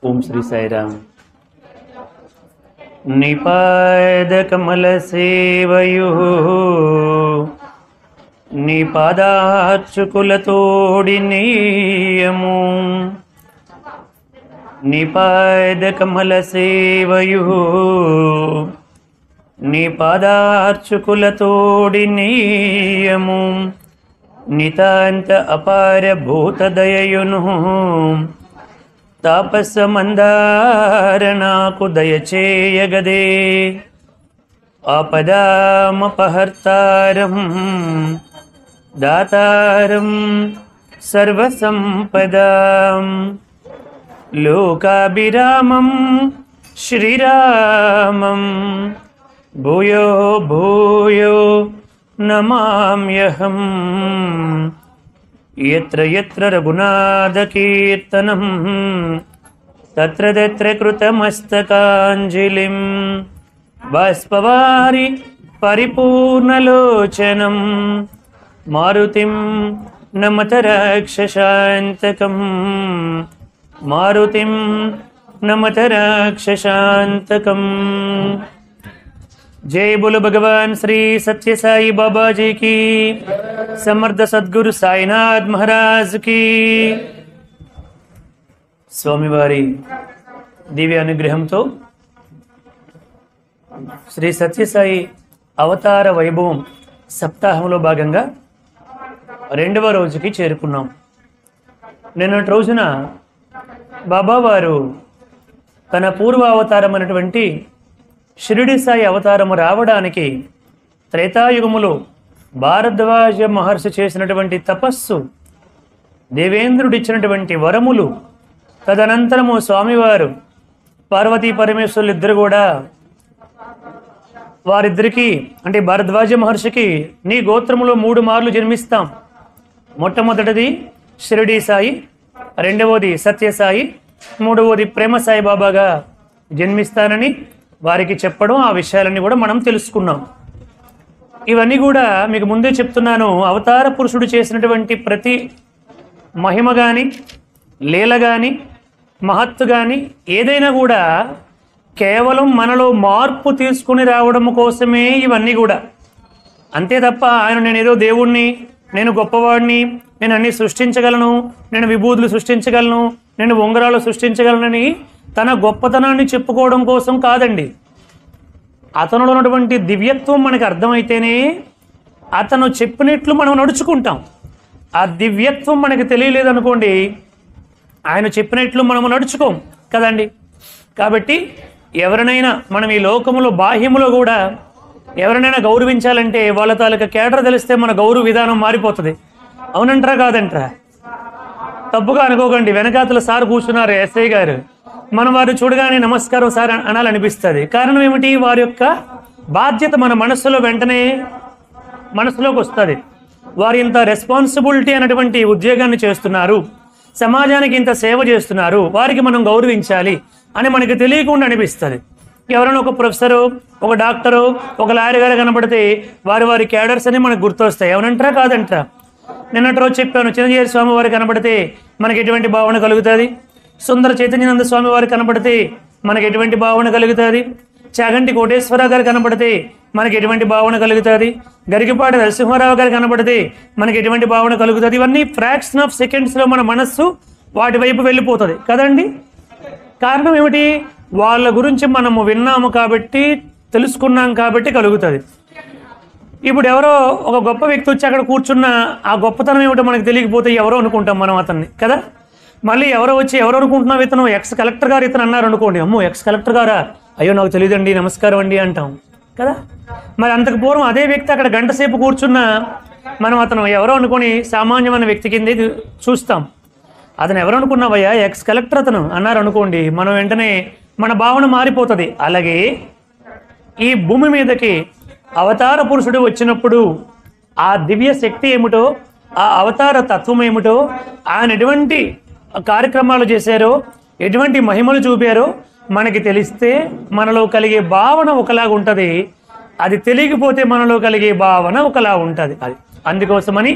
ఓం శ్రీ సాయిరామ్. నిపాద కమల సేవయు నిపాదార్చుకులతోడి నీయము. నిపాద కమల సేవయు నిపాదార్చుకులతోడి నీయము. నితాంత అపార భూత దయయును తాపస మందార నాకు దయచేయగదే. ఆపదామపహర్తారం దాతారం సర్వసంపదాం లోకాభిరామం శ్రీరామం భూయో భూయో నమామ్యహం. యత్ర యత్ర రఘునాథకీర్తనం తత్ర తత్ర కృతమస్తకాంజలిం. బాష్పవారి పరిపూర్ణలోచనం మారుతిం నమత రాక్షసాంతకం. మారుతిం నమత రాక్షసాంతకం. जय बोलो भगवान श्री सत्य साई बाबा जी की, समर्थ सद्गुरु साईनाथ महाराज की. స్వామివారి దివ్య అనుగ్రహంతో శ్రీ సత్యసాయి అవతార వైభవం సప్తాహంలో భాగంగా 2వ రోజుకి చేరుకున్నాం. నిన్నటి రోజున బాబావారు తన పూర్వ అవతారం అయినటువంటి షిరిడి సాయి అవతారము రావడానికి త్రేతాయుగములో భారద్వాజ మహర్షి చేసినటువంటి తపస్సు, దేవేంద్రుడిచ్చినటువంటి వరములు, తదనంతరము స్వామివారు పార్వతీ పరమేశ్వరులు ఇద్దరు కూడా వారిద్దరికీ అంటే భారద్వాజ మహర్షికి నీ గోత్రములో 3 మార్లు జన్మిస్తాం. మొట్టమొదటిది షిరిడి సాయి, 2వది సత్యసాయి, 3వది ప్రేమ సాయి బాబాగా జన్మిస్తానని వారికి చెప్పడం, ఆ విషయాలన్నీ కూడా మనం తెలుసుకున్నాం. ఇవన్నీ కూడా మీకు ముందే చెప్తున్నాను. అవతార పురుషుడు చేసినటువంటి ప్రతి మహిమ కానీ, లీల కానీ, మహత్తు కానీ ఏదైనా కూడా కేవలం మనలో మార్పు తీసుకుని రావడం కోసమే ఇవన్నీ కూడా. అంతే తప్ప ఆయన నేనేదో దేవుణ్ణి, నేను గొప్పవాడిని, నేను అన్నీ సృష్టించగలను, నేను విభూతులు సృష్టించగలను, నేను ఉంగరాలు సృష్టించగలనని తన గొప్పతనాన్ని చెప్పుకోవడం కోసం కాదండి. అతనులో ఉన్నటువంటి దివ్యత్వం మనకు అర్థమైతేనే అతను చెప్పినట్లు మనం నడుచుకుంటాం. ఆ దివ్యత్వం మనకు తెలియలేదనుకోండి, ఆయన చెప్పినట్లు మనం నడుచుకోం కదండి. కాబట్టి ఎవరినైనా మనం ఈ లోకములో బాహ్యములో కూడా ఎవరినైనా గౌరవించాలంటే వాళ్ళ తాలూకా కేడర్ తెలిస్తే మన గౌరవ విధానం మారిపోతుంది. అవునంటారా కాదంటారా? తప్పుగా అనుకోకండి. వెనకాతల సార్ కూర్చున్నారు ఎస్ఐ గారు, మనం వారు చూడగానే నమస్కారం సార్ అనాలనిపిస్తుంది. కారణం ఏమిటి? వారి యొక్క బాధ్యత మన మనస్సులో వెంటనే మనసులోకి వస్తుంది. వారు ఇంత రెస్పాన్సిబిలిటీ అనేటువంటి ఉద్యోగాన్ని చేస్తున్నారు, సమాజానికి ఇంత సేవ చేస్తున్నారు, వారికి మనం గౌరవించాలి అని మనకి తెలియకుండా అనిపిస్తుంది. ఎవరైనా ఒక ప్రొఫెసరు, ఒక డాక్టరు, ఒక లాయర్ గారు కనబడితే వారి వారి క్యాడర్స్ అని మనకు గుర్తొస్తాయి. ఎవరంటారా కాదంటారా? నిన్నటి రోజు చెప్పాను, చిన్నజీవి స్వామి వారు కనబడితే మనకి ఎటువంటి భావన కలుగుతుంది? సుందర చైతన్యానంద స్వామి వారు కనబడితే మనకి ఎటువంటి భావన కలుగుతుంది? చాగంటి కోటేశ్వర గారు కనబడితే మనకి ఎటువంటి భావన కలుగుతుంది? గరికపాటి నరసింహారావు గారు కనబడితే మనకి ఎటువంటి భావన కలుగుతుంది? ఇవన్నీ ఫ్రాక్షన్ ఆఫ్ సెకండ్స్లో మన మనస్సు వాటి వైపు వెళ్ళిపోతుంది కదండి. కారణం ఏమిటి? వాళ్ళ గురించి మనము విన్నాము కాబట్టి, తెలుసుకున్నాం కాబట్టి కలుగుతుంది. ఇప్పుడు ఎవరో ఒక గొప్ప వ్యక్తి వచ్చి అక్కడ కూర్చున్న ఆ గొప్పతనం ఏమిటో మనకు తెలియకపోతే ఎవరో అనుకుంటాం మనం అతన్ని కదా. మళ్ళీ ఎవరో వచ్చి ఎవరు అనుకుంటున్నావు ఇతను ఎక్స్ కలెక్టర్ గారు ఇతను అన్నారు అనుకోండి, అమ్మో ఎక్స్ కలెక్టర్ గారా, అయ్యో నాకు తెలియదండి, నమస్కారం అండి అంటాం కదా. మరి అంతకు పూర్వం అదే వ్యక్తి అక్కడ గంట సేపు కూర్చున్నా మనం అతను ఎవరో అనుకొని సామాన్యమైన వ్యక్తి కింద చూస్తాం. అతను ఎవరు అనుకున్నావయ్యా, ఎక్స్ కలెక్టర్ అతను అన్నారు అనుకోండి, మనం వెంటనే మన భావన మారిపోతుంది. అలాగే ఈ భూమి మీదకి అవతార పురుషుడు వచ్చినప్పుడు ఆ దివ్య శక్తి ఏమిటో, ఆ అవతార తత్వం ఏమిటో, ఆయన ఎటువంటి కార్యక్రమాలు చేశారో, ఎటువంటి మహిమలు చూపారో మనకి తెలిస్తే మనలో కలిగే భావన ఒకలాగా ఉంటుంది. అది తెలియకపోతే మనలో కలిగే భావన ఒకలా ఉంటుంది. అది అందుకోసమని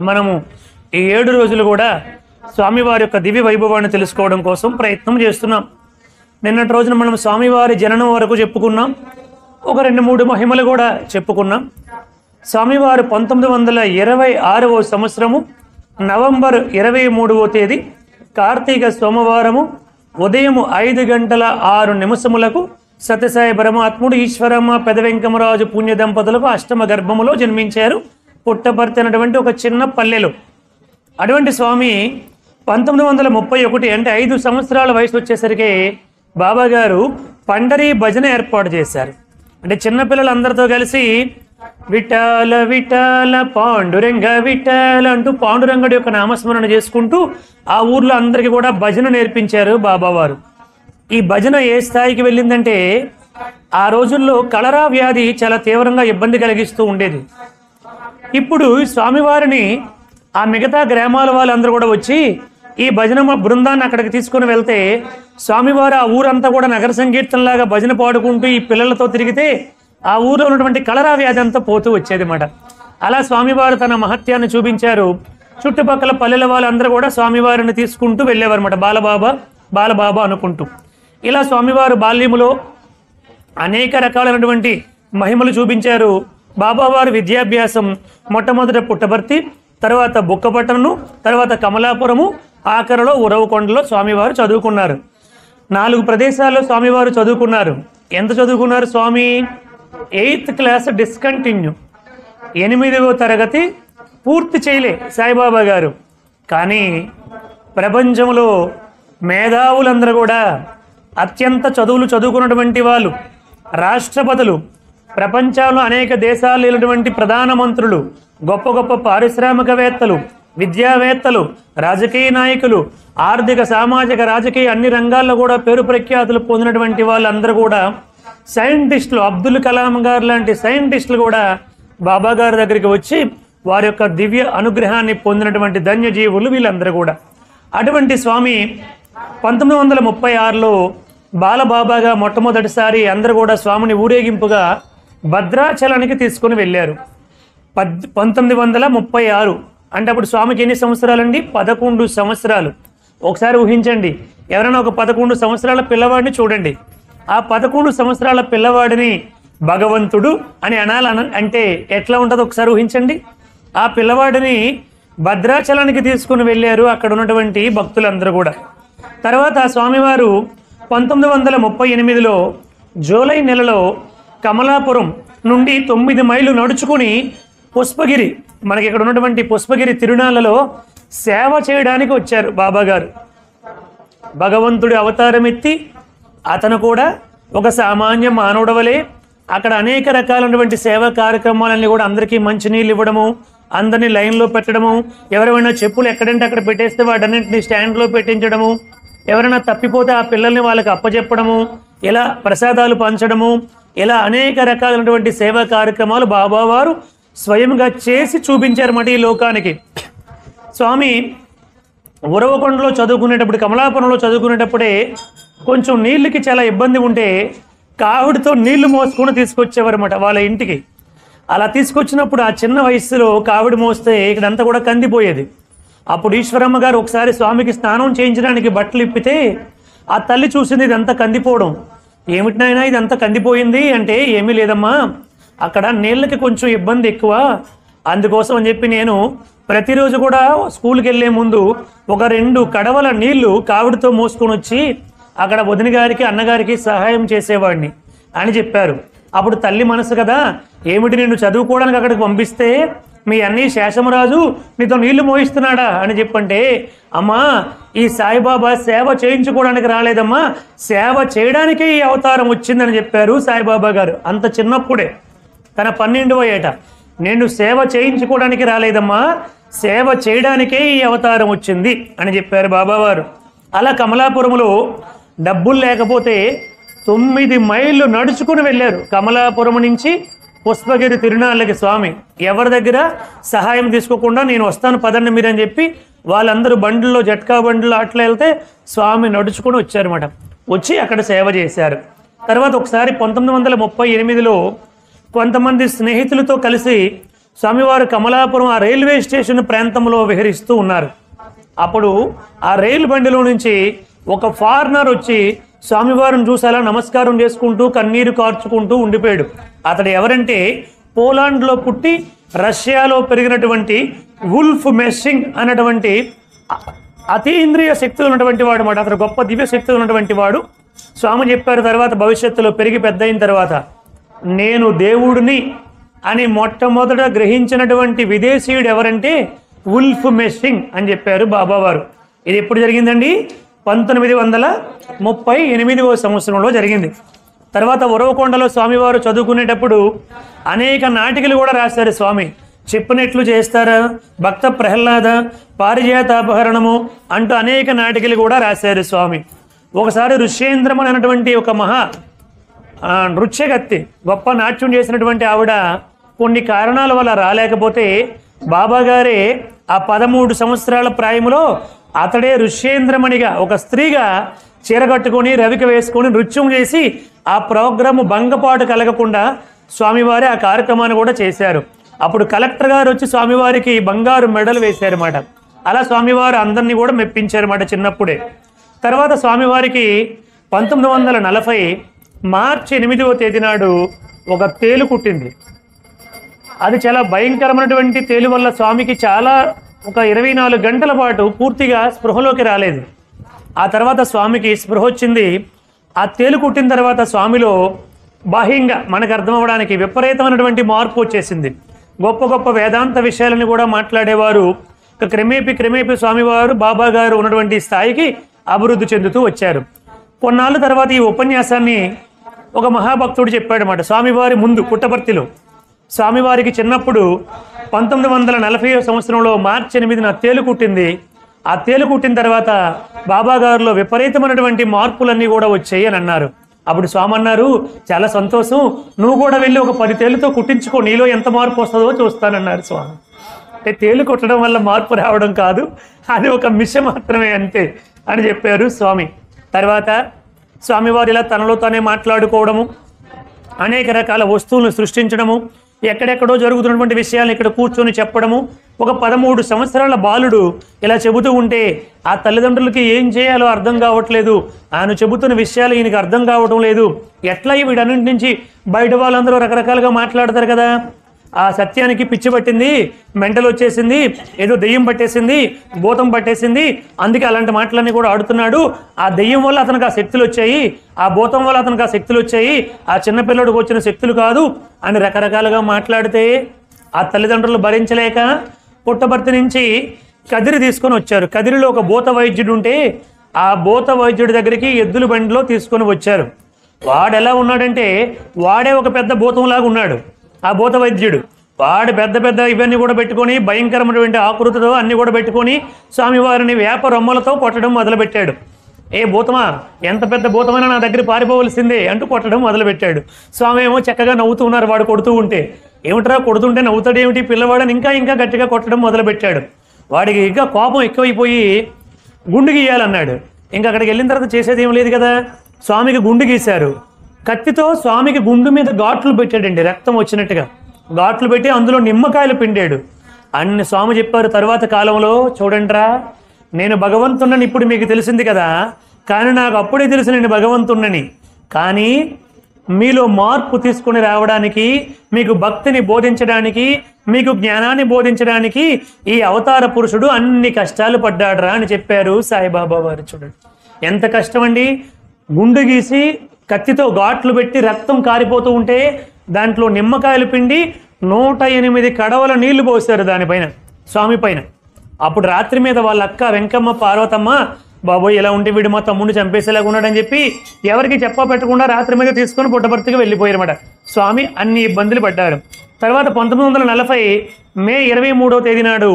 మనము ఈ 7 రోజులు కూడా స్వామివారి యొక్క దివ్య వైభవాన్ని తెలుసుకోవడం కోసం ప్రయత్నం చేస్తున్నాం. నిన్నటి రోజున మనం స్వామివారి జననం వరకు చెప్పుకున్నాం. ఒక 2-3 మహిమలు కూడా చెప్పుకున్నాం. స్వామివారు 1926వ సంవత్సరము నవంబర్ 23వ తేదీ కార్తీక సోమవారము ఉదయం 5:06 సత్యసాయి పరమాత్ముడు ఈశ్వరమ్మ పెదవెంకమరాజు పుణ్య దంపతులకు అష్టమ గర్భములో జన్మించారు. పుట్టపర్తి అనేటువంటి ఒక చిన్న పల్లెలో. అటువంటి స్వామి 1931 అంటే 5 సంవత్సరాల వయసు వచ్చేసరికి బాబాగారు పండరీ భజన ఏర్పాటు చేశారు. అంటే చిన్నపిల్లలందరితో కలిసి విఠాల విఠాల పాండురంగ విఠాల అంటూ పాండురంగడి యొక్క నామస్మరణ చేసుకుంటూ ఆ ఊర్లో అందరికీ కూడా భజన నేర్పించారు బాబావారు. ఈ భజన ఏ స్థాయికి వెళ్ళిందంటే ఆ రోజుల్లో కలరా వ్యాధి చాలా తీవ్రంగా ఇబ్బంది కలిగిస్తూ ఉండేది. ఇప్పుడు స్వామివారిని ఆ మిగతా గ్రామాల వాళ్ళందరూ కూడా వచ్చి ఈ భజన బృందాన్ని అక్కడికి తీసుకుని వెళ్తే స్వామివారు ఆ ఊరంతా కూడా నగర సంకీర్తనలాగా భజన పాడుకుంటూ ఈ పిల్లలతో తిరిగితే ఆ ఊరిలో ఉన్నటువంటి కలరా వ్యాధి అంతా పోతూ వచ్చేది అన్నమాట. అలా స్వామివారు తన మహత్యాన్ని చూపించారు. చుట్టుపక్కల పల్లెల వాళ్ళందరూ కూడా స్వామివారిని తీసుకుంటూ వెళ్ళేవారు అన్నమాట. బాలబాబా అనుకుంటూ. ఇలా స్వామివారు బాల్యములో అనేక రకాలైనటువంటి మహిమలు చూపించారు. బాబావారి విద్యాభ్యాసం మొట్టమొదట పుట్టపర్తి, తర్వాత బుక్కపట్టణము, తర్వాత కమలాపురము, ఆఖరిలో ఉరవకొండలో స్వామివారు చదువుకున్నారు. 4 ప్రదేశాల్లో స్వామివారు చదువుకున్నారు. ఎంత చదువుకున్నారు స్వామి? 8th క్లాస్ డిస్కంటిన్యూ, 8వ తరగతి పూర్తి చేయలే సాయిబాబా గారు. కానీ ప్రపంచంలో మేధావులందరూ కూడా అత్యంత చదువులు చదువుకున్నటువంటి వాళ్ళు, రాష్ట్రపతులు, ప్రపంచంలో అనేక దేశాలు వెళ్ళినటువంటి ప్రధానమంత్రులు, గొప్ప గొప్ప పారిశ్రామికవేత్తలు, విద్యావేత్తలు, రాజకీయ నాయకులు, ఆర్థిక సామాజిక రాజకీయ అన్ని రంగాల్లో కూడా పేరు ప్రఖ్యాతులు పొందినటువంటి వాళ్ళందరూ కూడా సైంటిస్టులు, అబ్దుల్ కలాం గారు లాంటి సైంటిస్టులు కూడా బాబా గారి దగ్గరికి వచ్చి వారి యొక్క దివ్య అనుగ్రహాన్ని పొందినటువంటి ధన్యజీవులు వీళ్ళందరూ కూడా. అటువంటి స్వామి 1936లో బాలబాబాగా మొట్టమొదటిసారి అందరూ కూడా స్వామిని ఊరేగింపుగా భద్రాచలానికి తీసుకుని వెళ్ళారు. 1936 అంటే అప్పుడు స్వామికి ఎన్ని సంవత్సరాలండి? 11 సంవత్సరాలు. ఒకసారి ఊహించండి, ఎవరైనా ఒక 11 సంవత్సరాల పిల్లవాడిని చూడండి. ఆ 11 సంవత్సరాల పిల్లవాడిని భగవంతుడు అని అంటే ఎట్లా ఉంటుందో ఒకసారి ఊహించండి. ఆ పిల్లవాడిని భద్రాచలానికి తీసుకుని వెళ్ళారు అక్కడ ఉన్నటువంటి భక్తులందరూ కూడా. తర్వాత స్వామివారు 1938లో జూలై నెలలో కమలాపురం నుండి 9 మైళ్ళు నడుచుకుని పుష్పగిరి, మనకి ఇక్కడ ఉన్నటువంటి పుష్పగిరి తిరునాళ్ళలో సేవ చేయడానికి వచ్చారు బాబాగారు. భగవంతుడి అవతారం ఎత్తి అతను కూడా ఒక సామాన్య మానవుడు వలె అక్కడ అనేక రకాలైనటువంటి సేవా కార్యక్రమాలన్నీ కూడా అందరికీ మంచినీళ్ళు ఇవ్వడము, అందరినీ లైన్లో పెట్టడము, ఎవరైనా చెప్పులు ఎక్కడంటే అక్కడ పెట్టేస్తే వాటన్నింటినీ స్టాండ్లో పెట్టించడము, ఎవరైనా తప్పిపోతే ఆ పిల్లల్ని వాళ్ళకి అప్పచెప్పడము, ఇలా ప్రసాదాలు పంచడము, ఇలా అనేక రకాలైనటువంటి సేవా కార్యక్రమాలు బాబావారు స్వయంగా చేసి చూపించారన్నమాట ఈ లోకానికి. స్వామి ఉరవకొండలో చదువుకునేటప్పుడు, కమలాపురంలో చదువుకునేటప్పుడే కొంచెం నీళ్ళకి చాలా ఇబ్బంది ఉంటే కావిడితో నీళ్లు మోసుకొని తీసుకొచ్చేవారు అన్నమాట వాళ్ళ ఇంటికి. అలా తీసుకొచ్చినప్పుడు ఆ చిన్న వయసులో కావిడి మోస్తే ఇక్కడంతా కూడా కందిపోయేది. అప్పుడు ఈశ్వరమ్మ గారు ఒకసారి స్వామికి స్నానం చేయించడానికి బట్టలు ఇప్పితే ఆ తల్లి చూసింది ఇదంతా కందిపోవడం. ఏమిటినైనా ఇదంతా కందిపోయింది అంటే, ఏమీ లేదమ్మా, అక్కడ నీళ్ళకి కొంచెం ఇబ్బంది ఎక్కువ, అందుకోసం అని చెప్పి నేను ప్రతిరోజు కూడా స్కూల్కి వెళ్ళే ముందు ఒక 2 కడవల నీళ్లు కావిడితో మోసుకొని వచ్చి అక్కడ వదిన గారికి అన్నగారికి సహాయం చేసేవాడిని అని చెప్పారు. అప్పుడు తల్లి మనసు కదా, ఏమిటి నిన్ను చదువుకోవడానికి అక్కడికి పంపిస్తే మీ అన్నీ శేషమరాజు నీతో నీళ్లు మోయిస్తున్నాడా అని చెప్పంటే, అమ్మా ఈ సాయిబాబా సేవ చేయించుకోవడానికి రాలేదమ్మా, సేవ చేయడానికే ఈ అవతారం వచ్చిందని చెప్పారు సాయిబాబా గారు. అంత చిన్నప్పుడే, తన 12వ ఏట, నేను సేవ చేయించుకోవడానికి రాలేదమ్మా, సేవ చేయడానికే ఈ అవతారం వచ్చింది అని చెప్పారు బాబావారు. అలా కమలాపురంలో డబ్బులు లేకపోతే 9 మైళ్ళు నడుచుకుని వెళ్ళారు. కమలాపురం నుంచి పుష్పగిరి తిరునాళ్ళకి స్వామి ఎవరి దగ్గర సహాయం తీసుకోకుండా నేను వస్తాను పదండి మీరు అని చెప్పి వాళ్ళందరూ బండ్లలో, జట్కా బండ్లు అట్లా వెళ్తే స్వామి నడుచుకుని వచ్చారన్నమాట. వచ్చి అక్కడ సేవ చేశారు. తర్వాత ఒకసారి 1938లో కొంతమంది స్నేహితులతో కలిసి స్వామివారు కమలాపురం ఆ రైల్వే స్టేషన్ ప్రాంతంలో విహరిస్తూ ఉన్నారు. అప్పుడు ఆ రైలు బండిలో నుంచి ఒక ఫారినర్ వచ్చి స్వామివారిని చూసి అలా నమస్కారం చేసుకుంటూ కన్నీరు కార్చుకుంటూ ఉండిపోయాడు. అతడు ఎవరంటే పోలాండ్లో పుట్టి రష్యాలో పెరిగినటువంటి వుల్ఫ్ మెస్సింగ్ అనేటువంటి అతీంద్రియ శక్తులు ఉన్నటువంటి వాడు మాట. అతను గొప్ప దివ్య శక్తులు ఉన్నటువంటి వాడు. స్వామి చెప్పారు తర్వాత భవిష్యత్తులో పెరిగి పెద్ద అయిన తర్వాత, నేను దేవుడిని అని మొట్టమొదట గ్రహించినటువంటి విదేశీయుడు ఎవరంటే వుల్ఫ్ మెస్సింగ్ అని చెప్పారు బాబావారు. ఇది ఎప్పుడు జరిగిందండి? 1938వ సంవత్సరంలో జరిగింది. తర్వాత ఉరవకొండలో స్వామివారు చదువుకునేటప్పుడు అనేక నాటికలు కూడా రాశారు స్వామి. చెప్పినట్లు చేస్తారా, భక్త ప్రహ్లాద, పారిజాతాపహరణము అంటూ అనేక నాటికలు కూడా రాశారు స్వామి. ఒకసారి ఋష్యేంద్రమని అనేటువంటి ఒక మహా నృత్యగత్తి, గొప్ప నాట్యం చేసినటువంటి ఆవిడ కొన్ని కారణాల వల్ల రాలేకపోతే బాబాగారే ఆ 13 సంవత్సరాల ప్రాయంలో అతడే ఋష్యేంద్రమణిగా ఒక స్త్రీగా చీరగట్టుకొని రవిక వేసుకొని నృత్యం చేసి ఆ ప్రోగ్రాము భంగపాటు కలగకుండా స్వామివారి ఆ కార్యక్రమాన్ని కూడా చేశారు. అప్పుడు కలెక్టర్ గారు వచ్చి స్వామివారికి బంగారు మెడలు వేశారన్నమాట. అలా స్వామివారు అందరినీ కూడా మెప్పించారన్నమాట చిన్నప్పుడే. తర్వాత స్వామివారికి 1940 మార్చి 8వ తేదీ నాడు ఒక తేలు కుట్టింది. అది చాలా భయంకరమైనటువంటి తేలు వల్ల స్వామికి చాలా ఒక 24 గంటల పాటు పూర్తిగా స్పృహలోకి రాలేదు. ఆ తర్వాత స్వామికి స్పృహ వచ్చింది. ఆ తేలు కుట్టిన తర్వాత స్వామిలో బాహ్యంగా మనకు అర్థం అవ్వడానికి విపరీతమైనటువంటి మార్పు వచ్చేసింది. గొప్ప గొప్ప వేదాంత విషయాలను కూడా మాట్లాడేవారు. క్రమేపీ స్వామివారు బాబా గారు ఉన్నటువంటి స్థాయికి అభివృద్ధి చెందుతూ వచ్చారు. కొన్నాళ్ళ తర్వాత ఈ ఉపన్యాసాన్ని ఒక మహాభక్తుడు చెప్పాడన్నమాట స్వామివారి ముందు పుట్టపర్తిలో. స్వామివారికి చిన్నప్పుడు 1940వ సంవత్సరంలో మార్చి 8న తేలు కుట్టింది. ఆ తేలు కుట్టిన తర్వాత బాబా గారిలో విపరీతమైనటువంటి మార్పులన్నీ కూడా వచ్చాయి అని అన్నారు. అప్పుడు స్వామి అన్నారు, చాలా సంతోషం, నువ్వు కూడా వెళ్ళి ఒక 10 తేలుతో కుట్టించుకో, నీలో ఎంత మార్పు వస్తుందో చూస్తానన్నారు స్వామి. అంటే తేలు కుట్టడం వల్ల మార్పు రావడం కాదు, అది ఒక మిష మాత్రమే అంతే అని చెప్పారు స్వామి. తర్వాత స్వామివారు ఇలా తనలో తానే మాట్లాడుకోవడము, అనేక రకాల వస్తువులను సృష్టించడము, ఎక్కడెక్కడో జరుగుతున్నటువంటి విషయాలను ఇక్కడ కూర్చొని చెప్పడము. ఒక 13 సంవత్సరాల బాలుడు ఇలా చెబుతూ ఉంటే ఆ తల్లిదండ్రులకి ఏం చేయాలో అర్థం కావట్లేదు. ఆయన చెబుతున్న విషయాలు ఈయనకి అర్థం కావటం లేదు. ఎట్లా వీటన్నింటి నుంచి బయట వాళ్ళందరూ రకరకాలుగా మాట్లాడతారు కదా, ఆ సత్యానికి పిచ్చి పట్టింది, మెంటల్ వచ్చేసింది, ఏదో దెయ్యం పట్టేసింది, భూతం పట్టేసింది, అందుకే అలాంటి మాటలన్నీ కూడా ఆడుతున్నాడు. ఆ దెయ్యం వల్ల అతనికి ఆ శక్తులు వచ్చాయి, ఆ భూతం వల్ల అతనికి ఆ శక్తులు వచ్చాయి, ఆ చిన్నపిల్లడికి వచ్చిన శక్తులు కాదు అని రకరకాలుగా మాట్లాడితే ఆ తల్లిదండ్రులు భరించలేక పుట్టపర్తి నుంచి కదిరి తీసుకొని వచ్చారు. కదిరిలో ఒక భూత వైద్యుడు ఉంటే ఆ భూత వైద్యుడి దగ్గరికి ఎద్దుల బండిలో తీసుకొని వచ్చారు. వాడు ఎలా ఉన్నాడంటే వాడే ఒక పెద్ద భూతంలాగా ఉన్నాడు. ఆ భూత వైద్యుడు వాడు పెద్ద పెద్ద ఇవన్నీ కూడా పెట్టుకొని భయంకరమైనటువంటి ఆకృతితో అన్నీ కూడా పెట్టుకొని స్వామివారిని వేప రొమ్మలతో కొట్టడం మొదలుపెట్టాడు. ఏ భూతమా, ఎంత పెద్ద భూతమైనా నా దగ్గర పారిపోవలసిందే అంటూ కొట్టడం మొదలుపెట్టాడు. స్వామి ఏమో చక్కగా నవ్వుతూ ఉన్నారు వాడు కొడుతూ ఉంటే. ఏమిట్రా కొడుతుంటే నవ్వుతాడేమిటి పిల్లవాడని ఇంకా గట్టిగా కొట్టడం మొదలుపెట్టాడు. వాడికి ఇంకా కోపం ఎక్కువైపోయి గుండు గీయాలన్నాడు. ఇంకా అక్కడికి వెళ్ళిన తర్వాత చేసేది ఏం లేదు కదా, స్వామికి గుండు గీశారు. కత్తితో స్వామికి గుండు మీద ఘాట్లు పెట్టాడండి, రక్తం వచ్చినట్టుగా ఘాట్లు పెట్టి అందులో నిమ్మకాయలు పిండాడు. అన్ని స్వామి చెప్పారు తర్వాత కాలంలో, చూడండిరా నేను భగవంతుణ్ణని ఇప్పుడు మీకు తెలిసింది కదా, కానీ నాకు అప్పుడే తెలుసు నేను భగవంతుణ్ణని. కానీ మీలో మార్పు తీసుకుని రావడానికి, మీకు భక్తిని బోధించడానికి, మీకు జ్ఞానాన్ని బోధించడానికి ఈ అవతార పురుషుడు అన్ని కష్టాలు పడ్డాడురా అని చెప్పారు సాయిబాబా వారు. చూడండి ఎంత కష్టం అండి. గుండు గీసి కత్తితో ఘాట్లు పెట్టి రక్తం కారిపోతూ ఉంటే దాంట్లో నిమ్మకాయలు పిండి 108 కడవల నీళ్లు పోసారు దానిపైన, స్వామి పైన. అప్పుడు రాత్రి మీద వాళ్ళ అక్క వెంకమ్మ పార్వతమ్మ, బాబోయ్ ఇలా ఉంటే వీడు మా తమ్ముడిని చంపేసేలాగా ఉన్నాడని చెప్పి ఎవరికి చెప్పా పెట్టకుండా రాత్రి మీద తీసుకొని పుట్టపర్తికి వెళ్ళిపోయారన్నమాట. స్వామి అన్ని ఇబ్బందులు పడ్డారు. తర్వాత 1940 మే 23వ తేదీ నాడు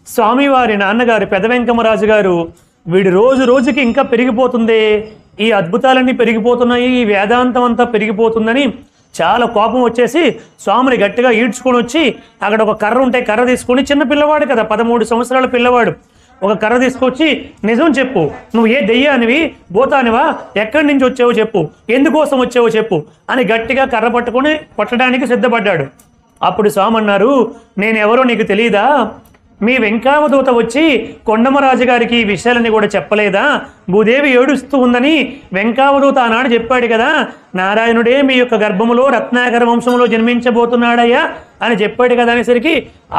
స్వామివారి నాన్నగారు పెద్ద వెంకమ్మరాజు గారు, వీడు రోజు రోజుకి ఇంకా పెరిగిపోతుంది, ఈ అద్భుతాలన్నీ పెరిగిపోతున్నాయి, ఈ వేదాంతం అంతా పెరిగిపోతుందని చాలా కోపం వచ్చేసి స్వామిని గట్టిగా ఈడ్చుకొని వచ్చి అక్కడ ఒక కర్ర ఉంటే కర్ర తీసుకొని, చిన్న పిల్లవాడు కదా 13 సంవత్సరాల పిల్లవాడు, ఒక కర్ర తీసుకొచ్చి నిజం చెప్పు, నువ్వు ఏ దెయ్యానివి భూతానివా, ఎక్కడి నుంచి వచ్చావో చెప్పు, ఎందుకోసం వచ్చావో చెప్పు అని గట్టిగా కర్ర పట్టుకొని కొట్టడానికి సిద్ధపడ్డాడు. అప్పుడు స్వామి అన్నారు, నేనెవరో నీకు తెలియదా, మీ వెంకావదూత వచ్చి కొండమరాజు గారికి ఈ విషయాలని కూడా చెప్పలేదా? భూదేవి ఏడుస్తూ ఉందని వెంకావదూత ఆనాడు చెప్పాడు కదా, నారాయణుడే మీ యొక్క గర్భములో రత్నాకర వంశంలో జన్మించబోతున్నాడయ్యా అని చెప్పాడు కదా అనేసరికి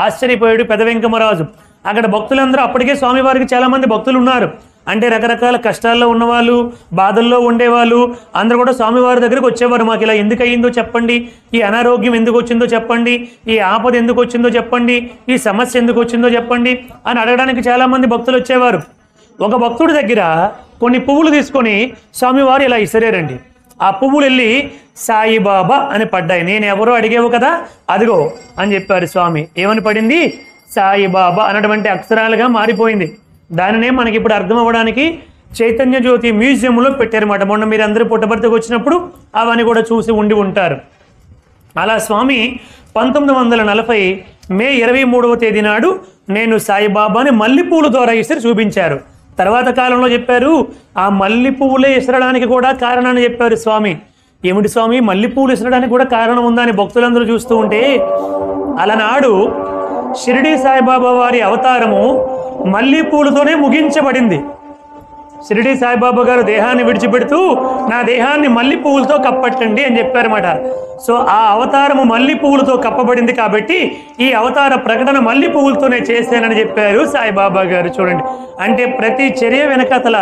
ఆశ్చర్యపోయాడు పెద్ద వెంకమరాజు. అక్కడ భక్తులందరూ అప్పటికే స్వామివారికి చాలామంది భక్తులు ఉన్నారు. అంటే రకరకాల కష్టాల్లో ఉన్నవాళ్ళు, బాధల్లో ఉండేవాళ్ళు అందరూ కూడా స్వామివారి దగ్గరికి వచ్చేవారు. మాకు ఇలా ఎందుకు అయ్యిందో చెప్పండి, ఈ అనారోగ్యం ఎందుకు వచ్చిందో చెప్పండి, ఈ ఆపద ఎందుకు వచ్చిందో చెప్పండి, ఈ సమస్య ఎందుకు వచ్చిందో చెప్పండి అని అడగడానికి చాలామంది భక్తులు వచ్చేవారు. ఒక భక్తుడి దగ్గర కొన్ని పువ్వులు తీసుకొని స్వామివారు ఇలా ఇసిరేరండి. ఆ పువ్వులు వెళ్ళి సాయిబాబా అని పడ్డాయి. నేను ఎవరో అడిగేవు కదా, అదిగో అని చెప్పారు స్వామి. ఏమని పడింది? సాయిబాబా అన్నటువంటి అక్షరాలుగా మారిపోయింది. దానినే మనకి ఇప్పుడు అర్థం అవ్వడానికి చైతన్య జ్యోతి మ్యూజియంలో పెట్టారన్నమాట. మొన్న మీరు అందరూ పుట్టపర్తికి వచ్చినప్పుడు అవన్నీ కూడా చూసి ఉండి ఉంటారు. అలా స్వామి 1940 మే 23వ తేదీ నాడు నేను సాయిబాబాని మల్లెపూల ద్వారా ఇసిరి చూపించారు. తర్వాత కాలంలో చెప్పారు ఆ మల్లెపూలే ఇసరడానికి కూడా కారణాన్ని చెప్పారు స్వామి. ఏమిటి స్వామి, మల్లెపూలు ఇసరడానికి కూడా కారణం ఉందా అని భక్తులందరూ చూస్తూ ఉంటే, అలనాడు షిరిడి సాయిబాబా వారి అవతారము మల్లెపూలతోనే ముగించబడింది. షిరిడి సాయిబాబా గారు దేహాన్ని విడిచిపెడుతూ నా దేహాన్ని మల్లి పువ్వులతో కప్పట్టండి అని చెప్పారన్నమాట. సో ఆ అవతారము మల్లి పువ్వులతో కప్పబడింది కాబట్టి ఈ అవతార ప్రకటన మల్లి పువ్వులతోనే చేశానని చెప్పారు సాయిబాబా గారు. చూడండి, అంటే ప్రతి చర్య వెనకాతల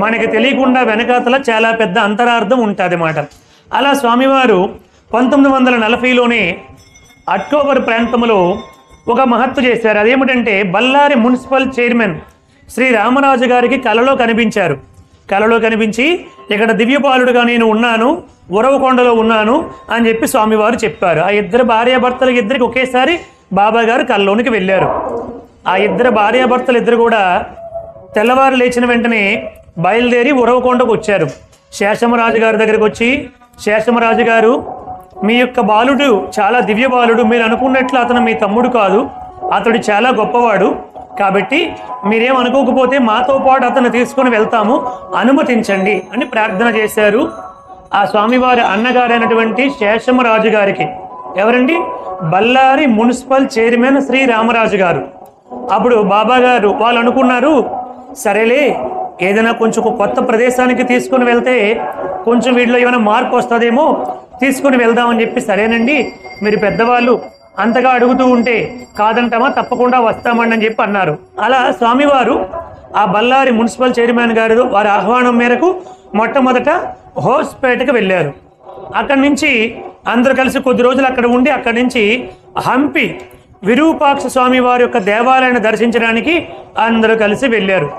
మనకి తెలియకుండా వెనకాతల చాలా పెద్ద అంతరార్థం ఉంటుంది అన్నమాట. అలా స్వామివారు 1940లోనే అక్టోబర్ ప్రాంతంలో ఒక మహత్తు చేశారు. అదేమిటంటే బళ్ళారి మున్సిపల్ చైర్మన్ శ్రీ రామరాజు గారికి కలలో కనిపించారు. కలలో కనిపించి ఇక్కడ దివ్యపాలుడుగా నేను ఉన్నాను, ఉరవకొండలో ఉన్నాను అని చెప్పి స్వామివారు చెప్పారు. ఆ ఇద్దరు భార్యాభర్తలు ఇద్దరికి ఒకేసారి బాబా గారు కల్లోనికి వెళ్ళారు. ఆ ఇద్దరు భార్యాభర్తలు ఇద్దరు కూడా తెల్లవారు లేచిన వెంటనే బయలుదేరి ఉరవకొండకు వచ్చారు. శేషమరాజు గారి దగ్గరికి వచ్చి, శేషమరాజు గారు మీ యొక్క బాలుడు చాలా దివ్య బాలుడు, మీరు అనుకున్నట్లు అతను మీ తమ్ముడు కాదు, అతడు చాలా గొప్పవాడు, కాబట్టి మీరేం అనుకోకపోతే మాతో పాటు అతను తీసుకొని వెళ్తాము, అనుమతించండి అని ప్రార్థన చేశారు ఆ స్వామివారి అన్నగారైనటువంటి శేషమరాజు గారికి. ఎవరండి? బళ్ళారి మున్సిపల్ చైర్మన్ శ్రీ రామరాజు గారు. అప్పుడు బాబా గారు వాళ్ళు అనుకున్నారు, సరేలే ఏదైనా కొంచెం కొత్త ప్రదేశానికి తీసుకుని వెళ్తే కొంచెం వీటిలో ఏమైనా మార్పు వస్తుందేమో, తీసుకుని వెళ్దామని చెప్పి, సరేనండి మీరు పెద్దవాళ్ళు అంతగా అడుగుతూ ఉంటే కాదంటామా, తప్పకుండా వస్తామండి అని చెప్పి అన్నారు. అలా స్వామివారు ఆ బళ్ళారి మున్సిపల్ చైర్మన్ గారు వారి ఆహ్వానం మేరకు మొట్టమొదట హోస్పేటకు వెళ్ళారు. అక్కడి నుంచి అందరూ కలిసి కొద్ది రోజులు అక్కడ ఉండి అక్కడి నుంచి హంపి విరూపాక్ష స్వామి వారి యొక్క దేవాలయాన్ని దర్శించడానికి అందరూ కలిసి వెళ్ళారు.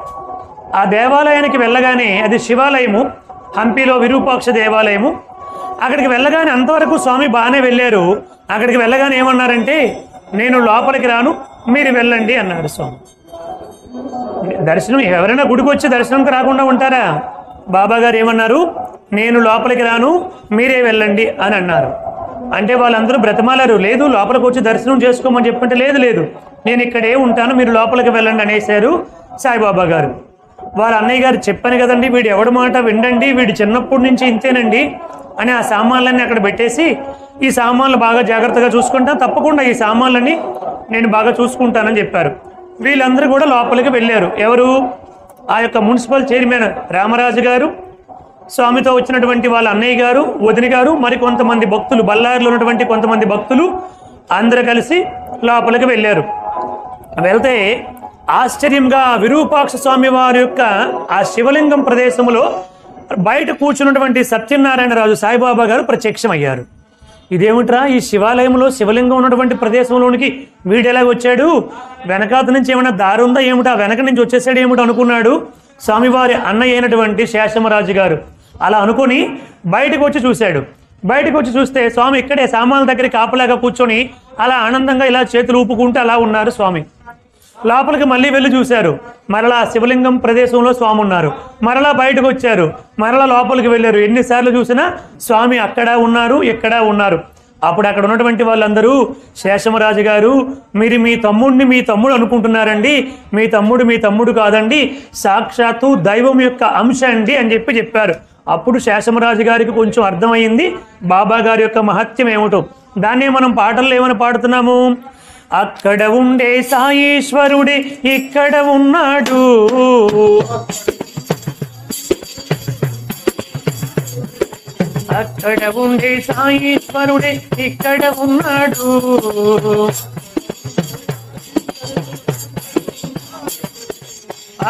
ఆ దేవాలయానికి వెళ్ళగానే, అది శివాలయము, హంపిలో విరూపాక్ష దేవాలయము. అక్కడికి వెళ్ళగానే అంతవరకు స్వామి బాగానే వెళ్ళారు. అక్కడికి వెళ్ళగానే ఏమన్నారంటే, నేను లోపలికి రాను, మీరు వెళ్ళండి అన్నారు స్వామి. దర్శనం ఎవరైనా గుడికి వచ్చి దర్శనంకి రాకుండా ఉంటారా? బాబా గారు ఏమన్నారు, నేను లోపలికి రాను, మీరే వెళ్ళండి అని అన్నారు. అంటే వాళ్ళందరూ బ్రతమాలారు, లేదు లోపలికి వచ్చి దర్శనం చేసుకోమని చెప్పంటే, లేదు లేదు నేను ఇక్కడే ఉంటాను, మీరు లోపలికి వెళ్ళండి అనేసారు సాయిబాబా గారు. వారు అన్నయ్య గారు చెప్పాను కదండి, వీడు ఎవడి మాట వినండి, వీడు చిన్నప్పటి నుంచి ఇంతేనండి అని ఆ సామాన్లన్నీ అక్కడ పెట్టేసి, ఈ సామాన్లు బాగా జాగ్రత్తగా చూసుకుంటాను, తప్పకుండా ఈ సామాన్లన్నీ నేను బాగా చూసుకుంటానని చెప్పారు. వీళ్ళందరూ కూడా లోపలికి వెళ్ళారు. ఎవరు? ఆ యొక్క మున్సిపల్ చైర్మన్ రామరాజు గారు, స్వామితో వచ్చినటువంటి వాళ్ళ అన్నయ్య గారు, వదిన గారు, మరి కొంతమంది భక్తులు, బళ్ళారిలో ఉన్నటువంటి కొంతమంది భక్తులు అందరూ కలిసి లోపలికి వెళ్ళారు. వెళ్తే ఆశ్చర్యంగా విరూపాక్ష స్వామి వారి యొక్క ఆ శివలింగం ప్రదేశంలో బయట కూర్చున్నటువంటి సత్యనారాయణరాజు సాయిబాబా గారు ప్రత్యక్షమయ్యారు. ఇదేమిట్రా, ఈ శివాలయంలో శివలింగం ఉన్నటువంటి ప్రదేశంలోనికి వీడెలాగ వచ్చాడు, వెనకాత నుంచి ఏమైనా దారి ఉందా ఏమిటా, వెనక నుంచి వచ్చేసాడు ఏమిటో అనుకున్నాడు స్వామివారి అన్నయ్య అయినటువంటి శేషమరాజు గారు. అలా అనుకుని బయటకు వచ్చి చూశాడు. బయటకు వచ్చి చూస్తే స్వామి ఇక్కడే సామాన్ల దగ్గర కాపలాగా కూర్చొని అలా ఆనందంగా ఇలా చేతులు ఊపుకుంటూ అలా ఉన్నారు స్వామి. లోపలికి మళ్ళీ వెళ్ళి చూశారు, మరలా శివలింగం ప్రదేశంలో స్వామి ఉన్నారు. మరలా బయటకు వచ్చారు, మరలా లోపలికి వెళ్ళారు. ఎన్నిసార్లు చూసినా స్వామి అక్కడ ఉన్నారు, ఇక్కడ ఉన్నారు. అప్పుడు అక్కడ ఉన్నటువంటి వాళ్ళందరూ, శేషమరాజు గారు మీరు మీ తమ్ముడిని మీ తమ్ముడు అనుకుంటున్నారండి, మీ తమ్ముడు కాదండి, సాక్షాత్తు దైవం యొక్క అంశ అండి అని చెప్పారు. అప్పుడు శేషమరాజు గారికి కొంచెం అర్థమైంది బాబా గారి యొక్క మహత్యం ఏమిటో. దాన్నే మనం పాటల్లో ఏమని పాడుతున్నాము, అక్కడ ఉండే సాయేశ్వరుడే ఇక్కడ ఉన్నాడు. అక్కడ ఉండే సాయేశ్వరుడే ఇక్కడ ఉన్నాడు.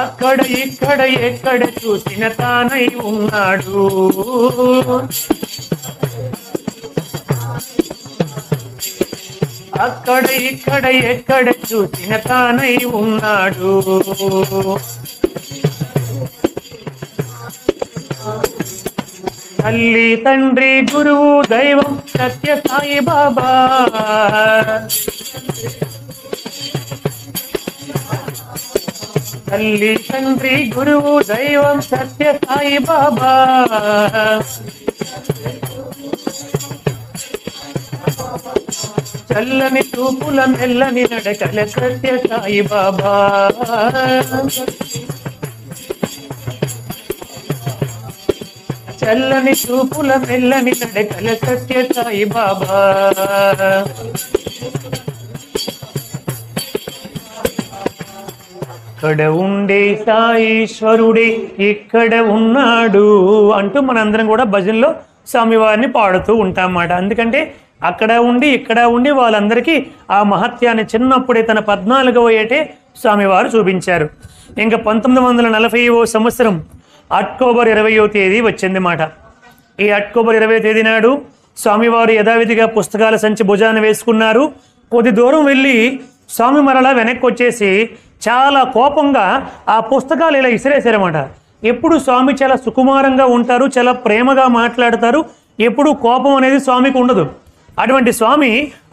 అక్కడ ఇక్కడ ఎక్కడ చూసిన తానై ఉన్నాడు. అక్కడ ఇక్కడ ఎక్కడ చూసిన తానై ఉన్నాడు. తల్లి తండ్రి గురువు దైవం సత్య సాయి బాబా. తల్లి తండ్రి గురువు దైవం సత్య సాయి బాబా. చల్లని చూపుల మెల్లని నడకల సత్య సాయి బాబా. చల్లని చూపుల మెల్లని నడకల సత్య సాయి బాబా. అక్కడ ఉండే సాయేశ్వరుడే ఇక్కడ ఉన్నాడు అంటూ మనందరం కూడా భజనలో స్వామివారిని పాడుతూ ఉంటాం అన్నమాట. ఎందుకంటే అక్కడ ఉండి ఇక్కడ ఉండి వాళ్ళందరికీ ఆ మహత్యాన్ని చిన్నప్పుడే తన 14వ ఏటే స్వామివారు చూపించారు. ఇంకా 1940వ సంవత్సరం అక్టోబర్ 20వ తేదీ వచ్చింది మాట. ఈ అక్టోబర్ 20వ తేదీ నాడు స్వామివారు యథావిధిగా పుస్తకాల సంచి భుజాన వేసుకున్నారు. కొద్ది దూరం వెళ్ళి స్వామి మరలా వెనక్కి వచ్చేసి చాలా కోపంగా ఆ పుస్తకాలు ఇలా ఇసిరేశారన్నమాట. ఎప్పుడు స్వామి చాలా సుకుమారంగా ఉంటారు, చాలా ప్రేమగా మాట్లాడతారు, ఎప్పుడు కోపం అనేది స్వామికి ఉండదు. అటువంటి స్వామి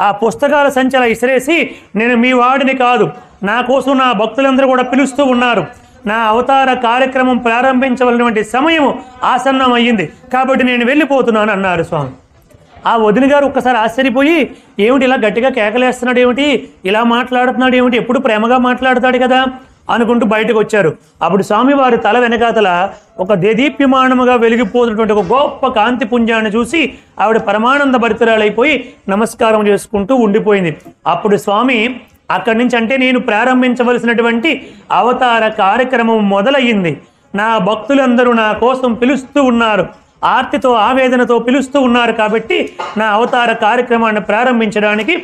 ఆ పుస్తకాల సంచల ఇసిరేసి, నేను మీ వాడిని కాదు, నా కోసం నా భక్తులందరూ కూడా పిలుస్తూ ఉన్నారు, నా అవతార కార్యక్రమం ప్రారంభించవలసినటువంటి సమయం ఆసన్నం అయ్యింది కాబట్టి నేను వెళ్ళిపోతున్నాను అన్నారు స్వామి. ఆ వదిన గారు ఒక్కసారి ఆశ్చర్యపోయి, ఏమిటి ఇలా గట్టిగా కేకలేస్తున్నాడు ఏమిటి, ఇలా మాట్లాడుతున్నాడు ఏమిటి, ఎప్పుడు ప్రేమగా మాట్లాడతాడు కదా అనుకుంటూ బయటకు వచ్చారు. అప్పుడు స్వామివారి తల వెనకాతల ఒక దేదీప్యమానముగా వెలిగిపోతున్నటువంటి ఒక గొప్ప కాంతి పుంజాన్ని చూసి ఆవిడ పరమానంద భరితురాలైపోయి నమస్కారం చేసుకుంటూ ఉండిపోయింది. అప్పుడు స్వామి అక్కడి నుంచి, అంటే నేను ప్రారంభించవలసినటువంటి అవతార కార్యక్రమం మొదలయ్యింది, నా భక్తులందరూ నా కోసం పిలుస్తూ ఉన్నారు, ఆర్తితో ఆవేదనతో పిలుస్తూ ఉన్నారు కాబట్టి నా అవతార కార్యక్రమాన్ని ప్రారంభించడానికి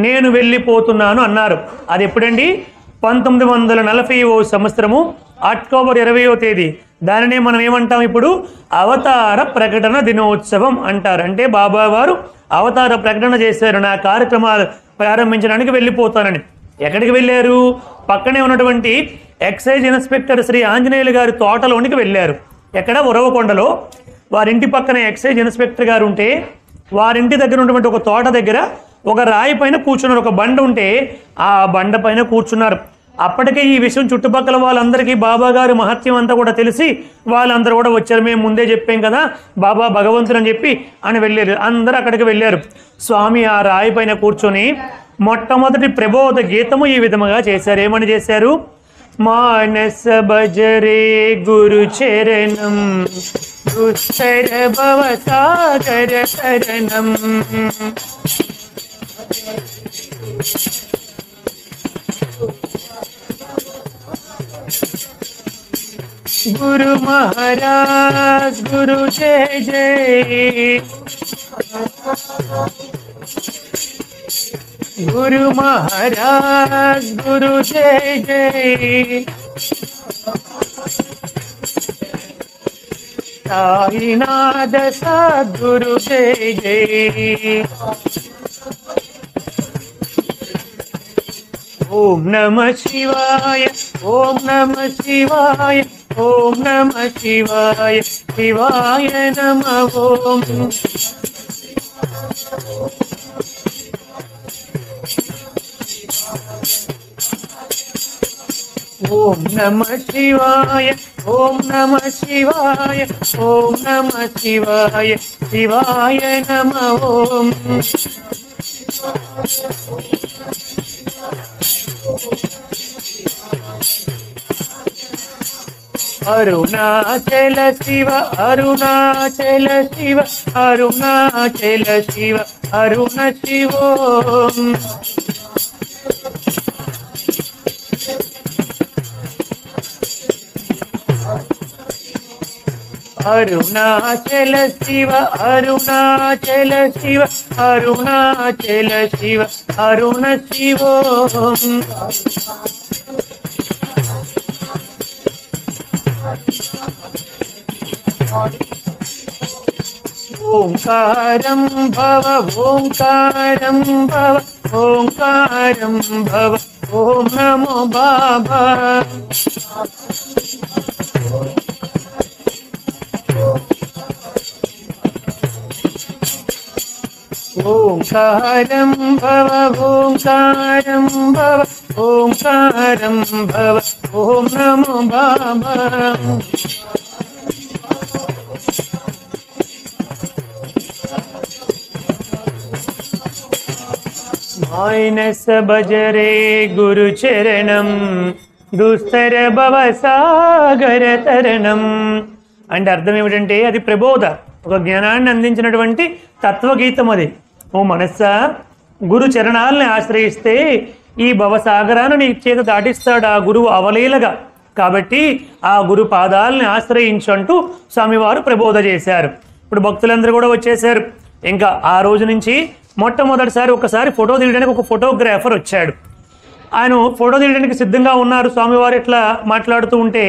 నేను వెళ్ళిపోతున్నాను అన్నారు. అది ఎప్పుడండి? 1940వ సంవత్సరము అక్టోబర్ 20వ తేదీ. దానినే మనం ఏమంటాం ఇప్పుడు? అవతార ప్రకటన దినోత్సవం అంటారు. అంటే బాబా వారు అవతార ప్రకటన చేశారు, నా కార్యక్రమాలు ప్రారంభించడానికి వెళ్ళిపోతానని. ఎక్కడికి వెళ్ళారు? పక్కనే ఉన్నటువంటి ఎక్సైజ్ ఇన్స్పెక్టర్ శ్రీ ఆంజనేయులు గారి తోటలోనికి వెళ్ళారు. ఎక్కడ? ఉరవకొండలో. వారింటి పక్కన ఎక్సైజ్ ఇన్స్పెక్టర్ గారు ఉంటే వారింటి దగ్గర ఉన్నటువంటి ఒక తోట దగ్గర ఒక రాయి పైన కూర్చున్నారు. ఒక బండ ఉంటే ఆ బండ పైన కూర్చున్నారు. అప్పటికే ఈ విషయం చుట్టుపక్కల వాళ్ళందరికీ బాబా గారి మహత్యం అంతా కూడా తెలిసి వాళ్ళందరూ కూడా వచ్చారు. మేము ముందే చెప్పాం కదా బాబా భగవంతుడు అని చెప్పి అని వెళ్ళారు. అందరూ అక్కడికి వెళ్ళారు. స్వామి ఆ రాయి పైన కూర్చొని మొట్టమొదటి ప్రబోధ గీతము ఈ విధముగా చేశారు. ఏమని చేశారు? మానస భజరే గురు చరణం దుస్తర భవ సాగర శరణం. गुरु महाराज गुरु जय जय, गुरु महाराज गुरु जय जय, साईनाथ सद्गुरु जय जय। ओम नमः शिवाय, ओम नमः शिवाय, ओम नमः शिवाय, शिवाय नमः ओम। ओम नमः शिवाय, ओम नमः शिवाय, ओम नमः शिवाय, शिवाय नमः ओम। अरुणाचल शिव, अरुणाचल शिव, अरुणाचल शिव, अरुण शिव। అరుణాచల శివ అరుణాచల శివ అరుణాచల శివ అరుణ శివోం. ఓంకారం భవ ఓంకారం భవ ఓంకారం భవ ఓం నమో బాబా. ఓంకారం భవ ఓంకారం భవ ఓంకారం భవ ఓం నమో బాబా. మానస భజరే గురు చరణం దుస్తర భవ సాగర తరణం. అంటే అర్థం ఏమిటంటే అది ప్రబోధ, ఒక జ్ఞానాన్ని అందించినటువంటి తత్వగీతం అది. ఓ మనస్సా, గురు చరణాలని ఆశ్రయిస్తే ఈ భవసాగరాన్ని నీ చేత దాటిస్తాడు ఆ గురువు అవలీలగా. కాబట్టి ఆ గురు పాదాలని ఆశ్రయించు అంటూ స్వామివారు ప్రబోధ చేశారు. ఇప్పుడు భక్తులందరూ కూడా వచ్చేసారు. ఇంకా ఆ రోజు నుంచి మొట్టమొదటిసారి ఒకసారి ఫోటో తీయడానికి ఒక ఫోటోగ్రాఫర్ వచ్చాడు. ఆయన ఫోటో తీయడానికి సిద్ధంగా ఉన్నారు. స్వామివారు ఇట్లా మాట్లాడుతూ ఉంటే,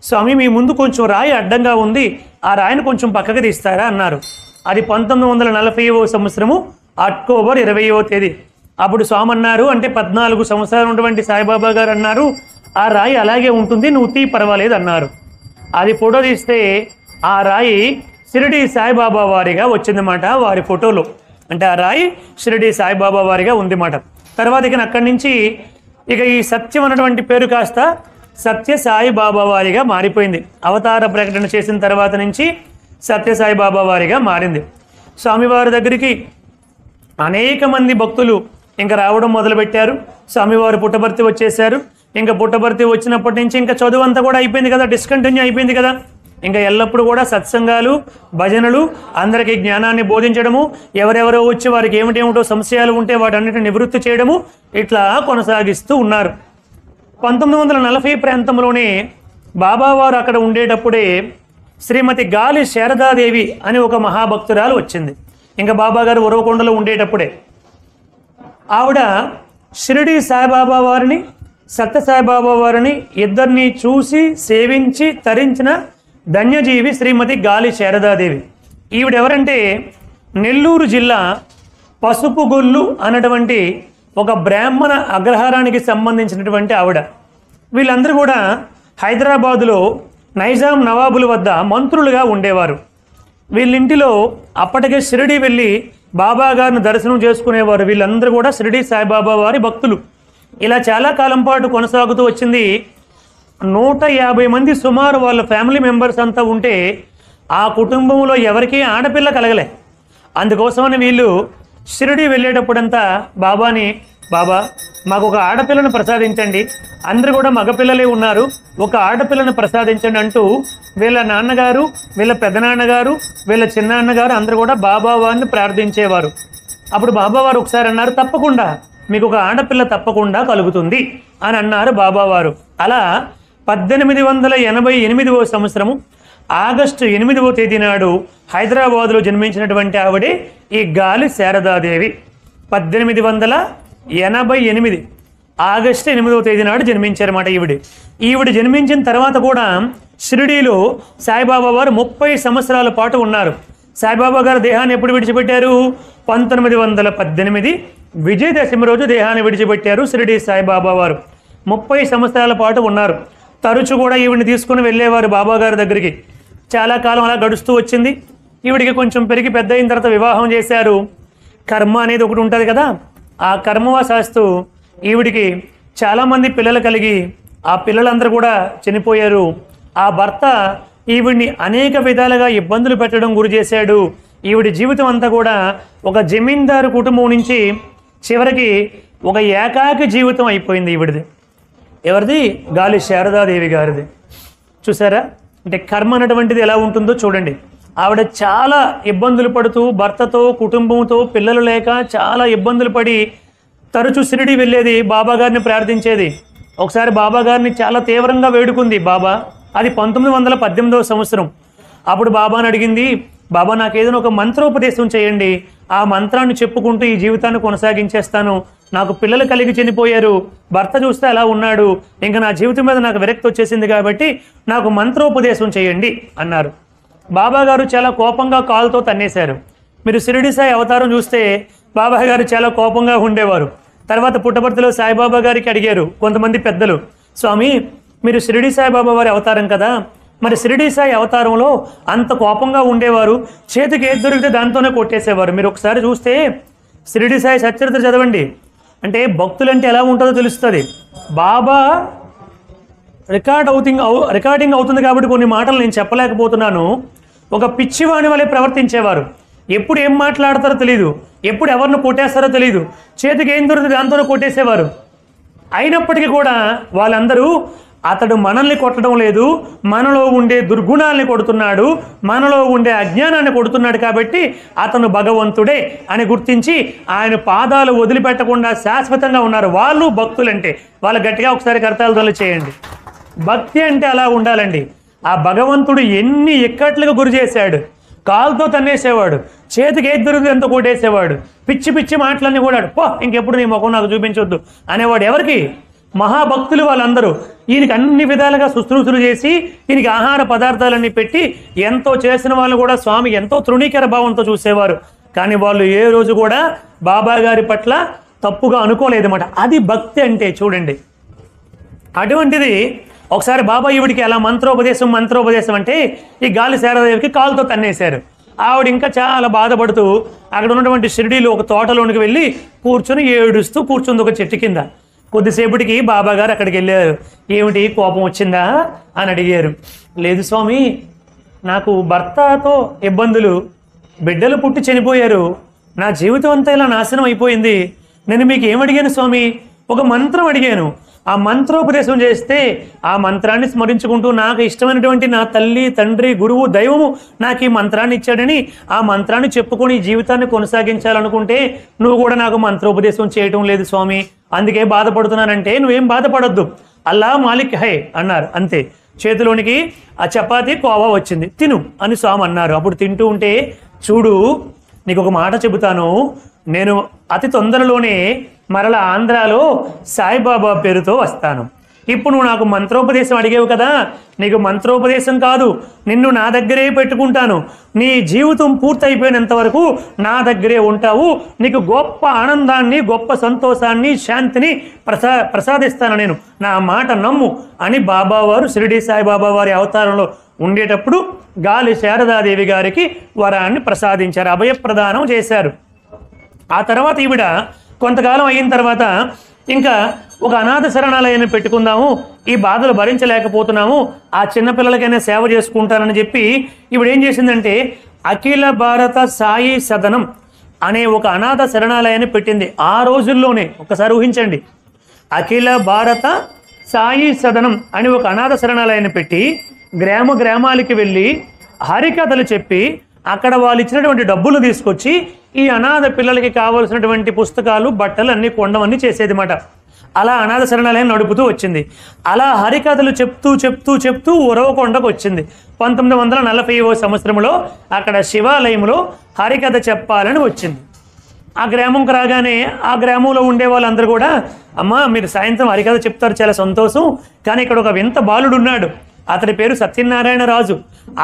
స్వామి మీ ముందు కొంచెం రాయి అడ్డంగా ఉంది, ఆ రాయిని కొంచెం పక్కకి తీస్తారా అన్నారు. అది 1940వ సంవత్సరము అక్టోబర్ 20వ తేదీ. అప్పుడు స్వామి అన్నారు, అంటే 14 సంవత్సరాలు ఉన్నటువంటి సాయిబాబా గారు అన్నారు, ఆ రాయి అలాగే ఉంటుంది, నువ్వు తీ పర్వాలేదు అన్నారు. అది ఫోటో తీస్తే ఆ రాయి షిరిడి సాయిబాబా వారిగా వచ్చిందన్నమాట వారి ఫోటోలో. అంటే ఆ రాయి షిరిడి సాయిబాబా వారిగా ఉందన్నమాట. తర్వాత ఇక అక్కడి నుంచి ఇక ఈ సత్యం అన్నటువంటి పేరు కాస్త సత్య సాయిబాబా వారిగా మారిపోయింది. అవతార ప్రకటన చేసిన తర్వాత నుంచి సత్య సాయిబాబా వారిగా మారింది. స్వామివారి దగ్గరికి అనేక మంది భక్తులు ఇంకా రావడం మొదలుపెట్టారు. స్వామివారు పుట్టపర్తి వచ్చేసారు. ఇంకా పుట్టపర్తి వచ్చినప్పటి నుంచి ఇంకా చదువు అంతా కూడా అయిపోయింది కదా, డిస్కంటిన్యూ అయిపోయింది కదా. ఇంకా ఎల్లప్పుడూ కూడా సత్సంగాలు, భజనలు, అందరికీ జ్ఞానాన్ని బోధించడము, ఎవరెవరో వచ్చి వారికి ఏమిటేమిటో సంశయాలు ఉంటే వాటన్నిటిని నివృత్తి చేయడము, ఇట్లా కొనసాగిస్తూ ఉన్నారు. 1940 ప్రాంతంలోనే బాబావారు అక్కడ ఉండేటప్పుడే శ్రీమతి గాలి శారదాదేవి అని ఒక మహాభక్తురాలు వచ్చింది. ఇంకా బాబాగారు ఉరవకొండలో ఉండేటప్పుడే ఆవిడ షిరిడి సాయిబాబా వారిని, సత్య సాయిబాబా వారిని ఇద్దరిని చూసి సేవించి తరించిన ధన్యజీవి శ్రీమతి గాలి శారదాదేవి. ఈవిడెవరంటే నెల్లూరు జిల్లా పసుపుగొల్లు అన్నటువంటి ఒక బ్రాహ్మణ అగ్రహారానికి సంబంధించినటువంటి ఆవిడ. వీళ్ళందరూ కూడా హైదరాబాదులో నైజాం నవాబుల వద్ద మంత్రులుగా ఉండేవారు. వీళ్ళింటిలో అప్పటికే షిరిడి వెళ్ళి బాబా గారిని దర్శనం చేసుకునేవారు. వీళ్ళందరూ కూడా షిరిడి సాయిబాబా వారి భక్తులు. ఇలా చాలా కాలం పాటు కొనసాగుతూ వచ్చింది. 150 మంది సుమారు వాళ్ళ ఫ్యామిలీ మెంబర్స్ అంతా ఉంటే ఆ కుటుంబంలో ఎవరికీ ఆడపిల్ల కలగలే. అందుకోసమని వీళ్ళు షిరిడి వెళ్ళేటప్పుడంతా బాబాని, బాబా మాకు ఒక ఆడపిల్లను ప్రసాదించండి, అందరూ కూడా మగపిల్లలే ఉన్నారు, ఒక ఆడపిల్లను ప్రసాదించండి అంటూ వీళ్ళ నాన్నగారు, వీళ్ళ పెద్దనాన్నగారు, వీళ్ళ చిన్నాన్నగారు అందరూ కూడా బాబా వారిని ప్రార్థించేవారు. అప్పుడు బాబావారు ఒకసారి అన్నారు, తప్పకుండా మీకు ఒక ఆడపిల్ల తప్పకుండా కలుగుతుంది అని అన్నారు బాబావారు. అలా 1888వ సంవత్సరము ఆగస్టు 8వ తేదీ నాడు హైదరాబాదులో జన్మించినటువంటి ఆవిడే ఈ గాలి శారదాదేవి. 1888 ఆగస్టు 8వ తేదీ నాడు జన్మించారన్నమాట ఈవిడ జన్మించిన తర్వాత కూడా షిరిడీలో సాయిబాబా వారు 30 సంవత్సరాల పాటు ఉన్నారు. సాయిబాబా గారు దేహాన్ని ఎప్పుడు విడిచిపెట్టారు? 1918 విజయదశమి రోజు దేహాన్ని విడిచిపెట్టారు షిరిడి సాయిబాబా వారు. 30 సంవత్సరాల పాటు ఉన్నారు. తరచు కూడా ఈవిడిని తీసుకుని వెళ్ళేవారు బాబా గారి దగ్గరికి. చాలా కాలం అలా గడుస్తూ వచ్చింది. ఈవిడికి కొంచెం పెరిగి పెద్ద అయిన తర్వాత వివాహం చేశారు. కర్మ అనేది ఒకటి ఉంటుంది కదా, ఆ కర్మవాశాస్తు ఈవిడికి చాలామంది పిల్లలు కలిగి ఆ పిల్లలందరూ కూడా చనిపోయారు. ఆ భర్త ఈవిడిని అనేక విధాలుగా ఇబ్బందులు పెట్టడం గురి చేశాడు. ఈవిడి జీవితం అంతా కూడా ఒక జమీందారు కుటుంబం నుంచి చివరికి ఒక ఏకాకి జీవితం అయిపోయింది ఈవిడిది. ఎవరిది? గాలి శారదాదేవి గారిది. చూసారా, అంటే కర్మ అన్నటువంటిది ఎలా ఉంటుందో చూడండి. ఆవిడ చాలా ఇబ్బందులు పడుతూ భర్తతో, కుటుంబంతో, పిల్లలు లేక చాలా ఇబ్బందులు పడి తరచూ షిరిడి వెళ్ళేది, బాబా గారిని ప్రార్థించేది. ఒకసారి బాబా గారిని చాలా తీవ్రంగా వేడుకుంది బాబా. అది 1918వ సంవత్సరం. అప్పుడు బాబాని అడిగింది, బాబా నాకు ఏదైనా ఒక మంత్రోపదేశం చేయండి, ఆ మంత్రాన్ని చెప్పుకుంటూ ఈ జీవితాన్ని కొనసాగించేస్తాను. నాకు పిల్లలు కలిగి చనిపోయారు, భర్త చూస్తే అలా ఉన్నాడు, ఇంకా నా జీవితం మీద నాకు విరక్తి వచ్చేసింది కాబట్టి నాకు మంత్రోపదేశం చేయండి అన్నారు. బాబా గారు చాలా కోపంగా కాలుతో తన్నేశారు. మీరు షిరిడి సాయి అవతారం చూస్తే బాబా గారు చాలా కోపంగా ఉండేవారు. తర్వాత పుట్టపర్తిలో సాయిబాబా గారికి అడిగారు కొంతమంది పెద్దలు, స్వామి మీరు షిరిడి సాయిబాబా వారి అవతారం కదా, మరి షిరిడి సాయి అవతారంలో అంత కోపంగా ఉండేవారు, చేతికి ఏది దొరికితే దాంతోనే కొట్టేసేవారు. మీరు ఒకసారి చూస్తే షిరిడి సాయి సచ్చరిత్ర చదవండి, అంటే భక్తులంటే ఎలా ఉంటుందో తెలుస్తుంది. బాబా రికార్డింగ్ అవుతుంది కాబట్టి కొన్ని మాటలు నేను చెప్పలేకపోతున్నాను. ఒక పిచ్చివాణి వలె ప్రవర్తించేవారు. ఎప్పుడు ఏం మాట్లాడతారో తెలియదు, ఎప్పుడు ఎవరిని కొట్టేస్తారో తెలియదు, చేతికి ఏం దొరికితే దాంతోనే కొట్టేసేవారు. అయినప్పటికీ కూడా వాళ్ళందరూ అతడు మనల్ని కొట్టడం లేదు, మనలో ఉండే దుర్గుణాలని కొడుతున్నాడు, మనలో ఉండే అజ్ఞానాన్ని కొడుతున్నాడు కాబట్టి అతను భగవంతుడే అని గుర్తించి ఆయన పాదాలు వదిలిపెట్టకుండా శాశ్వతంగా ఉన్నారు. వాళ్ళు భక్తులంటే వాళ్ళు గట్టిగా ఒకసారి కర్తాలు చేయండి. భక్తి అంటే అలా ఉండాలండి. ఆ భగవంతుడు ఎన్ని ఇక్కట్లకు గురి చేశాడు, కాలుతో తన్నేసేవాడు, చేతికి ఏది దొరికితే ఎంత కొట్టేసేవాడు, పిచ్చి పిచ్చి మాటలన్నీ కూడా పో ఇంకెప్పుడు నీ ముఖం నాకు చూపించొద్దు అనేవాడు. ఎవరికి? మహాభక్తులు వాళ్ళందరూ. ఈయనకి అన్ని విధాలుగా శుశ్రూషలు చేసి ఈయనకి ఆహార పదార్థాలన్నీ పెట్టి ఎంతో చేసిన వాళ్ళు కూడా స్వామి ఎంతో తృణీకర భావంతో చూసేవారు. కానీ వాళ్ళు ఏ రోజు కూడా బాబా గారి పట్ల తప్పుగా అనుకోలేదన్నమాట. అది భక్తి అంటే చూడండి. అటువంటిది ఒకసారి బాబా ఈవిడికి అలా మంత్రోపదేశం అంటే ఈ గాలి శారదాదేవికి కాలుతో తన్నేశారు. ఆవిడ ఇంకా చాలా బాధపడుతూ అక్కడ ఉన్నటువంటి షిరిడీలో ఒక తోటలోనికి వెళ్ళి కూర్చొని ఏడుస్తూ కూర్చుంది ఒక చెట్టు కింద. కొద్దిసేపటికి బాబా గారు అక్కడికి వెళ్ళారు. ఏమిటి కోపం వచ్చిందా అని అడిగారు. లేదు స్వామి, నాకు భర్తతో ఇబ్బందులు, బిడ్డలు పుట్టి చనిపోయారు, నా జీవితం అంతా ఇలా నాశనం అయిపోయింది. నేను మీకు ఏమడిగాను స్వామి? ఒక మంత్రం అడిగాను. ఆ మంత్రోపదేశం చేస్తే ఆ మంత్రాన్ని స్మరించుకుంటూ నాకు ఇష్టమైనటువంటి నా తల్లి తండ్రి గురువు దైవము నాకు ఈ మంత్రాన్ని ఇచ్చాడని ఆ మంత్రాన్ని చెప్పుకొని జీవితాన్ని కొనసాగించాలనుకుంటే నువ్వు కూడా నాకు మంత్రోపదేశం చేయటం లేదు స్వామి, అందుకే బాధపడుతున్నానంటే నువ్వేం బాధపడొద్దు, అల్లా మాలిక్ హై అన్నారు. అంతే. చేతిలోనికి ఆ చపాతీ కోవా వచ్చింది, తిను అని స్వామి అన్నారు. అప్పుడు తింటూ ఉంటే, చూడు నీకు ఒక మాట చెబుతాను, నేను అతి తొందరలోనే మరలా ఆంధ్రాలో సాయిబాబా పేరుతో వస్తాను. ఇప్పుడు నువ్వు నాకు మంత్రోపదేశం అడిగేవు కదా, నీకు మంత్రోపదేశం కాదు, నిన్ను నా దగ్గరే పెట్టుకుంటాను. నీ జీవితం పూర్తయిపోయినంత వరకు నా దగ్గరే ఉంటావు. నీకు గొప్ప ఆనందాన్ని, గొప్ప సంతోషాన్ని, శాంతిని ప్రసాదిస్తాను నేను, నా మాట నమ్ము అని బాబావారు షిరిడి సాయిబాబా వారి అవతారంలో ఉండేటప్పుడు గాలి శారదాదేవి గారికి వరాన్ని ప్రసాదించారు, అభయప్రదానం చేశారు. ఆ తర్వాత ఈవిడ కొంతకాలం అయిన తర్వాత ఇంకా ఒక అనాథ శరణాలయాన్ని పెట్టుకుందాము, ఈ బాధలు భరించలేకపోతున్నాము, ఆ చిన్నపిల్లలకైనా సేవ చేసుకుంటానని చెప్పి ఈవిడ ఏం చేసిందంటే అఖిల భారత సాయి సదనం అనే ఒక అనాథ శరణాలయాన్ని పెట్టింది. ఆ రోజుల్లోనే ఒకసారి ఊహించండి, అఖిల భారత సాయి సదనం అని ఒక అనాథ శరణాలయాన్ని పెట్టి గ్రామాలకి వెళ్ళి హరికథలు చెప్పి అక్కడ వాళ్ళు ఇచ్చినటువంటి డబ్బులు తీసుకొచ్చి ఈ అనాథ పిల్లలకి కావాల్సినటువంటి పుస్తకాలు, బట్టలు అన్నీ కొండవన్నీ చేసేదిమాట. అలా అనాథ శరణాలయం నడుపుతూ వచ్చింది. అలా హరికథలు చెప్తూ ఉరవకొండకు వచ్చింది. 1940వ సంవత్సరంలో అక్కడ శివాలయంలో హరికథ చెప్పాలని వచ్చింది. ఆ గ్రామంకి రాగానే ఆ గ్రామంలో ఉండే వాళ్ళందరూ కూడా, అమ్మా మీరు సాయంత్రం హరికథ చెప్తారు, చాలా సంతోషం, కానీ ఇక్కడ ఒక వింత బాలుడు ఉన్నాడు, అతడి పేరు సత్యనారాయణ రాజు,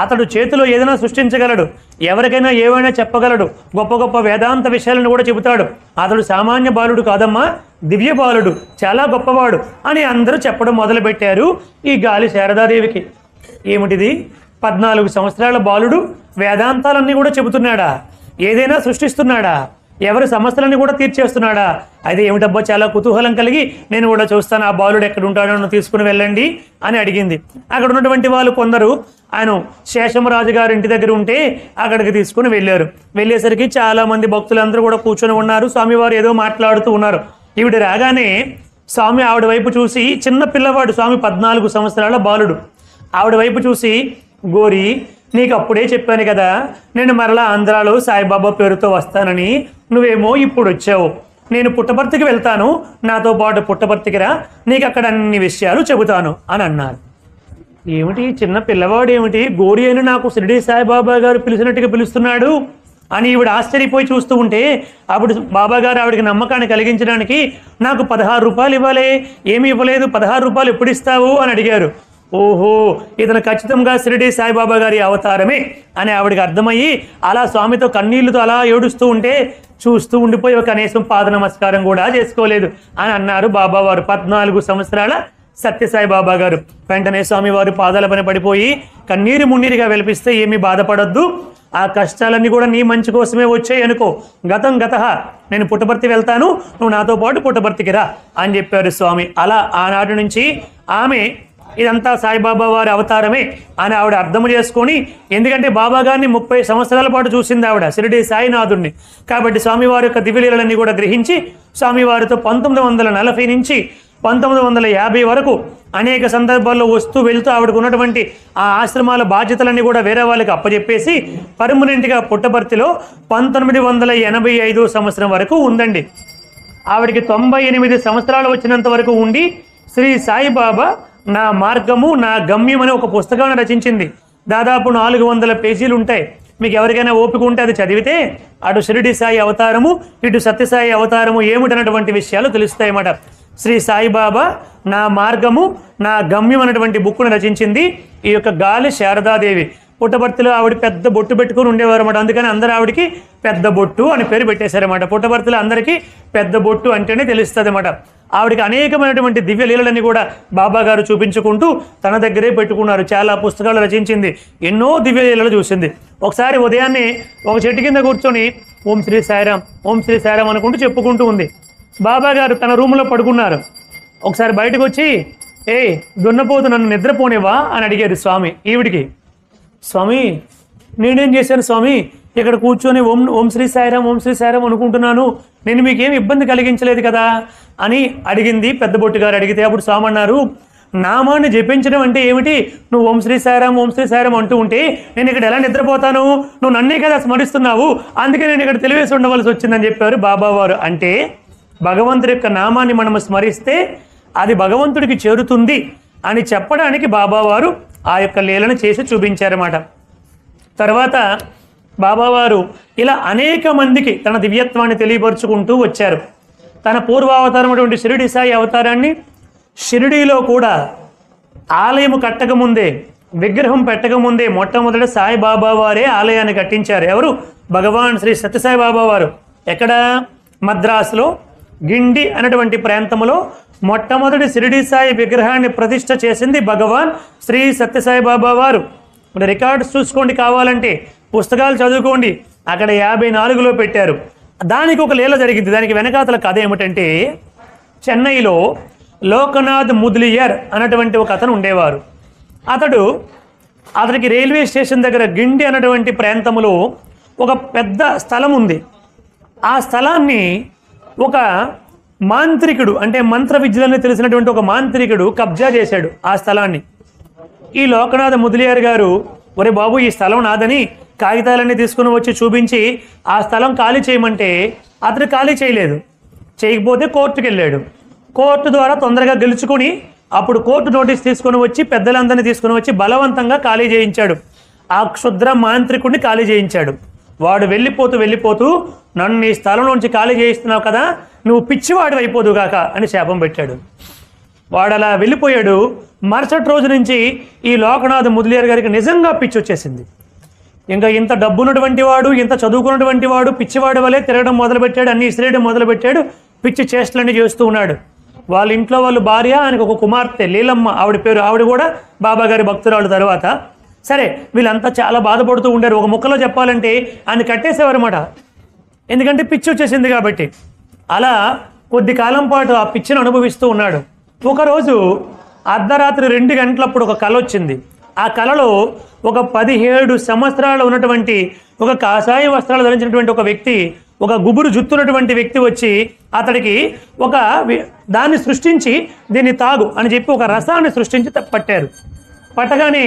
అతడు చేతిలో ఏదైనా సృష్టించగలడు, ఎవరికైనా ఏవైనా చెప్పగలడు, గొప్ప గొప్ప వేదాంత విషయాలను కూడా చెబుతాడు, అతడు సామాన్య బాలుడు కాదమ్మా, దివ్య బాలుడు, చాలా గొప్పవాడు అని అందరూ చెప్పడం మొదలుపెట్టారు ఈ గాలి శారదాదేవికి. ఏమిటిది, 14 సంవత్సరాల బాలుడు వేదాంతాలన్నీ కూడా చెబుతున్నాడా, ఏదైనా సృష్టిస్తున్నాడా, ఎవరి సమస్యలన్నీ కూడా తీర్చేస్తున్నాడా? అయితే ఏమిటబ్బా, చాలా కుతూహలం కలిగి నేను కూడా చూస్తాను, ఆ బాలుడు ఎక్కడ ఉంటాడో తీసుకుని వెళ్ళండి అని అడిగింది. అక్కడ ఉన్నటువంటి వాళ్ళు కొందరు ఆయన శేషమరాజు గారి ఇంటి దగ్గర ఉంటే అక్కడికి తీసుకుని వెళ్ళారు. వెళ్ళేసరికి చాలామంది భక్తులందరూ కూడా కూర్చొని ఉన్నారు. స్వామివారు ఏదో మాట్లాడుతూ ఉన్నారు. ఈవిడ రాగానే స్వామి ఆవిడ వైపు చూసి, చిన్న పిల్లవాడు స్వామి 14 సంవత్సరాల బాలుడు, ఆవిడ వైపు చూసి, గోరి నీకు అప్పుడే చెప్పాను కదా నేను మరలా ఆంధ్రాలో సాయిబాబా పేరుతో వస్తానని, నువ్వేమో ఇప్పుడు వచ్చావు, నేను పుట్టపర్తికి వెళ్తాను, నాతో పాటు పుట్టపర్తికి రా, నీకు అక్కడ అన్ని విషయాలు చెబుతాను అని అన్నారు. ఏమిటి చిన్న పిల్లవాడు ఏమిటి గోరి అని నాకు షిరిడి సాయిబాబా గారు పిలిచినట్టుగా పిలుస్తున్నాడు అని ఈవిడ ఆశ్చర్యపోయి చూస్తూ ఉంటే అప్పుడు బాబా గారు ఆవిడకి నమ్మకాన్ని కలిగించడానికి నాకు 16 రూపాయలు ఇవ్వాలి, ఏమి ఇవ్వలేదు, 16 రూపాయలు ఎప్పుడు ఇస్తావు అని అడిగారు. ఓహో, ఇతను ఖచ్చితంగా షిరిడి సాయిబాబా గారి అవతారమే అని ఆవిడకి అర్థమయ్యి అలా స్వామితో కన్నీళ్లతో అలా ఏడుస్తూ ఉంటే చూస్తూ ఉండిపోయి కనీసం పాద నమస్కారం కూడా చేసుకోలేదు అని అన్నారు బాబావారు. 14 సంవత్సరాల సత్యసాయి బాబా గారు. వెంటనే స్వామివారు పాదాల పైన పడిపోయి కన్నీరు మున్నీరుగా వెలిపిస్తే ఏమీ బాధపడొద్దు, ఆ కష్టాలన్నీ కూడా నీ మంచి కోసమే వచ్చాయి అనుకో, గతం గతః, నేను పుట్టపర్తి వెళ్తాను, నువ్వు నాతో పాటు పుట్టపర్తికి రా అని చెప్పారు స్వామి. అలా ఆనాటి నుంచి ఆమె ఇదంతా సాయిబాబా వారి అవతారమే అని ఆవిడ అర్థం చేసుకొని, ఎందుకంటే బాబా గారిని 30 సంవత్సరాల పాటు చూసింది ఆవిడ షిరిడి సాయినాథుడిని, కాబట్టి స్వామివారి యొక్క దివ్యలీలన్నీ కూడా గ్రహించి స్వామివారితో 1940 నుంచి 1950 వరకు అనేక సందర్భాల్లో వస్తూ వెళ్తూ ఆవిడకు ఉన్నటువంటి ఆ ఆశ్రమాల బాధ్యతలన్నీ కూడా వేరే వాళ్ళకి అప్పచెప్పేసి పర్మనెంట్గా పుట్టపర్తిలో 1985 సంవత్సరం వరకు ఉందండి. ఆవిడికి 98 సంవత్సరాలు వచ్చినంత వరకు ఉండి శ్రీ సాయిబాబా నా మార్గము నా గమ్యం అనే ఒక పుస్తకాన్ని రచించింది. దాదాపు 400 పేజీలు ఉంటాయి. మీకు ఎవరికైనా ఓపిక ఉంటే అది చదివితే అటు షిరిడి సాయి అవతారము ఇటు సత్యసాయి అవతారము ఏమిటన్నటువంటి విషయాలు తెలుస్తాయన్నమాట. శ్రీ సాయిబాబా నా మార్గము నా గమ్యం అనేటువంటి బుక్ను రచించింది ఈ యొక్క గాలి శారదాదేవి. పుట్టపర్తిలో ఆవిడ పెద్ద బొట్టు పెట్టుకుని ఉండేవారు అన్నమాట. అందుకని అందరూ ఆవిడికి పెద్ద బొట్టు అని పేరు పెట్టేశారన్నమాట. పుట్టపర్తిలో అందరికీ పెద్ద బొట్టు అంటేనే తెలుస్తుంది అన్నమాట. ఆవిడకి అనేకమైనటువంటి దివ్య లీలలని కూడా బాబా గారు చూపించుకుంటూ తన దగ్గరే పెట్టుకున్నారు. చాలా పుస్తకాలు రచించింది, ఎన్నో దివ్య లీలలు చూసింది. ఒకసారి ఉదయాన్నే ఒక చెట్టు కింద కూర్చొని ఓం శ్రీ సాయిరామ్ ఓం శ్రీ సాయిరామ్ అనుకుంటూ చెప్పుకుంటూ ఉంది. బాబా గారు తన రూమ్లో పడుకున్నారు. ఒకసారి బయటకు వచ్చి ఏ దున్నపోతు నన్ను నిద్రపోనేవా అని అడిగారు స్వామి ఈవిడికి. స్వామి నేనేం చేశాను స్వామి, ఇక్కడ కూర్చొని ఓం శ్రీ సాయిరామ్ ఓం శ్రీ సాయిరామ్ అనుకుంటున్నాను, నేను మీకేం ఇబ్బంది కలిగించలేదు కదా అని అడిగింది పెద్ద బొట్టు గారు. అడిగితే అప్పుడు స్వామి అన్నారు, నామాన్ని జపించడం అంటే ఏమిటి, నువ్వు ఓం శ్రీ సాయిరామ్ అంటూ ఉంటే నేను ఇక్కడ ఎలా నిద్రపోతాను, నువ్వు నన్నే కదా స్మరిస్తున్నావు, అందుకే నేను ఇక్కడ తెలివేసి ఉండవలసి వచ్చిందని చెప్పారు బాబావారు. అంటే భగవంతుడి యొక్క నామాన్ని మనము స్మరిస్తే అది భగవంతుడికి చేరుతుంది అని చెప్పడానికి బాబావారు ఆ యొక్క లీలను చేసి చూపించారన్నమాట. తర్వాత బాబావారు ఇలా అనేక మందికి తన దివ్యత్వాన్ని తెలియపరుచుకుంటూ వచ్చారు. తన పూర్వావతారమైనటువంటి షిరిడి సాయి అవతారాన్ని షిరిడీలో కూడా ఆలయం కట్టకముందే విగ్రహం పెట్టకముందే మొట్టమొదటి సాయిబాబా వారే ఆలయాన్ని కట్టించారు. ఎవరు? భగవాన్ శ్రీ సత్యసాయి బాబా వారు. ఎక్కడ? మద్రాసులో గిండి అనేటువంటి ప్రాంతంలో మొట్టమొదటి షిరిడి సాయి విగ్రహాన్ని ప్రతిష్ఠ చేసింది భగవాన్ శ్రీ సత్యసాయి బాబా వారు. రికార్డ్స్ చూసుకోండి, కావాలంటే పుస్తకాలు చదువుకోండి, అక్కడ 54లో పెట్టారు. దానికి ఒక లీల జరిగింది. దానికి వెనకాతల కథ ఏమిటంటే, చెన్నైలో లోకనాథ్ ముద్లియర్ అన్నటువంటి ఒక అతను ఉండేవారు. అతడికి రైల్వే స్టేషన్ దగ్గర గిండి అన్నటువంటి ప్రాంతంలో ఒక పెద్ద స్థలం ఉంది. ఆ స్థలాన్ని ఒక మాంత్రికుడు, అంటే మంత్ర విద్యలని తెలిసినటువంటి ఒక మాంత్రికుడు కబ్జా చేశాడు ఆ స్థలాన్ని. ఈ లోకనాథ ముద్లియార్ గారు, ఒరే బాబు ఈ స్థలం నాదని కాగితాలన్నీ తీసుకుని వచ్చి చూపించి ఆ స్థలం ఖాళీ చేయమంటే అతను ఖాళీ చేయలేదు. చేయకపోతే కోర్టుకు వెళ్ళాడు. కోర్టు ద్వారా తొందరగా గెలుచుకొని అప్పుడు కోర్టు నోటీస్ తీసుకొని వచ్చి పెద్దలందరినీ తీసుకుని వచ్చి బలవంతంగా ఖాళీ చేయించాడు. ఆ క్షుద్ర మాంత్రికుడిని ఖాళీ చేయించాడు. వాడు వెళ్ళిపోతూ నన్ను ఈ స్థలం నుంచి ఖాళీ చేయిస్తున్నావు కదా, నువ్వు పిచ్చివాడు అయిపోదుగాక అని శాపం పెట్టాడు. వాడు అలా వెళ్ళిపోయాడు. మరుసటి రోజు నుంచి ఈ లోకనాథ్ ముద్లియార్ గారికి నిజంగా పిచ్చి వచ్చేసింది. ఇంకా ఇంత డబ్బున్నటువంటి వాడు, ఇంత చదువుకున్నటువంటి వాడు పిచ్చివాడి వలె తిరగడం మొదలుపెట్టాడు, అన్ని ఇసిరేయడం మొదలుపెట్టాడు, పిచ్చి చేష్టలన్నీ చేస్తూ ఉన్నాడు. వాళ్ళ ఇంట్లో వాళ్ళు భార్య, ఆయనకు ఒక కుమార్తె లీలమ్మ ఆవిడ పేరు. ఆవిడ కూడా బాబా గారి భక్తురాలు. తర్వాత సరే వీళ్ళంతా చాలా బాధపడుతూ ఉండారు. ఒక ముక్కలో చెప్పాలంటే ఆయన కట్టేసేవారు అన్నమాట, ఎందుకంటే పిచ్చి వచ్చేసింది కాబట్టి. అలా కొద్ది కాలం పాటు ఆ పిచ్చిని అనుభవిస్తూ ఉన్నాడు. ఒకరోజు అర్ధరాత్రి 2 గంటలప్పుడు ఒక కల వచ్చింది. ఆ కలలో ఒక 17 సంవత్సరాలు ఉన్నటువంటి ఒక కాషాయ వస్త్రాలు ధరించినటువంటి ఒక వ్యక్తి, ఒక గుబురు జుత్తున్నటువంటి వ్యక్తి వచ్చి అతడికి ఒక దాన్ని సృష్టించి దీన్ని తాగు అని చెప్పి ఒక రసాన్ని సృష్టించి పట్టారు. పట్టగానే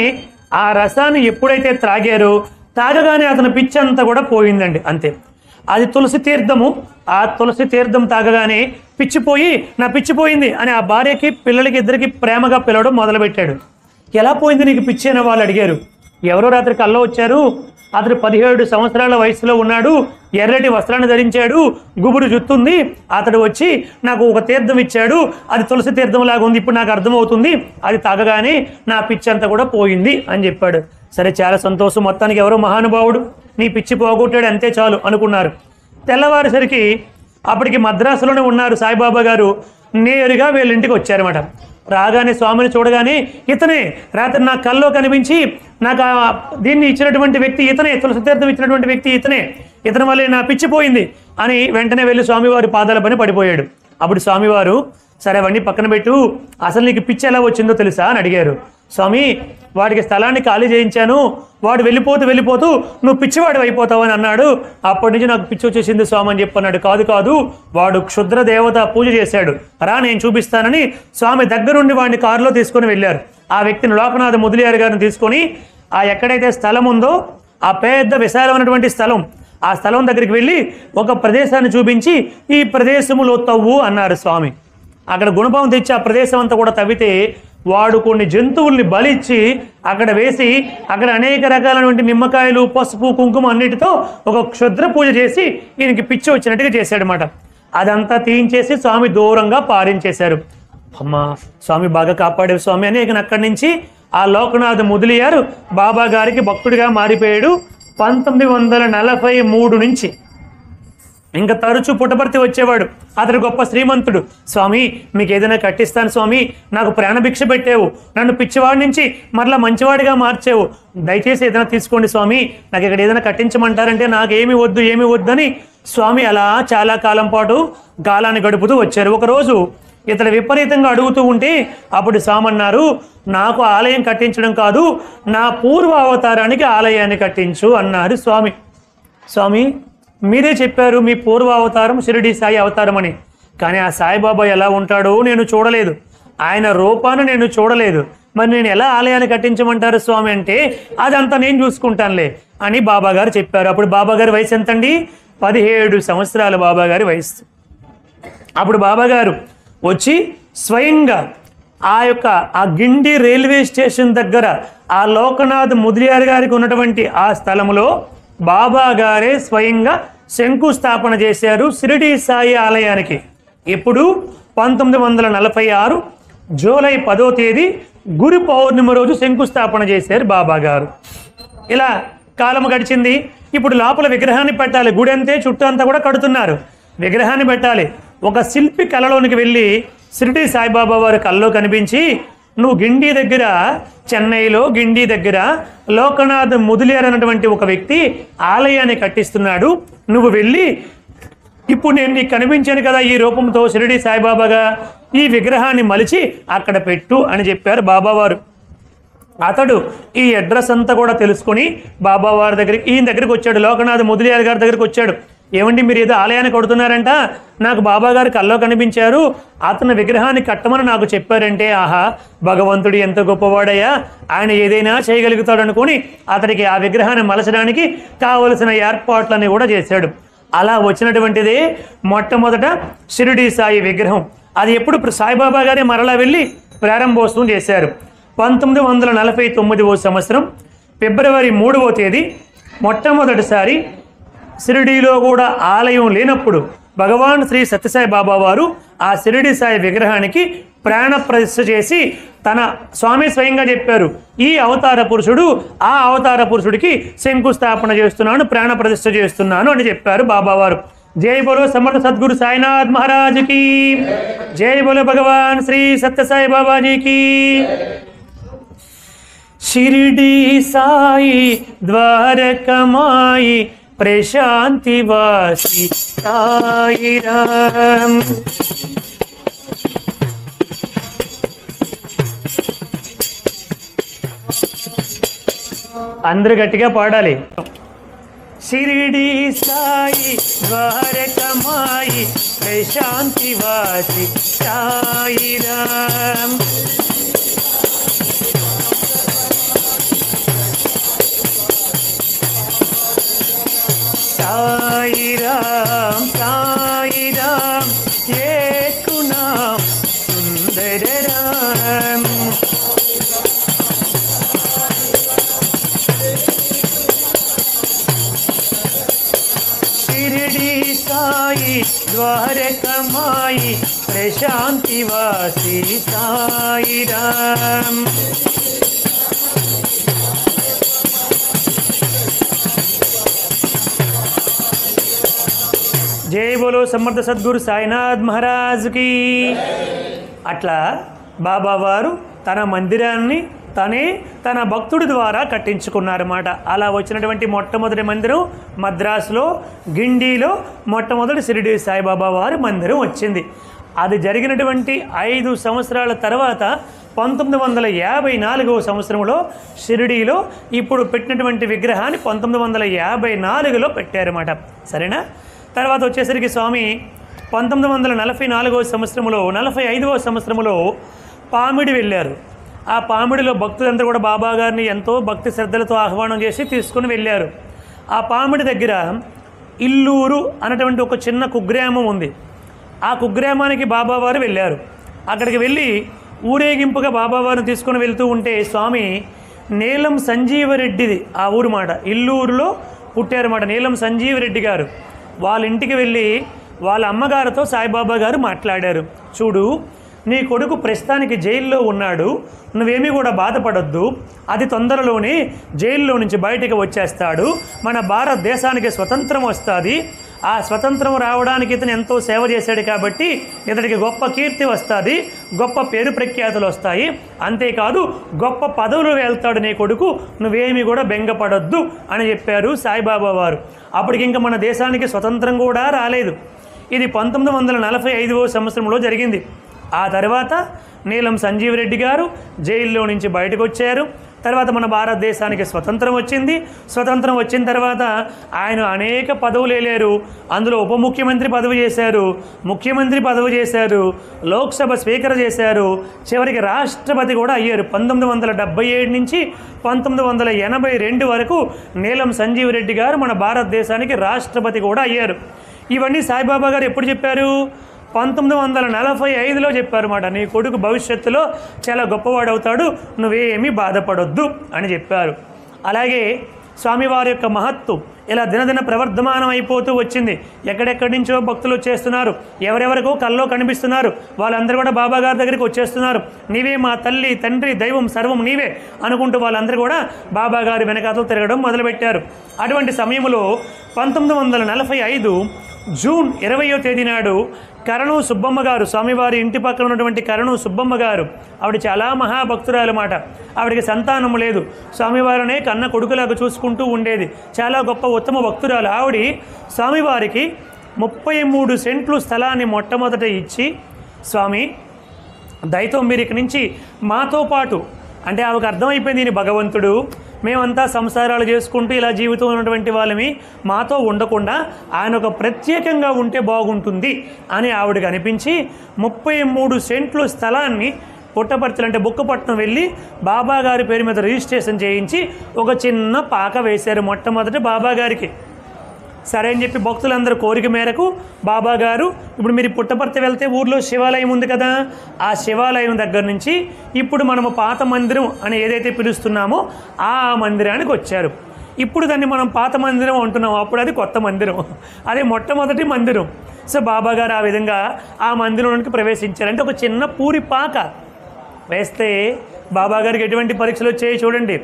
ఆ రసాన్ని ఎప్పుడైతే త్రాగారో తాగగానే అతని పిచ్చి అంతా కూడా పోయిందండి. అంతే. అది తులసి తీర్థము. ఆ తులసి తీర్థం తాగగానే పిచ్చిపోయి నా పిచ్చిపోయింది అని ఆ భార్యకి పిల్లలకి ఇద్దరికి ప్రేమగా పిలవడం మొదలుపెట్టాడు. ఎలా పోయింది నీకు పిచ్చి అని వాళ్ళు అడిగారు. ఎవరో రాత్రి కల్లో వచ్చారు, అతడు 17 సంవత్సరాల వయసులో ఉన్నాడు, ఎర్రటి వస్త్రాన్ని ధరించాడు, గుబురు జుత్తుంది, అతడు వచ్చి నాకు ఒక తీర్థం ఇచ్చాడు, అది తులసి తీర్థం లాగా ఉంది, ఇప్పుడు నాకు అర్థమవుతుంది, అది తాగగానే నా పిచ్చి అంతా కూడా పోయింది అని చెప్పాడు. సరే, చాలా సంతోషం, మొత్తానికి ఎవరో మహానుభావుడు నీ పిచ్చి పోగొట్టాడు, అంతే చాలు అనుకున్నారు. తెల్లవారేసరికి అప్పటికి మద్రాసులోనే ఉన్నారు సాయిబాబా గారు. నేరుగా వీళ్ళ ఇంటికి వచ్చారన్నమాట. రాగానే స్వామిని చూడగానే ఇతనే రాత్రి నా కల్లో కనిపించి నాకు దీన్ని ఇచ్చినటువంటి వ్యక్తి ఇతనే, తులసి తీర్థం ఇచ్చినటువంటి వ్యక్తి ఇతనే, ఇతని వల్లే నా పిచ్చిపోయింది అని వెంటనే వెళ్ళి స్వామివారి పాదాల పని పడిపోయాడు. అప్పుడు స్వామివారు, సరే అవన్నీ పక్కన పెట్టు, అసలు నీకు పిచ్చి ఎలా వచ్చిందో తెలుసా అని అడిగారు. స్వామి, వాడికి స్థలాన్ని ఖాళీ చేయించాను, వాడు వెళ్ళిపోతూ నువ్వు పిచ్చివాడు అయిపోతావు అని అన్నాడు. అప్పటి నుంచి నాకు పిచ్చి వచ్చేసింది స్వామి అని చెప్పన్నాడు. కాదు, వాడు క్షుద్ర దేవత పూజ చేశాడు, రా నేను చూపిస్తానని స్వామి దగ్గరుండి వాడిని కారులో తీసుకొని వెళ్ళారు. ఆ వ్యక్తిని లోకనాథ ముదిలియారు గారిని తీసుకొని ఆ ఎక్కడైతే స్థలం ఉందో ఆ పెద్ద విశాలమైనటువంటి స్థలం, ఆ స్థలం దగ్గరికి వెళ్ళి ఒక ప్రదేశాన్ని చూపించి ఈ ప్రదేశములో తవ్వు అన్నారు స్వామి. అక్కడ గుణపం తెచ్చి ఆ ప్రదేశం అంతా కూడా తవ్వితే వాడు కొన్ని జంతువుల్ని బలిచ్చి అక్కడ వేసి అక్కడ అనేక రకాలైనటువంటి నిమ్మకాయలు, పసుపు, కుంకుమ అన్నిటితో ఒక క్షుద్ర పూజ చేసి ఈయనకి పిచ్చి వచ్చినట్టుగా చేశాడనమాట. అదంతా తీయించేసి స్వామి దూరంగా పారించేశారు. అమ్మా, స్వామి బాగా కాపాడేవి స్వామి అని ఇక అక్కడి నుంచి ఆ లోకనాథ ముదిలియారు బాబా గారికి భక్తుడిగా మారిపోయాడు. 1943 నుంచి ఇంకా తరచూ పుట్టపర్తి వచ్చేవాడు. అతడు గొప్ప శ్రీమంతుడు. స్వామి, మీకు ఏదైనా కట్టిస్తాను స్వామి, నాకు ప్రాణభిక్ష పెట్టావు, నన్ను పిచ్చివాడి నుంచి మరలా మంచివాడిగా మార్చావు, దయచేసి ఏదైనా తీసుకోండి స్వామి, నాకు ఇక్కడ ఏదైనా కట్టించమంటారంటే నాకు ఏమి వద్దు అని స్వామి అలా చాలా కాలం పాటు కాలాన్ని గడుపుతూ వచ్చారు. ఒకరోజు ఇతడు విపరీతంగా అడుగుతూ ఉంటే అప్పుడు స్వామి అన్నారు, నాకు ఆలయం కట్టించడం కాదు, నా పూర్వ అవతారానికి ఆలయాన్ని కట్టించు అన్నారు స్వామి. స్వామి, మీరే చెప్పారు మీ పూర్వ అవతారం షిరిడి సాయి అవతారం అని, కానీ ఆ సాయిబాబా ఎలా ఉంటాడో నేను చూడలేదు, ఆయన రూపాన్ని నేను చూడలేదు, మరి నేను ఎలా ఆలయాన్ని కట్టించమంటారు స్వామి అంటే అదంతా నేను చూసుకుంటానులే అని బాబాగారు చెప్పారు. అప్పుడు బాబాగారి వయసు ఎంతండి? 17 సంవత్సరాలు బాబాగారి వయసు. అప్పుడు బాబాగారు వచ్చి స్వయంగా ఆ గిండి రైల్వే స్టేషన్ దగ్గర ఆ లోకనాథ్ ముదిలియార్ గారికి ఉన్నటువంటి ఆ స్థలంలో బాబా గారే స్వయంగా శంకుస్థాపన చేశారు షిరిడి సాయి ఆలయానికి. ఇప్పుడు 1946 జూలై 10వ తేదీ గురు పౌర్ణమి రోజు శంకుస్థాపన చేశారు బాబా గారు. ఇలా కాలం గడిచింది. ఇప్పుడు లోపల విగ్రహాన్ని పెట్టాలి, గుడి అంతే చుట్టూ అంతా కూడా కడుతున్నారు, విగ్రహాన్ని పెట్టాలి. ఒక శిల్పి కళలోనికి వెళ్ళి షిరిడి సాయిబాబా వారి కల్లో కనిపించి, నువ్వు గిండి దగ్గర, చెన్నైలో గిండి దగ్గర లోకనాథ్ ముదిలియార్ అన్నటువంటి ఒక వ్యక్తి ఆలయాన్ని కట్టిస్తున్నాడు, నువ్వు వెళ్ళి ఇప్పుడు నేను నీకు కనిపించాను కదా ఈ రూపంతో షిరిడి సాయిబాబాగా, ఈ విగ్రహాన్ని మలిచి అక్కడ పెట్టు అని చెప్పారు బాబావారు. అతడు ఈ అడ్రస్ అంతా కూడా తెలుసుకొని బాబావారి దగ్గరికి ఈయన దగ్గరికి వచ్చాడు, లోకనాథ్ ముదిలియార్ గారి దగ్గరికి వచ్చాడు. ఏమండి, మీరు ఏదో ఆలయాన్ని కొడుతున్నారంట, నాకు బాబా గారు కల్లో కనిపించారు, అతని విగ్రహాన్ని కట్టమని నాకు చెప్పారంటే, ఆహా భగవంతుడు ఎంత గొప్పవాడయ్యా, ఆయన ఏదైనా చేయగలుగుతాడు అనుకుని అతడికి ఆ విగ్రహాన్ని మలచడానికి కావలసిన ఏర్పాట్లన్నీ కూడా చేశాడు. అలా వచ్చినటువంటిదే మొట్టమొదట షిరిడి సాయి విగ్రహం. అది ఎప్పుడు సాయిబాబా గారే మరలా వెళ్ళి ప్రారంభోత్సవం చేశారు. 1949వ సంవత్సరం ఫిబ్రవరి 3వ తేదీ మొట్టమొదటిసారి షిరిడీలో కూడా ఆలయం లేనప్పుడు భగవాన్ శ్రీ సత్యసాయి బాబా వారు ఆ షిరిడి సాయి విగ్రహానికి ప్రాణ ప్రతిష్ఠ చేసి తన స్వామి స్వయంగా చెప్పారు, ఈ అవతార పురుషుడు ఆ అవతార పురుషుడికి శంకుస్థాపన చేస్తున్నాను, ప్రాణ ప్రతిష్ఠ చేస్తున్నాను అని చెప్పారు బాబావారు. జై బోలో సమర్థ సద్గురు సాయినాథ్ మహారాజుకి, జై బోలో భగవాన్ శ్రీ సత్యసాయి బాబాజీకి. షిరిడి సాయి ద్వారకమాయి ప్రశాంతి వాసి సాయిరామ్. అందరూ గట్టిగా పాడాలి. షిరిడి సాయి ద్వారకమాయి ప్రశాంతి వాసి సాయిరామ్. సాయిరామ్ సాయిరామ్ ఏకు నామ్ సుందర రామ్. సాయి ద్వారకమాయి ప్రశాంతివాసి సాయిరామ్. జై బోలో సమర్థ సద్గురు సాయినాథ్ మహారాజ్కి. అట్లా బాబావారు తన మందిరాన్ని తన భక్తుడి ద్వారా కట్టించుకున్నారన్నమాట. అలా వచ్చినటువంటి మొట్టమొదటి మందిరం మద్రాసులో గిండిలో మొట్టమొదటి షిరిడి సాయిబాబా వారి మందిరం వచ్చింది. అది జరిగినటువంటి 5 సంవత్సరాల తర్వాత 1954వ సంవత్సరంలో షిరిడీలో ఇప్పుడు పెట్టినటువంటి విగ్రహాన్ని 1954లో పెట్టారన్నమాట. సరేనా? తర్వాత వచ్చేసరికి స్వామి 1944వ సంవత్సరంలో 45వ సంవత్సరంలో పామిడి వెళ్ళారు. ఆ పామిడిలో భక్తులందరూ కూడా బాబా గారిని ఎంతో భక్తి శ్రద్ధలతో ఆహ్వానం చేసి తీసుకుని వెళ్ళారు. ఆ పామిడి దగ్గర ఇల్లూరు అనేటువంటి ఒక చిన్న కుగ్రామం ఉంది. ఆ కుగ్రామానికి బాబావారు వెళ్ళారు. అక్కడికి వెళ్ళి ఊరేగింపుగా బాబావారిని తీసుకుని వెళ్తూ ఉంటే స్వామి నీలం సంజీవరెడ్డిది ఆ ఊరు మాట, ఇల్లూరులో పుట్టారన్నమాట నీలం సంజీవరెడ్డి గారు. వాళ్ళ ఇంటికి వెళ్ళి వాళ్ళ అమ్మగారితో సాయిబాబా గారు మాట్లాడారు. చూడు, నీ కొడుకు ప్రస్తుతానికి జైల్లో ఉన్నాడు, నువ్వేమీ కూడా బాధపడొద్దు, అతి తొందరలోనే జైల్లో నుంచి బయటికి వచ్చేస్తాడు, మన భారతదేశానికి స్వతంత్రం వస్తుంది, ఆ స్వతంత్రం రావడానికి ఇతను ఎంతో సేవ చేశాడు కాబట్టి ఇతనికి గొప్ప కీర్తి వస్తుంది, గొప్ప పేరు ప్రఖ్యాతులు వస్తాయి, అంతేకాదు గొప్ప పదవులు వెళ్తాడు నీ కొడుకు, నువ్వేమీ కూడా బెంగపడొద్దు అని చెప్పారు సాయిబాబా వారు. అప్పటికి ఇంకా మన దేశానికి స్వతంత్రం కూడా రాలేదు. ఇది 1945వ సంవత్సరంలో జరిగింది. ఆ తర్వాత నీలం సంజీవరెడ్డి గారు జైల్లో నుంచి బయటకు వచ్చారు. తర్వాత మన భారతదేశానికి స్వతంత్రం వచ్చింది. స్వతంత్రం వచ్చిన తర్వాత ఆయన అనేక పదవులు ఏలారు. అందులో ఉప ముఖ్యమంత్రి పదవి చేశారు, ముఖ్యమంత్రి పదవి చేశారు, లోక్సభ స్పీకర్ చేశారు, చివరికి రాష్ట్రపతి కూడా అయ్యారు. 1977 నుంచి 1982 వరకు నీలం సంజీవరెడ్డి గారు మన భారతదేశానికి రాష్ట్రపతి కూడా అయ్యారు. ఇవన్నీ సాయిబాబా గారు ఎప్పుడు చెప్పారు? 1945లో చెప్పారన్నమాట. నీ కొడుకు భవిష్యత్తులో చాలా గొప్పవాడు అవుతాడు, నువ్వేమీ బాధపడొద్దు అని చెప్పారు. అలాగే స్వామివారి యొక్క మహత్తు ఇలా దినదిన ప్రవర్ధమానం అయిపోతూ వచ్చింది. ఎక్కడెక్కడి నుంచో భక్తులు వచ్చేస్తున్నారు, ఎవరెవరికో కల్లో కనిపిస్తున్నారు, వాళ్ళందరూ కూడా బాబా గారి దగ్గరికి వచ్చేస్తున్నారు. నీవే మా తల్లి తండ్రి దైవం సర్వం నీవే అనుకుంటూ వాళ్ళందరూ కూడా బాబా గారి వెనకాతలు తిరగడం మొదలుపెట్టారు. అటువంటి సమయంలో 1945 జూన్ 20వ తేదీ నాడు కరణు సుబ్బమ్మ గారు, స్వామివారి ఇంటి పక్కన ఉన్నటువంటి కరణు సుబ్బమ్మ గారు, ఆవిడ చాలా మహాభక్తురాలు మాట. ఆవిడకి సంతానము లేదు, స్వామివారినే కన్న కొడుకులాగా చూసుకుంటూ ఉండేది. చాలా గొప్ప ఉత్తమ భక్తురాలు ఆవిడ. స్వామివారికి 33 సెంట్లు స్థలాన్ని మొట్టమొదట ఇచ్చి, స్వామి దయతో మీరు ఇక్కడి నుంచి మాతో పాటు, అంటే ఆవిడకి అర్థమైపోయింది ఈయన భగవంతుడు, మేమంతా సంసారాలు చేసుకుంటూ ఇలా జీవితం ఉన్నటువంటి వాళ్ళమి, మాతో ఉండకుండా ఆయన ఒక ప్రత్యేకంగా ఉంటే బాగుంటుంది అని ఆవిడకి అనిపించి 33 సెంట్లు స్థలాన్ని పుట్టపర్తిలు అంటే బుక్కపట్నం వెళ్ళి బాబా గారి పేరు మీద రిజిస్ట్రేషన్ చేయించి ఒక చిన్న పాక వేశారు మొట్టమొదటి బాబా గారికి. సరే అని చెప్పి భక్తులందరూ కోరిక మేరకు బాబా గారు, ఇప్పుడు మీరు పుట్టపర్తి వెళ్తే ఊర్లో శివాలయం ఉంది కదా, ఆ శివాలయం దగ్గర నుంచి ఇప్పుడు మనము పాత మందిరం అని ఏదైతే పిలుస్తున్నామో ఆ మందిరానికి వచ్చారు. ఇప్పుడు దాన్ని మనం పాత మందిరం అంటున్నాం, అప్పుడు అది కొత్త మందిరం, అదే మొట్టమొదటి మందిరం. సో బాబా గారు ఆ విధంగా ఆ మందిరంలోనికి ప్రవేశించారు. అంటే ఒక చిన్న పూరి పాక వేస్తే బాబా గారికి ఎటువంటి పరీక్షలు వచ్చాయి చూడండి.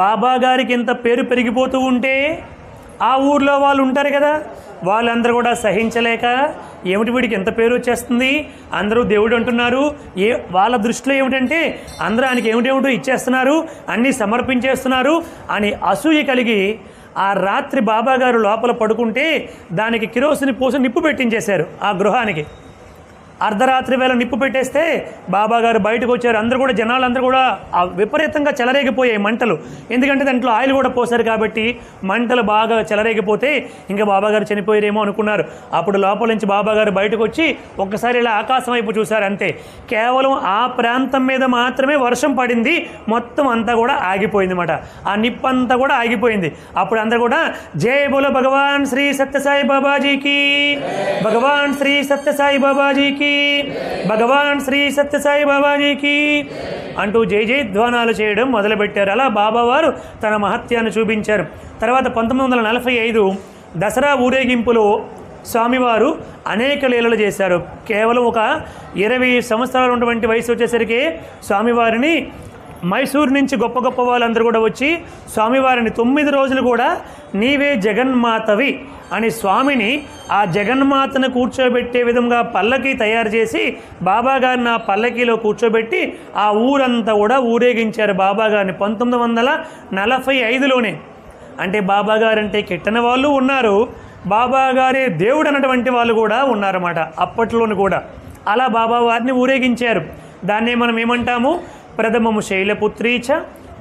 బాబా గారికి ఇంత పేరు పెరిగిపోతూ ఉంటే ఆ ఊర్లో వాళ్ళు ఉంటారు కదా, వాళ్ళందరూ కూడా సహించలేక ఏమిటి వీడికి ఎంత పేరు వచ్చేస్తుంది, అందరూ దేవుడు అంటున్నారు, వాళ్ళ దృష్టిలో ఏమిటంటే అందరూ ఆయనకి ఏమిటేమిటో ఇచ్చేస్తున్నారు, అన్నీ సమర్పించేస్తున్నారు అని అసూయ కలిగి ఆ రాత్రి బాబా గారు లోపల పడుకుంటే దానికి కిరోసిని పోసి నిప్పు పెట్టించేశారు ఆ గృహానికి. అర్ధరాత్రి వేళ నిప్పు పెట్టేస్తే బాబా గారు బయటకు వచ్చారు. అందరూ కూడా జనాలందరూ కూడా విపరీతంగా చెలరేగిపోయాయి మంటలు. ఎందుకంటే దాంట్లో ఆయిల్ కూడా పోసారు కాబట్టి మంటలు బాగా చెలరేగిపోతే ఇంకా బాబా గారు చనిపోయారేమో అనుకున్నారు. అప్పుడు లోపల నుంచి బాబా గారు బయటకు వచ్చి ఒక్కసారి ఇలా ఆకాశం వైపు చూశారు. అంతే, కేవలం ఆ ప్రాంతం మీద మాత్రమే వర్షం పడింది, మొత్తం అంతా కూడా ఆగిపోయింది అన్నమాట. ఆ నిప్పు అంతా కూడా ఆగిపోయింది. అప్పుడు అందరూ కూడా జై బోలో భగవాన్ శ్రీ సత్యసాయి బాబాజీకి, భగవాన్ శ్రీ సత్యసాయి బాబాజీకి, భగవాన్ శ్రీ సత్యసాయి బాబాజీకి అంటూ జై జయధ్వానాలు చేయడం మొదలుపెట్టారు. అలా బాబావారు తన మహత్యాన్ని చూపించారు. తర్వాత 1945 దసరా ఊరేగింపులో స్వామివారు అనేక లీలలు చేశారు. కేవలం ఒక 20 సంవత్సరాలు ఉన్నటువంటి వయసు వచ్చేసరికి స్వామివారిని మైసూరు నుంచి గొప్ప గొప్ప వాళ్ళందరూ కూడా వచ్చి స్వామివారిని 9 రోజులు కూడా నీవే జగన్మాతవి అని స్వామిని ఆ జగన్మాతను కూర్చోబెట్టే విధంగా పల్లకి తయారు చేసి బాబాగారిని ఆ పల్లకీలో కూర్చోబెట్టి ఆ ఊరంతా కూడా ఊరేగించారు బాబాగారిని 1945లోనే. అంటే బాబాగారు అంటే కిట్టని వాళ్ళు ఉన్నారు, బాబాగారే దేవుడు అన్నటువంటి వాళ్ళు కూడా ఉన్నారన్నమాట అప్పట్లోని కూడా. అలా బాబావారిని ఊరేగించారు. దాన్నే మనం ఏమంటాము, ప్రథమము శైలపుత్రీచ,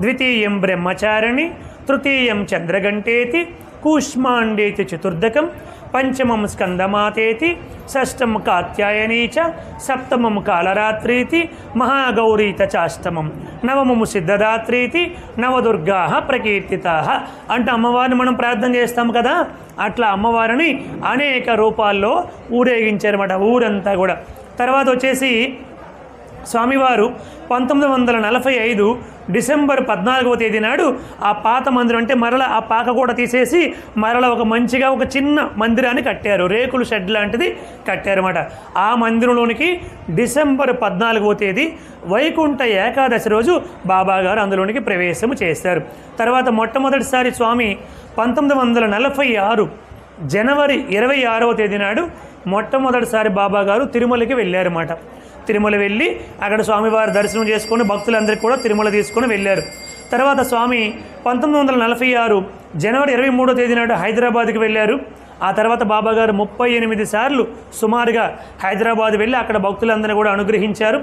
ద్వితీయం బ్రహ్మచారిణి, తృతీయం చంద్రగంటేతి, కూష్మాండేతి చతుర్దకం, పంచమం స్కందమాతేతి, షష్టం కాత్యాయనీచ, సప్తమం కాళరాత్రీతి, మహాగౌరీత చాష్టమం, నవమము సిద్ధదాత్రీతి, నవదుర్గా ప్రకీర్తితా అంటే అమ్మవారిని మనం ప్రార్థన చేస్తాం కదా, అట్లా అమ్మవారిని అనేక రూపాల్లో ఊరేగించారన్నమాట ఊరంతా కూడా. తర్వాత వచ్చేసి స్వామివారు 1945 డిసెంబర్ 14వ తేదీ నాడు ఆ పాత మందిరం అంటే మరల ఆ పాక కూడా తీసేసి మరల ఒక మంచిగా ఒక చిన్న మందిరాన్ని కట్టారు, రేకుల షెడ్ లాంటిది కట్టారన్నమాట. ఆ మందిరంలోనికి డిసెంబర్ 14వ తేదీ వైకుంఠ ఏకాదశి రోజు బాబాగారు అందులోనికి ప్రవేశం చేశారు. తర్వాత మొట్టమొదటిసారి స్వామి 1946 జనవరి 26వ తేదీ నాడు మొట్టమొదటిసారి బాబాగారు తిరుమలకి వెళ్ళారన్నమాట. తిరుమల వెళ్ళి అక్కడ స్వామివారి దర్శనం చేసుకొని భక్తులందరికీ కూడా తిరుమల తీసుకొని వెళ్ళారు. తర్వాత స్వామి 1946 జనవరి 23వ తేదీ నాడు హైదరాబాద్కి వెళ్ళారు. ఆ తర్వాత బాబాగారు 38 సార్లు సుమారుగా హైదరాబాద్ వెళ్ళి అక్కడ భక్తులందరినీ కూడా అనుగ్రహించారు.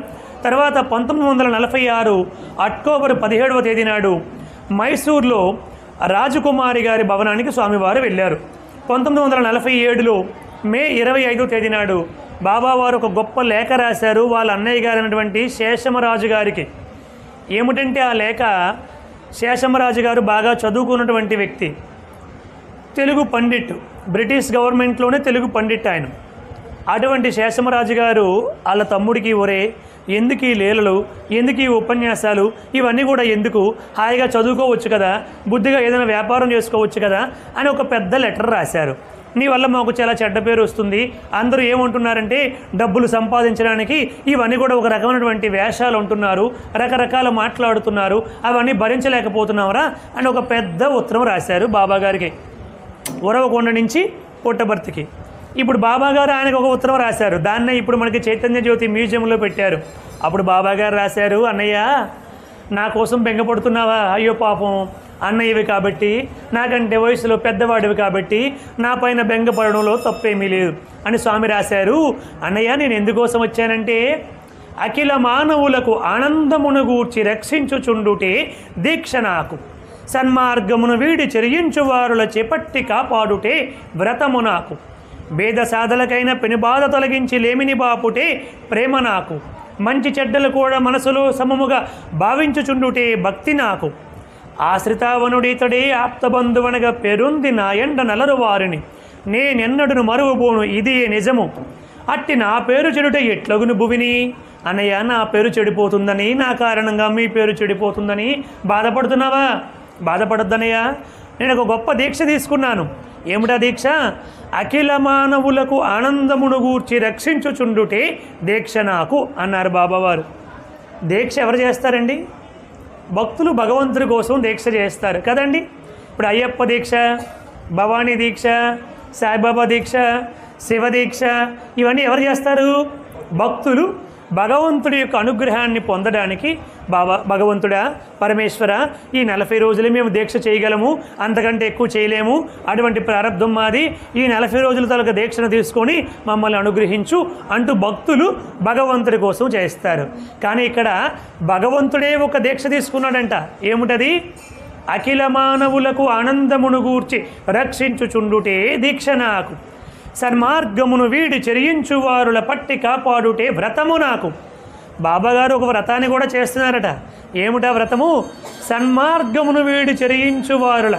తర్వాత 1946 అక్టోబర్ 17వ తేదీ నాడు మైసూర్లో రాజకుమారి గారి భవనానికి స్వామివారు వెళ్ళారు. 1947లో మే 25వ తేదీ నాడు బాబావారు ఒక గొప్ప లేఖ రాశారు వాళ్ళ అన్నయ్య గారు అయినటువంటి శేషమరాజు గారికి. ఏమిటంటే ఆ లేఖ, శేషమరాజు గారు బాగా చదువుకున్నటువంటి వ్యక్తి, తెలుగు పండిట్, బ్రిటిష్ గవర్నమెంట్లోనే తెలుగు పండిట్ ఆయన. అటువంటి శేషమరాజు గారు వాళ్ళ తమ్ముడికి, ఒరే ఎందుకు ఈ లీలలు, ఎందుకు ఈ ఉపన్యాసాలు, ఇవన్నీ కూడా ఎందుకు, హాయిగా చదువుకోవచ్చు కదా, బుద్ధిగా ఏదైనా వ్యాపారం చేసుకోవచ్చు కదా అని ఒక పెద్ద లెటర్ రాశారు. నీ వల్ల మాకు చాలా చెడ్డ పేరు వస్తుంది, అందరూ ఏమంటున్నారంటే డబ్బులు సంపాదించడానికి ఇవన్నీ కూడా ఒక రకమైనటువంటి వేషాలు ఉంటున్నారు, రకరకాల మాట్లాడుతున్నారు, అవన్నీ భరించలేకపోతున్నావురా అని ఒక పెద్ద ఉత్తరం రాశారు బాబాగారికి, ఉరవకొండ నుంచి పుట్టబర్తికి. ఇప్పుడు బాబాగారు ఆయనకు ఒక ఉత్తరం రాశారు, దాన్నే ఇప్పుడు మనకి చైతన్య జ్యోతి మ్యూజియంలో పెట్టారు. అప్పుడు బాబాగారు రాశారు, అన్నయ్య నా కోసం బెంగపడుతున్నావా, అయ్యో పాపం అన్నయ్యవి కాబట్టి, నాకంటే వయసులో పెద్దవాడివి కాబట్టి నా పైన బెంగపడడంలో తప్పేమీ లేదు అని స్వామి రాశారు. అన్నయ్య నేను ఎందుకోసం వచ్చానంటే, అఖిల మానవులకు ఆనందమును గూర్చి రక్షించుచుండుటే దీక్ష నాకు, సన్మార్గమును వీడి చెరియించువారుల చేపట్టి కాపాడుటే వ్రతము నాకు, భేద సాధలకైన పెనుబాధ తొలగించి లేమిని బాపుటే ప్రేమ నాకు, మంచి చెడ్డలు కూడా మనసులో సమముగా భావించుచుండుటే భక్తి నాకు, ఆశ్రితావనుడితడే ఆప్తబంధువనగా పెరుంది నా ఎండ నలరు వారిని, నేనెన్నడును మరువబోను ఇది నిజము, అట్టి నా పేరు చెడుట ఎట్లగును భువిని. అన్నయ్య నా పేరు చెడిపోతుందని, నా కారణంగా మీ పేరు చెడిపోతుందని బాధపడుతున్నావా? బాధపడొద్దనయ్య, నేను ఒక గొప్ప దీక్ష తీసుకున్నాను. ఏమిటా దీక్ష? అఖిల మానవులకు ఆనందమును గూర్చి రక్షించుచుండుటే దీక్ష నాకు అన్నారు బాబావారు. దీక్ష ఎవరు చేస్తారండి? భక్తులు భగవంతుడి కోసం దీక్ష చేస్తారు కదండి. ఇప్పుడు అయ్యప్ప దీక్ష, భవానీ దీక్ష, సాయిబాబా దీక్ష, శివ దీక్ష, ఇవన్నీ ఎవరు చేస్తారు? భక్తులు భగవంతుడి యొక్క అనుగ్రహాన్ని పొందడానికి, భగవంతుడా పరమేశ్వర ఈ 40 రోజులు మేము దీక్ష చేయగలము, అంతకంటే ఎక్కువ చేయలేము, అటువంటి ప్రారంధం మాది, ఈ 40 రోజుల తలక దీక్షను తీసుకొని మమ్మల్ని అనుగ్రహించు అంటూ భక్తులు భగవంతుడి కోసం చేస్తారు. కానీ ఇక్కడ భగవంతుడే ఒక దీక్ష తీసుకున్నాడంట. ఏముంటది? అఖిల మానవులకు ఆనందమును గూర్చి రక్షించుచుండుటే దీక్ష నాకు, సన్మార్గమును వీడి చెరియించువారుల పట్టి కాపాడుటే వ్రతము నాకు. బాబాగారు ఒక వ్రతాన్ని కూడా చేస్తున్నారట. ఏమిటా వ్రతము? సన్మార్గమును వీడి చెరియించువారుల,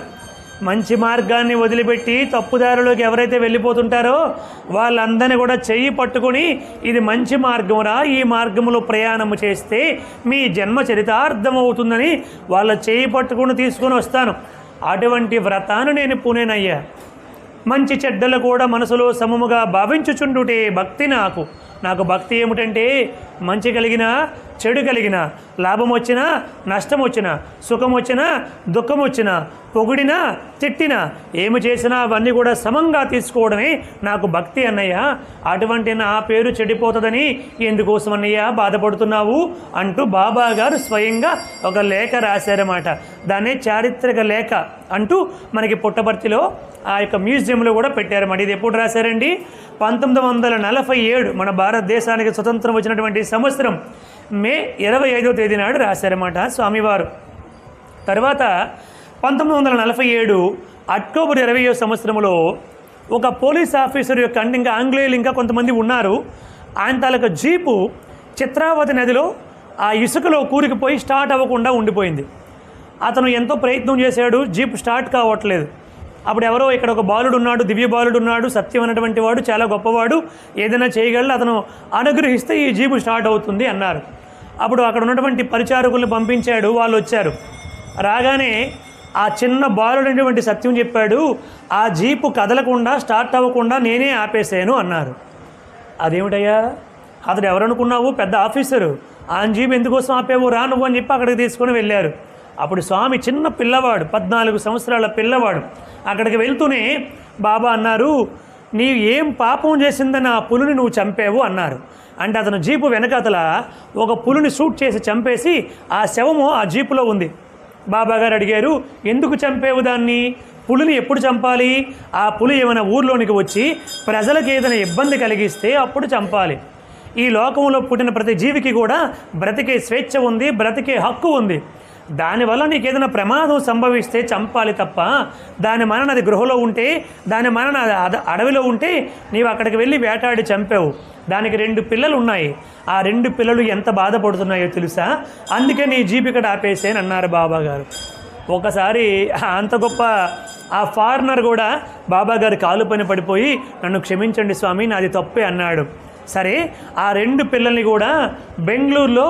మంచి మార్గాన్ని వదిలిపెట్టి తప్పుదారిలోకి ఎవరైతే వెళ్ళిపోతుంటారో వాళ్ళందరినీ కూడా చెయ్యి పట్టుకొని, ఇది మంచి మార్గమురా, ఈ మార్గములో ప్రయాణము చేస్తే మీ జన్మ చరితార్థమవుతుందని వాళ్ళ చెయ్యి పట్టుకొని తీసుకొని వస్తాను. అటువంటి వ్రతాన్ని నేను పూనేనయ్యా. మంచి చెడ్డలు కూడా మనసులో సమముగా భావించుచుండుటే భక్తి నాకు భక్తి ఏమిటంటే మంచి కలిగినా చెడు కలిగినా, లాభం వచ్చినా నష్టం వచ్చినా, సుఖం వచ్చినా దుఃఖం వచ్చినా, పొగిడినా తిట్టినా, ఏమి చేసినా అవన్నీ కూడా సమంగా తీసుకోవడమే నాకు భక్తి అన్నయ్య. అటువంటి నా పేరు చెడిపోతుందని ఎందుకోసం అన్నయ్య బాధపడుతున్నావు అంటూ బాబా గారు స్వయంగా ఒక లేఖ రాశారన్నమాట. దాన్నే చారిత్రక లేఖ అంటూ మనకి పుట్టపర్తిలో ఆ యొక్క మ్యూజియంలో కూడా పెట్టారన్నమాట. ఇది ఎప్పుడు రాశారండి? 1947 మన భారతదేశానికి స్వతంత్రం వచ్చినటువంటి సంవత్సరం మే 25వ తేదీ నాడు రాశారన్నమాట స్వామివారు. తర్వాత 1947 అక్టోబర్ 20వ సంవత్సరంలో ఒక పోలీస్ ఆఫీసర్ యొక్క అంటే ఇంకా ఆంగ్లేయులు ఇంకా కొంతమంది ఉన్నారు, ఆయన తాలూకా జీపు చిత్రావతి నదిలో ఆ ఇసుకలో కూరుకుపోయి స్టార్ట్ అవ్వకుండా ఉండిపోయింది. అతను ఎంతో ప్రయత్నం చేశాడు, జీప్ స్టార్ట్ కావట్లేదు. అప్పుడు ఎవరో ఇక్కడ ఒక బాలుడు ఉన్నాడు, దివ్య బాలుడు ఉన్నాడు, సత్యం అన్నటువంటి వాడు, చాలా గొప్పవాడు, ఏదైనా చేయగలడు, అతను అనుగ్రహిస్తే ఈ జీపు స్టార్ట్ అవుతుంది అన్నారు. అప్పుడు అక్కడ ఉన్నటువంటి పరిచారకుల్ని పంపించాడు, వాళ్ళు వచ్చారు. రాగానే ఆ చిన్న బాలుడు అనేటువంటి సత్యం చెప్పాడు, ఆ జీపు కదలకుండా స్టార్ట్ అవ్వకుండా నేనే ఆపేసాను అన్నారు. అదేమిటయ్యా, అతడు ఎవరనుకున్నావు? పెద్ద ఆఫీసరు, ఆ జీపు ఎందుకోసం ఆపేవు, రా నువ్వు అని చెప్పి అక్కడికి తీసుకొని వెళ్ళారు. అప్పుడు స్వామి చిన్న పిల్లవాడు, 14 సంవత్సరాల పిల్లవాడు, అక్కడికి వెళ్తూనే బాబా అన్నారు, నీ ఏం పాపం చేసిందని ఆ పులిని నువ్వు చంపావు అన్నారు. అంటే అతను జీపు వెనకాతల ఒక పులిని షూట్ చేసి చంపేసి ఆ శవము ఆ జీపులో ఉంది. బాబా గారు అడిగారు, ఎందుకు చంపేవు దాన్ని? పులిని ఎప్పుడు చంపాలి? ఆ పులి ఏమైనా ఊర్లోనికి వచ్చి ప్రజలకు ఏదైనా ఇబ్బంది కలిగిస్తే అప్పుడు చంపాలి. ఈ లోకంలో పుట్టిన ప్రతి జీవికి కూడా బ్రతికే స్వేచ్ఛ ఉంది, బ్రతికే హక్కు ఉంది. దానివల్ల నీకు ఏదైనా ప్రమాదం సంభవిస్తే చంపాలి తప్ప, దాని మరణ అది గృహలో ఉంటే, దాని మరణ అడవిలో ఉంటే నీవు అక్కడికి వెళ్ళి వేటాడి చంపావు. దానికి 2 పిల్లలు ఉన్నాయి, ఆ 2 పిల్లలు ఎంత బాధపడుతున్నాయో తెలుసా, అందుకే నీ జీప్ ఇక్కడ ఆపేసేని అన్నారు బాబా గారు. ఒకసారి అంత గొప్ప ఆ ఫారినర్ కూడా బాబా గారి కాలు పైన పడిపోయి, నన్ను క్షమించండి స్వామి, నాది తప్పే అన్నాడు. సరే, ఆ 2 పిల్లల్ని కూడా బెంగళూరులో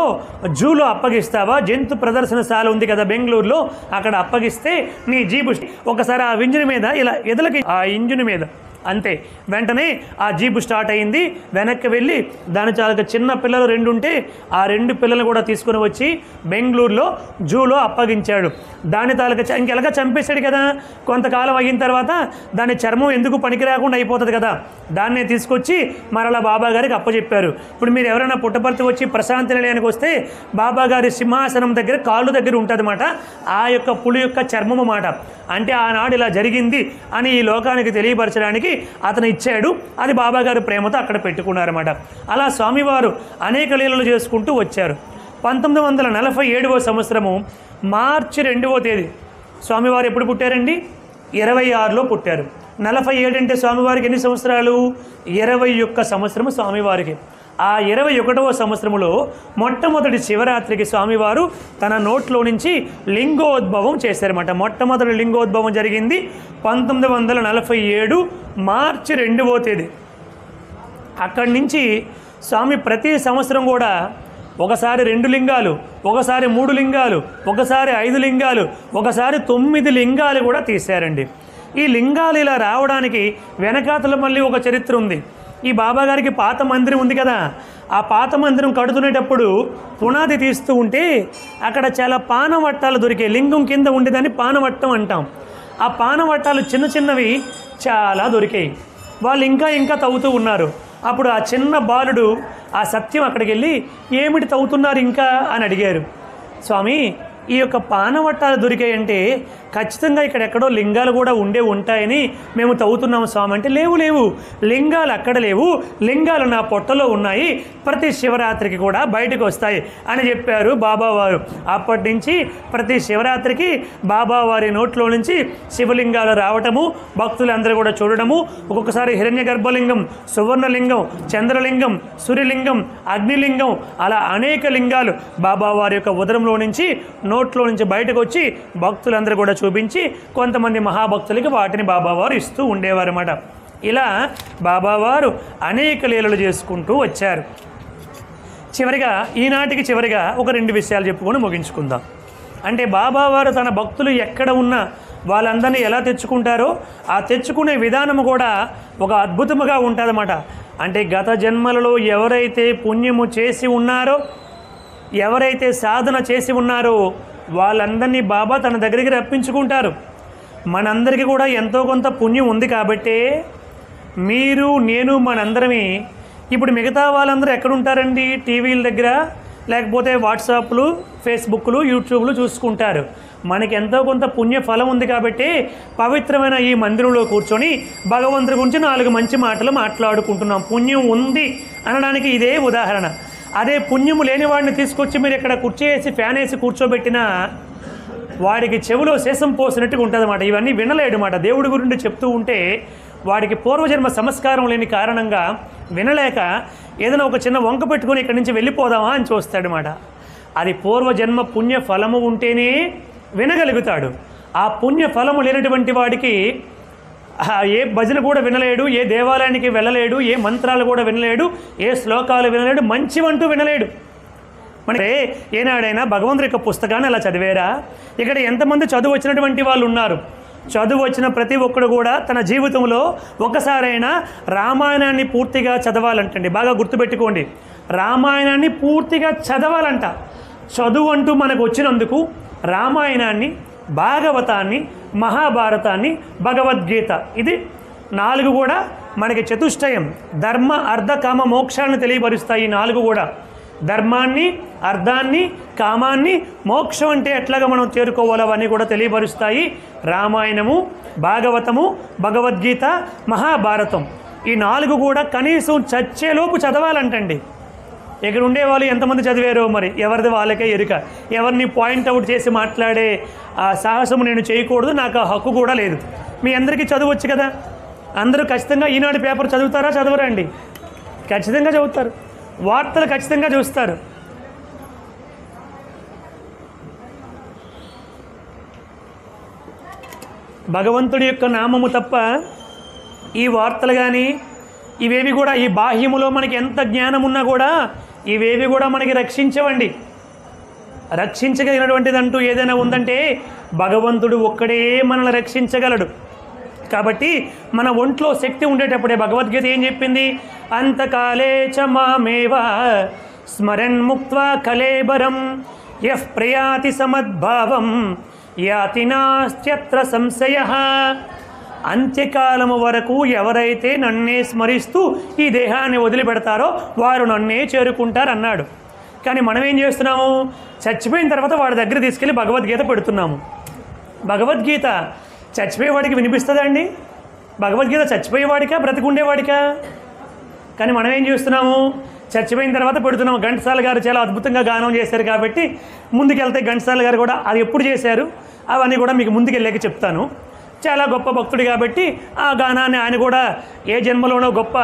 జూలో అప్పగిస్తావా? జంతు ప్రదర్శనశాల ఉంది కదా బెంగళూరులో, అక్కడ అప్పగిస్తే నీ జీపు ఒకసారి ఆ ఇంజిన్ మీద ఇలా ఎదలకి, ఆ ఇంజిన్ మీద అంతే, వెంటనే ఆ జీపు స్టార్ట్ అయింది. వెనక్కి వెళ్ళి దాని చాలా చిన్న పిల్లలు 2 ఉంటే ఆ 2 పిల్లలు కూడా తీసుకుని వచ్చి బెంగళూరులో జూలో అప్పగించాడు. దాని తాలూకా ఇంకెలాగా చంపేశాడు కదా, కొంతకాలం అయిన తర్వాత దాని చర్మం ఎందుకు పనికి రాకుండా అయిపోతుంది కదా, దాన్నే తీసుకొచ్చి మరలా బాబా గారికి అప్పచెప్పారు. ఇప్పుడు మీరు ఎవరైనా పుట్టపర్తి వచ్చి ప్రశాంతి నిలయానికి వస్తే బాబా గారి సింహాసనం దగ్గర కాళ్ళు దగ్గర ఉంటుంది అన్నమాట ఆ యొక్క పులి యొక్క చర్మం అన్నమాట. అంటే ఆనాడు ఇలా జరిగింది అని ఈ లోకానికి తెలియపరచడానికి అతను ఇచ్చాడు. అది బాబాగారు ప్రేమతో అక్కడ పెట్టుకున్నారన్నమాట. అలా స్వామివారు అనేక లీలలు చేసుకుంటూ వచ్చారు. 1947వ సంవత్సరము మార్చి 2వ తేదీ స్వామివారు ఎప్పుడు పుట్టారండి? 26లో పుట్టారు. 47 అంటే స్వామివారికి ఎన్ని సంవత్సరాలు? 21 సంవత్సరము స్వామివారికి. ఆ 21వ సంవత్సరంలో మొట్టమొదటి శివరాత్రికి స్వామివారు తన నోట్లో నుంచి లింగోద్భవం చేశారన్నమాట. మొట్టమొదటి లింగోద్భవం జరిగింది 1947 మార్చి 2వ తేదీ. అక్కడి నుంచి స్వామి ప్రతి సంవత్సరం కూడా ఒకసారి 2 లింగాలు, ఒకసారి 3 లింగాలు, ఒకసారి 5 లింగాలు, ఒకసారి 9 లింగాలు కూడా తీశారండి. ఈ లింగాలు ఇలా రావడానికి వెనకాతల మళ్ళీ ఒక చరిత్ర ఉంది. ఈ బాబాగారికి పాత మందిరం ఉంది కదా, ఆ పాత మందిరం కడుతునేటప్పుడు పునాది తీస్తూ ఉంటే అక్కడ చాలా పానవట్టాలు దొరికాయి. లింగం కింద ఉండేదాన్ని పానవట్టం అంటాం. ఆ పానవట్టాలు చిన్న చిన్నవి చాలా దొరికాయి. వాళ్ళు ఇంకా తవ్వుతూ ఉన్నారు. అప్పుడు ఆ చిన్న బాలుడు ఆ సత్యం అక్కడికి వెళ్ళి, ఏమిటి తవ్వుతున్నారు ఇంకా అని అడిగారు. స్వామి, ఈ యొక్క పానవట్టాలు దొరికాయంటే ఖచ్చితంగా ఇక్కడెక్కడో లింగాలు కూడా ఉంటాయని మేము తవ్వుతున్నాము స్వామి అంటే, లేవు లింగాలు అక్కడ లేవు, లింగాలు నా పొట్టలో ఉన్నాయి, ప్రతి శివరాత్రికి కూడా బయటకు వస్తాయి అని చెప్పారు బాబావారు. అప్పటి నుంచి ప్రతి శివరాత్రికి బాబావారి నోట్లో నుంచి శివలింగాలు రావటము, భక్తులందరూ కూడా చూడడము. ఒక్కొక్కసారి హిరణ్య గర్భలింగం, సువర్ణలింగం, చంద్రలింగం, సూర్యలింగం, అగ్నిలింగం, అలా అనేక లింగాలు బాబావారి యొక్క ఉదరంలో నుంచి నోట్లో నుంచి బయటకు వచ్చి భక్తులందరూ కూడా చూపించి కొంతమంది మహాభక్తులకి వాటిని బాబావారు ఇస్తూ ఉండేవారు అన్నమాట. ఇలా బాబావారు అనేక లీలలు చేసుకుంటూ వచ్చారు. చివరిగా ఒక 2 విషయాలు చెప్పుకొని ముగించుకుందాం. అంటే బాబావారు తన భక్తులు ఎక్కడ ఉన్నా వాళ్ళందరినీ ఎలా తెచ్చుకుంటారో ఆ తెచ్చుకునే విధానము కూడా ఒక అద్భుతముగా ఉంటుందన్నమాట. అంటే గత జన్మలలో ఎవరైతే పుణ్యము చేసి ఉన్నారో, ఎవరైతే సాధన చేసి ఉన్నారో వాళ్ళందరినీ బాబా తన దగ్గరికి రప్పించుకుంటారు. మనందరికీ కూడా ఎంతో కొంత పుణ్యం ఉంది కాబట్టే మీరు, నేను, మనందరమే ఇప్పుడు మిగతా వాళ్ళందరూ ఎక్కడుంటారండి? టీవీల దగ్గర, లేకపోతే వాట్సాప్లు, ఫేస్బుక్లు, యూట్యూబ్లు చూసుకుంటారు. మనకి ఎంతో కొంత పుణ్య ఫలం ఉంది కాబట్టి పవిత్రమైన ఈ మందిరంలో కూర్చొని భగవంతుడి గురించి 4 మంచి మాటలు మాట్లాడుకుంటున్నాం. పుణ్యం ఉంది అనడానికి ఇదే ఉదాహరణ. అదే పుణ్యము లేని వాడిని తీసుకొచ్చి మీరు ఇక్కడ కుర్చీ వేసి ఫ్యాన్ వేసి కూర్చోబెట్టినా వాడికి చెవిలో శేషం పోసినట్టుగా ఉంటుంది అన్నమాట. ఇవన్నీ వినలేడు మాట. దేవుడి గురించి చెప్తూ ఉంటే వాడికి పూర్వజన్మ సంస్కారం లేని కారణంగా వినలేక ఏదైనా ఒక చిన్న వంక పెట్టుకొని ఇక్కడి నుంచి వెళ్ళిపోదామా అని చూస్తాడనమాట. అది పూర్వజన్మ పుణ్య ఫలము ఉంటేనే వినగలుగుతాడు. ఆ పుణ్య ఫలము లేనటువంటి వాడికి ఏ భజన కూడా వినలేడు, ఏ దేవాలయానికి వెళ్ళలేడు, ఏ మంత్రాలు కూడా వినలేడు, ఏ శ్లోకాలు వినలేడు, మంచివంటూ వినలేడు. అంటే ఏనాడైనా భగవంతుడి యొక్క పుస్తకాన్ని అలా చదివేరా? ఇక్కడ ఎంతమంది చదువు వచ్చినటువంటి వాళ్ళు ఉన్నారు? చదువు వచ్చిన ప్రతి ఒక్కడు కూడా తన జీవితంలో ఒకసారైనా రామాయణాన్ని పూర్తిగా చదవాలంటండి. బాగా గుర్తుపెట్టుకోండి, రామాయణాన్ని పూర్తిగా చదవాలంట. చదువు అంటూ మనకు వచ్చినందుకు రామాయణాన్ని, భాగవతాన్ని, మహాభారతాన్ని, భగవద్గీత, ఇది 4 కూడా మనకి చతుష్టయం, ధర్మ అర్థ కామ మోక్షాన్ని తెలియపరుస్తాయి. ఈ 4 కూడా ధర్మాన్ని, అర్థాన్ని, కామాన్ని, మోక్షం అంటే ఎట్లాగా మనం చేరుకోవాలో అవన్నీ కూడా తెలియపరుస్తాయి. రామాయణము, భాగవతము, భగవద్గీత, మహాభారతం, ఈ 4 కూడా కనీసం చచ్చేలోపు చదవాలంటండి. ఇక్కడ ఉండేవాళ్ళు ఎంతమంది చదివారో మరి ఎవరిది వాళ్ళకే ఎరుక. ఎవరిని పాయింట్అవుట్ చేసి మాట్లాడే సాహసము నేను చేయకూడదు, నాకు ఆ హక్కు కూడా లేదు. మీ అందరికీ చదవచ్చు కదా. అందరూ ఖచ్చితంగా ఈనాడు పేపర్ చదువుతారా? చదవరా అండి? ఖచ్చితంగా చదువుతారు. వార్తలు ఖచ్చితంగా చూస్తారు. భగవంతుడి యొక్క నామము తప్ప ఈ వార్తలు కానీ ఇవేవి కూడా, ఈ బాహ్యములో మనకి ఎంత జ్ఞానం ఉన్నా కూడా ఇవేవి కూడా మనకి రక్షించవండి. రక్షించగలిగినటువంటిదంటూ ఏదైనా ఉందంటే భగవంతుడు ఒక్కడే మనల్ని రక్షించగలడు. కాబట్టి మన ఒంట్లో శక్తి ఉండేటప్పుడే భగవద్గీత ఏం చెప్పింది? అంతకాలే చ మామేవ స్మరన్ ముక్త్వా కలేబరం యః ప్రయాతి సమద్భావం యాతి నాస్త్యత్ర సంశయః. అంత్యకాలము వరకు ఎవరైతే నన్నే స్మరిస్తూ ఈ దేహాన్ని వదిలిపెడతారో వారు నన్నే చేరుకుంటారు అన్నాడు. కానీ మనం ఏం చేస్తున్నాము? చచ్చిపోయిన తర్వాత వాడి దగ్గర తీసుకెళ్ళి భగవద్గీత పెడుతున్నాము. భగవద్గీత చచ్చిపోయేవాడికి వినిపిస్తుందా అండి? భగవద్గీత చచ్చిపోయేవాడికా, బ్రతికుండేవాడికా? కానీ మనం ఏం చేస్తున్నాము? చచ్చిపోయిన తర్వాత పెడుతున్నాము. ఘంటసాల గారు చాలా అద్భుతంగా గానం చేశారు కాబట్టి ముందుకెళ్తే ఘంటసాల గారు కూడా అది ఎప్పుడు చేశారు అవన్నీ కూడా మీకు ముందుకెళ్ళాక చెప్తాను. చాలా గొప్ప భక్తుడు కాబట్టి ఆ గానాన్ని ఆయన కూడా ఏ జన్మలోనో గొప్ప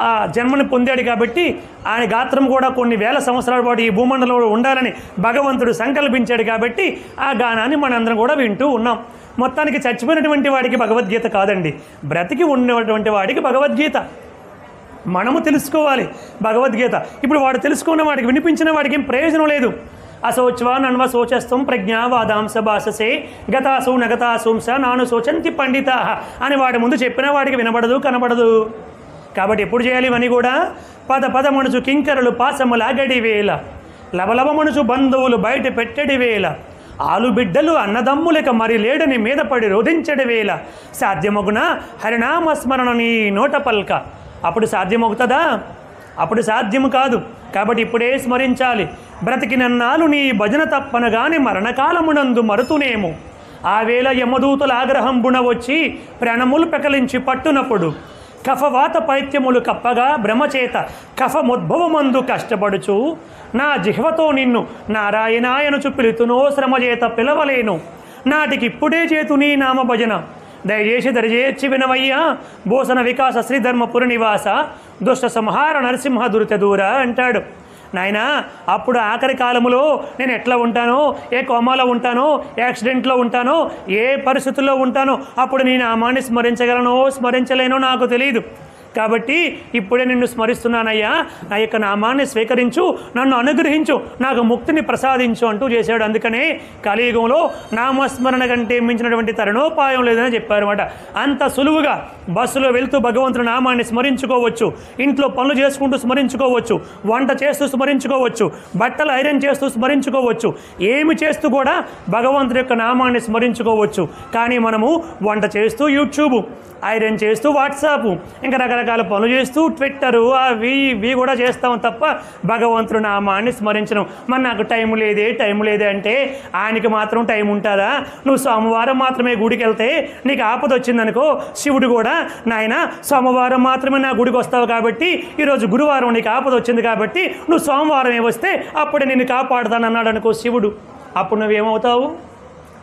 ఆ జన్మని పొందాడు కాబట్టి ఆయన గాత్రం కూడా కొన్ని వేల సంవత్సరాల పాటు ఈ భూమండలంలో ఉండాలని భగవంతుడు సంకల్పించాడు కాబట్టి ఆ గానాన్ని మనందరం కూడా వింటూ ఉన్నాం. మొత్తానికి చచ్చిపోయినటువంటి వాడికి భగవద్గీత కాదండి, బ్రతికి ఉన్నటువంటి వాడికి భగవద్గీత. మనము తెలుసుకోవాలి భగవద్గీత. ఇప్పుడు వాడు తెలుసుకున్న వాడికి, వినిపించిన వాడికి ఏం ప్రయోజనం లేదు. అశోచ్వా నన్వ శోచస్వం ప్రజ్ఞావాదాంస భాషసే గతాసు నగతాసూంస నాను శోచంతి పండితా అని వాడి ముందు చెప్పిన వాడికి వినబడదు, కనబడదు. కాబట్టి ఎప్పుడు చేయాలి ఇవన్నీ కూడా? పద పద మనుచు కింకరులు పాసములాగడి వేళ, లవలవ మనుచు బంధువులు బయట పెట్టడి వేళ, ఆలు బిడ్డలు అన్నదమ్ములక మరి లేడని మీద పడి రోధించడి వేళ, సాధ్యమగున హరినామస్మరణ నీ నోట పల్క. అప్పుడు సాధ్యమవుతుందా? అప్పుడు సాధ్యము కాదు. కాబట్టి ఇప్పుడే స్మరించాలి. బ్రతికినన్నాళ్ళు నీ భజన తప్పనగాని మరణకాలమునందు మరుతునేమో, ఆ వేళ యమదూతుల ఆగ్రహంబున వచ్చి ప్రాణములు పెకలించి పట్టునప్పుడు, కఫవాత పైత్యములు కప్పగా భ్రమచేత కఫముద్భవమందు కష్టపడుచు నా జిహ్వతో నిన్ను నారాయణాయనుచు పిలుతునో శ్రమచేత పిలవలేను, నాటికి ఇప్పుడే చేతు నీ నామ భజన దయచేసి దరిచేర్చి వినవయ్యా భూషణ వికాస శ్రీధర్మపురి నివాస దుష్ట సంహార నరసింహ దురిత దూర అంటాడు. నాయన అప్పుడు ఆఖరి కాలములో నేను ఎట్లా ఉంటానో, ఏ కోమాలో ఉంటానో, యాక్సిడెంట్లో ఉంటానో, ఏ పరిస్థితుల్లో ఉంటానో అప్పుడు నేను నామాన్ని స్మరించగలనో స్మరించలేనో నాకు తెలియదు. కాబట్టి ఇప్పుడే నిన్ను స్మరిస్తున్నానయ్యా, నా యొక్క నామాన్ని స్వీకరించు, నన్ను అనుగ్రహించు, నాకు ముక్తిని ప్రసాదించు అంటూ చేశాడు. అందుకనే కలియుగంలో నామస్మరణ కంటే మించినటువంటి తరుణోపాయం లేదని చెప్పారన్నమాట. అంత సులువుగా బస్సులో వెళ్తూ భగవంతుని నామాన్ని స్మరించుకోవచ్చు, ఇంట్లో పనులు చేసుకుంటూ స్మరించుకోవచ్చు, వంట చేస్తూ స్మరించుకోవచ్చు, బట్టలు ఐరన్ చేస్తూ స్మరించుకోవచ్చు, ఏమి చేస్తూ కూడా భగవంతుడి యొక్క నామాన్ని స్మరించుకోవచ్చు. కానీ మనము వంట చేస్తూ యూట్యూబ్, ఐరన్ చేస్తూ వాట్సాప్, ఇంకా రకరకాల పనులు చేస్తూ ట్విట్టరు అవి ఇవి కూడా చేస్తాం తప్ప భగవంతుడు నామాన్ని స్మరించడం. మరి నాకు టైం లేదే అంటే ఆయనకి మాత్రం టైం ఉంటుందా? నువ్వు సోమవారం మాత్రమే గుడికి వెళ్తే నీకు ఆపద వచ్చిందనుకో, శివుడు కూడా నాయన సోమవారం మాత్రమే నా గుడికి వస్తావు కాబట్టి, ఈరోజు గురువారం నీకు ఆపద వచ్చింది కాబట్టి నువ్వు సోమవారమే వస్తే అప్పుడే నేను కాపాడుతానన్నాడు అనుకో శివుడు. అప్పుడు నువ్వేమవుతావు?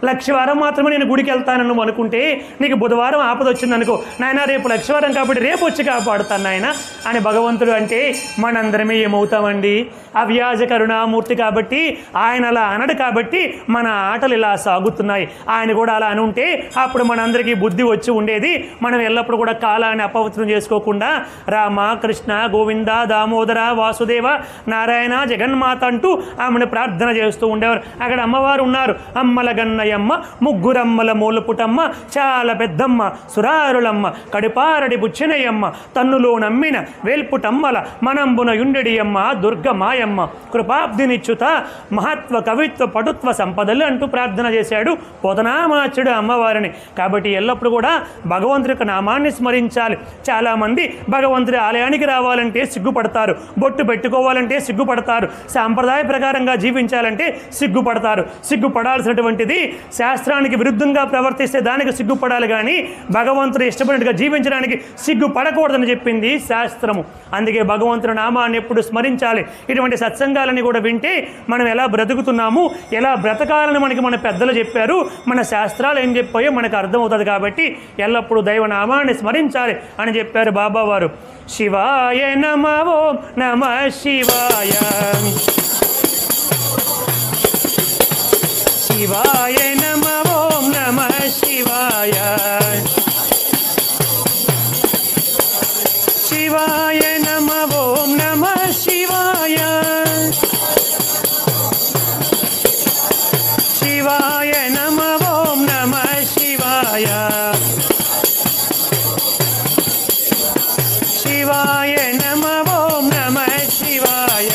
లక్షవారం మాత్రమే నేను గుడికి వెళ్తానని నువ్వు అనుకుంటే నీకు బుధవారం ఆపద వచ్చిందనుకో, నాయన రేపు లక్షవారం కాబట్టి రేపు వచ్చి కాపాడుతాను నాయన అని భగవంతుడు అంటే మనందరమే ఏమవుతామండి? అవ్యాజ కరుణామూర్తి కాబట్టి ఆయన అలా అనడు కాబట్టి మన ఆటలు ఇలా సాగుతున్నాయి. ఆయన కూడా అలా అని ఉంటే అప్పుడు మనందరికీ బుద్ధి వచ్చి ఉండేది. మనం ఎల్లప్పుడూ కూడా కాలాన్ని అపవిత్రం చేసుకోకుండా రామ కృష్ణ గోవింద దామోదర వాసుదేవ నారాయణ జగన్మాత అంటూ ఆమెను ప్రార్థన చేస్తూ ఉండేవారు. అక్కడ అమ్మవారు ఉన్నారు, అమ్మల గన్నయ్యమ్మ, ముగ్గురమ్మల మూలపుటమ్మ, చాలా పెద్దమ్మ సురారులమ్మ, కడిపారడి బుచ్చినయ్యమ్మ, తన్నులో నమ్మిన వేల్పుటమ్మల మనంబున యుండెడియమ్మ దుర్గమాయమ్మ, కృపాబ్దినిచ్యుత మహత్వ కవిత్వ పటుత్వ సంపదలు అంటూ ప్రార్థన చేశాడు పోతనామాచుడు అమ్మవారిని. కాబట్టి ఎల్లప్పుడూ కూడా భగవంతుడి యొక్క నామాన్ని స్మరించాలి. చాలామంది భగవంతుడి ఆలయానికి రావాలంటే సిగ్గుపడతారు, బొట్టు పెట్టుకోవాలంటే సిగ్గుపడతారు, సాంప్రదాయ ప్రకారంగా జీవించాలంటే సిగ్గుపడతారు. సిగ్గుపడాల్సినటువంటిది శాస్త్రానికి విరుద్ధంగా ప్రవర్తిస్తే దానికి సిగ్గుపడాలి, కానీ భగవంతుడు ఇష్టపడినట్టుగా జీవించడానికి సిగ్గుపడకూడదని చెప్పింది శాస్త్రము. అందుకే భగవంతుడి నామాన్ని ఎప్పుడు స్మరించాలి. ఇటువంటి సత్సంగాలని కూడా వింటే మనం ఎలా బ్రతుకుతున్నాము, ఎలా బ్రతకాలని మనకి మన పెద్దలు చెప్పారు, మన శాస్త్రాలు ఏం చెప్పాయో మనకు అర్థమవుతుంది. కాబట్టి ఎల్లప్పుడూ దైవనామాన్ని స్మరించాలి అని చెప్పారు బాబావారు. శివాయ నమః, ఓం నమః శివాయ, శివాయ నమః, ఓం నమః శివాయ, శివాయ నమః, ఓం నమః శివాయ, శివాయ నమః, ఓం నమః శివాయ, శివాయ నమః, ఓం నమః శివాయ,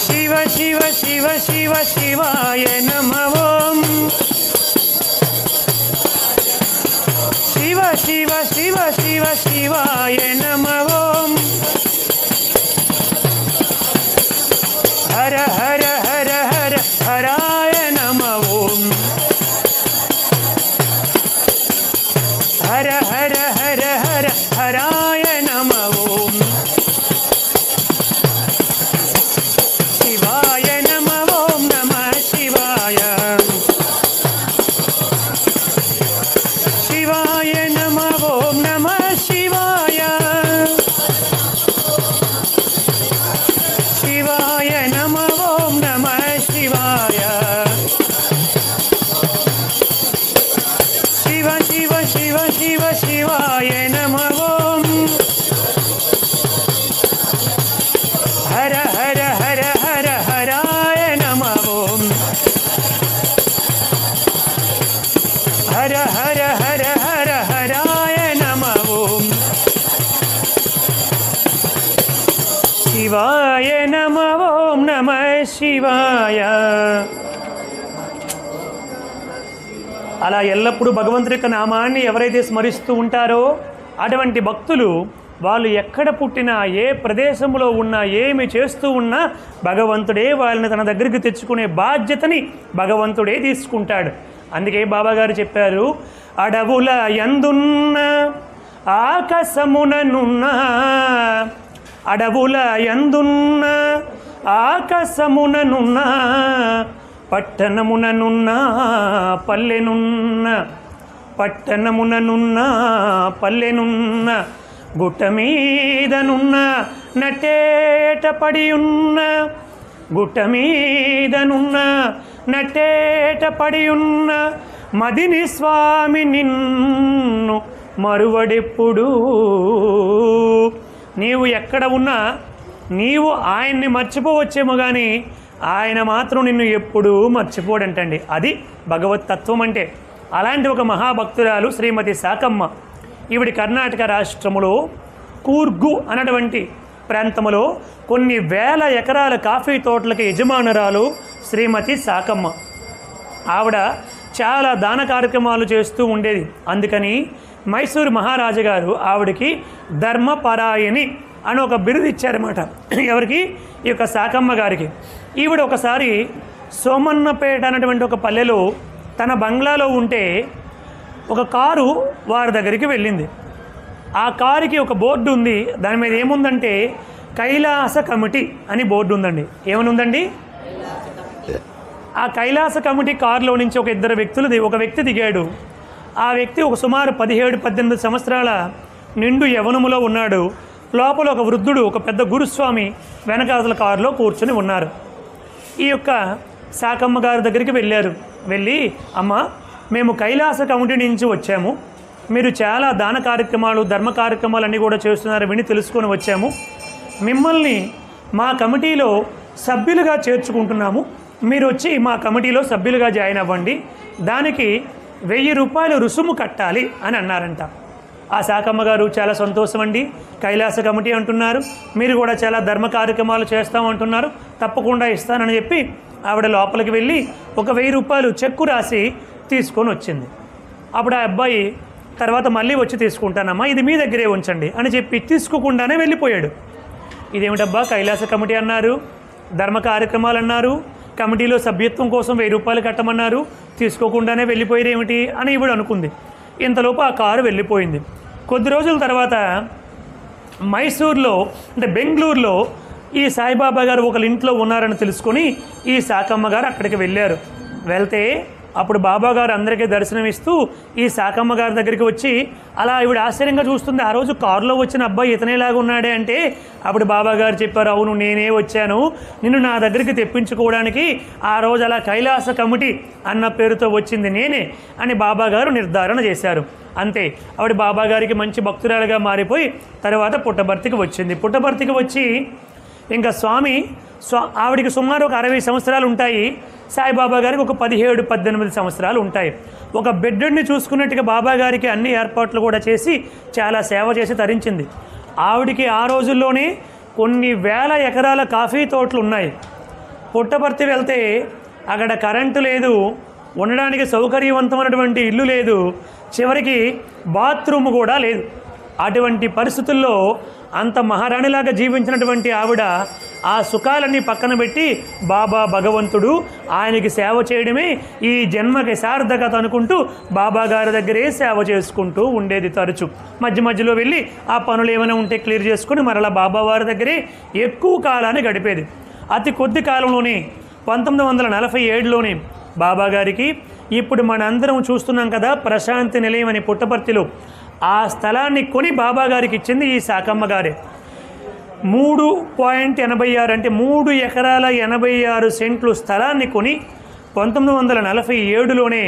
శివ శివ శివ శివ శివాయ నమః, ఓం శివ శివ శివ శివ శివాయ నమః, ఓం హర హర హర హర హరాయ నమః, ఓం హర హర హర హర హరాయ నమః, ఓం శివాయ నమః, ఓం నమః శివాయ, శివాయ నమః, ఓం నమః శివాయ, శివాయ నమః, ఓం నమః శివాయ, శివ శివ శివ శివ శివాయ నమః, ఓం హర హర హర హర హరాయ నమః, ఓం హర హర హర హర హరాయ నమః, ఓం శివాయ నమః, ఓం నమః శివాయ. అలా ఎల్లప్పుడూ భగవంతుడి యొక్క నామాన్ని ఎవరైతే స్మరిస్తూ ఉంటారో అటువంటి భక్తులు వాళ్ళు ఎక్కడ పుట్టినా, ఏ ప్రదేశంలో ఉన్నా, ఏమి చేస్తూ ఉన్నా భగవంతుడే వాళ్ళని తన దగ్గరికి తెచ్చుకునే బాధ్యతని భగవంతుడే తీసుకుంటాడు. అందుకే బాబాగారు చెప్పారు, అడవుల యందున్న ఆకాశముననున్న, అడవుల యందున్న ఆకాశముననున్న, పట్టణముననున్న పల్లెనున్న, పట్టణముననున్న పల్లెనున్న, గుట్ట మీదనున్న నటేట పడి ఉన్న, గుట్ట మీదనున్న నటేట పడి ఉన్న, మదిని స్వామి నిన్ను మరువడెప్పుడు. నీవు ఎక్కడ ఉన్నా నీవు ఆయన్ని మర్చిపోవచ్చేమో కానీ ఆయన మాత్రం నిన్ను ఎప్పుడూ మర్చిపోడంటండి. అది భగవత్ తత్వం అంటే. అలాంటి ఒక మహాభక్తురాలు శ్రీమతి సాకమ్మ. ఈవిడి కర్ణాటక రాష్ట్రములో కూర్గు అన్నటువంటి ప్రాంతంలో కొన్ని వేల ఎకరాల కాఫీ తోటలకి యజమానురాలు శ్రీమతి సాకమ్మ. ఆవిడ చాలా దాన కార్యక్రమాలు చేస్తూ ఉండేది. అందుకని మైసూరు మహారాజు గారు ఆవిడకి ధర్మపరాయణి అని ఒక బిరుదు ఇచ్చారన్నమాట. ఎవరికి? ఈ యొక్క సాకమ్మ గారికి. ఈవిడ ఒకసారి సోమన్నపేట అనేటువంటి ఒక పల్లెలో తన బంగ్లాలో ఉంటే ఒక కారు వారి దగ్గరికి వెళ్ళింది. ఆ కారుకి ఒక బోర్డు ఉంది. దాని మీద ఏముందంటే కైలాస కమిటీ అని బోర్డు ఉందండి. ఏమని ఉందండి? ఆ కైలాస కమిటీ కారులో నుంచి ఒక వ్యక్తి దిగాడు. ఆ వ్యక్తి ఒక సుమారు 17-18 సంవత్సరాల నిండు యవనములో ఉన్నాడు. లోపల ఒక వృద్ధుడు, ఒక పెద్ద గురుస్వామి వెనకాతల కారులో కూర్చొని ఉన్నారు. ఈ యొక్క సాకమ్మ గారి దగ్గరికి వెళ్ళారు. వెళ్ళి, అమ్మ, మేము కైలాస కమిటీ నుంచి వచ్చాము. మీరు చాలా దాన కార్యక్రమాలు, ధర్మ కార్యక్రమాలు అన్నీ కూడా చేస్తున్నారు విని తెలుసుకొని వచ్చాము. మిమ్మల్ని మా కమిటీలో సభ్యులుగా చేర్చుకుంటున్నాము. మీరు వచ్చి మా కమిటీలో సభ్యులుగా జాయిన్ అవ్వండి. దానికి 1000 రూపాయలు రుసుము కట్టాలి అని అన్నారంట. ఆ సాకమ్మ గారు చాలా సంతోషం అండి, కైలాస కమిటీ అంటున్నారు, మీరు కూడా చాలా ధర్మ కార్యక్రమాలు చేస్తామంటున్నారు, తప్పకుండా ఇస్తానని చెప్పి ఆవిడ లోపలికి వెళ్ళి ఒక 1000 రూపాయలు చెక్కు రాసి తీసుకొని వచ్చింది. అప్పుడు ఆ అబ్బాయి తర్వాత మళ్ళీ వచ్చి తీసుకుంటానమ్మా, ఇది మీ దగ్గరే ఉంచండి అని చెప్పి తీసుకోకుండానే వెళ్ళిపోయాడు. ఇదేమిటబ్బా, కైలాస కమిటీ అన్నారు, ధర్మ కార్యక్రమాలు అన్నారు, కమిటీలో సభ్యత్వం కోసం 1000 రూపాయలు కట్టమన్నారు, తీసుకోకుండానే వెళ్ళిపోయారు ఏమిటి అని ఈవిడ అనుకుంది. ఇంతలోపు ఆ కారు వెళ్ళిపోయింది. కొద్ది రోజుల తర్వాత మైసూర్లో అంటే బెంగళూరులో ఈ సాయిబాబా గారు ఒకళ్ళ ఇంట్లో ఉన్నారని తెలుసుకొని ఈ సాకమ్మ గారు అక్కడికి వెళ్ళారు. వెళ్తే అప్పుడు బాబా గారు అందరికీ దర్శనమిస్తూ ఈ సాకమ్మ గారి దగ్గరికి వచ్చి అలా ఈవిడ ఆశ్చర్యంగా చూస్తుంది. ఆ రోజు కారులో వచ్చిన అబ్బాయి ఇతనేలాగా ఉన్నాడే అంటే అప్పుడు బాబా గారు చెప్పారు, అవును నేనే వచ్చాను నిన్ను నా దగ్గరికి తెప్పించుకోవడానికి. ఆ రోజు అలా కైలాస కమిటీ అన్న పేరుతో వచ్చింది నేనే అని బాబా గారు నిర్ధారణ చేశారు. అంతే, ఆవిడ బాబా గారికి మంచి భక్తురాలుగా మారిపోయి తర్వాత పుట్టబర్తికి వచ్చింది. పుట్టబర్తికి వచ్చి ఇంకా ఆవిడికి సుమారు ఒక 60 సంవత్సరాలు ఉంటాయి. సాయిబాబా గారికి ఒక 17-18 సంవత్సరాలు ఉంటాయి. ఒక బిడ్డని చూసుకున్నట్టుగా బాబా గారికి అన్ని ఏర్పాట్లు కూడా చేసి చాలా సేవ చేసి తరించింది. ఆవిడికి ఆ రోజుల్లోనే కొన్ని వేల ఎకరాల కాఫీ తోటలు ఉన్నాయి. పుట్టపర్తి వెళ్తే అక్కడ కరెంటు లేదు, ఉండడానికి సౌకర్యవంతమైనటువంటి ఇల్లు లేదు, చివరికి బాత్రూమ్ కూడా లేదు. అటువంటి పరిస్థితుల్లో అంత మహారాణిలాగా జీవించినటువంటి ఆవిడ ఆ సుఖాలన్నీ పక్కన పెట్టి బాబా భగవంతుడు ఆయనకి సేవ చేయడమే ఈ జన్మకి సార్థకత అనుకుంటూ బాబా గారి దగ్గరే సేవ చేసుకుంటూ ఉండేది. తరచు మధ్య మధ్యలో వెళ్ళి ఆ పనులు ఏమైనా ఉంటే క్లియర్ చేసుకుని మరలా బాబా వారి దగ్గరే ఎక్కువ కాలాన్ని గడిపేది. అతి కొద్ది కాలంలోనే 1947లోనే బాబా గారికి ఇప్పుడు మనందరం చూస్తున్నాం కదా ప్రశాంతి నిలయం అని పుట్టపర్తిలో ఆ స్థలాన్ని కొని బాబా గారికి ఇచ్చింది ఈ సాకమ్మ గారే. 3.86 అంటే 3 ఎకరాల 86 సెంట్లు స్థలాన్ని కొని 1947లోనే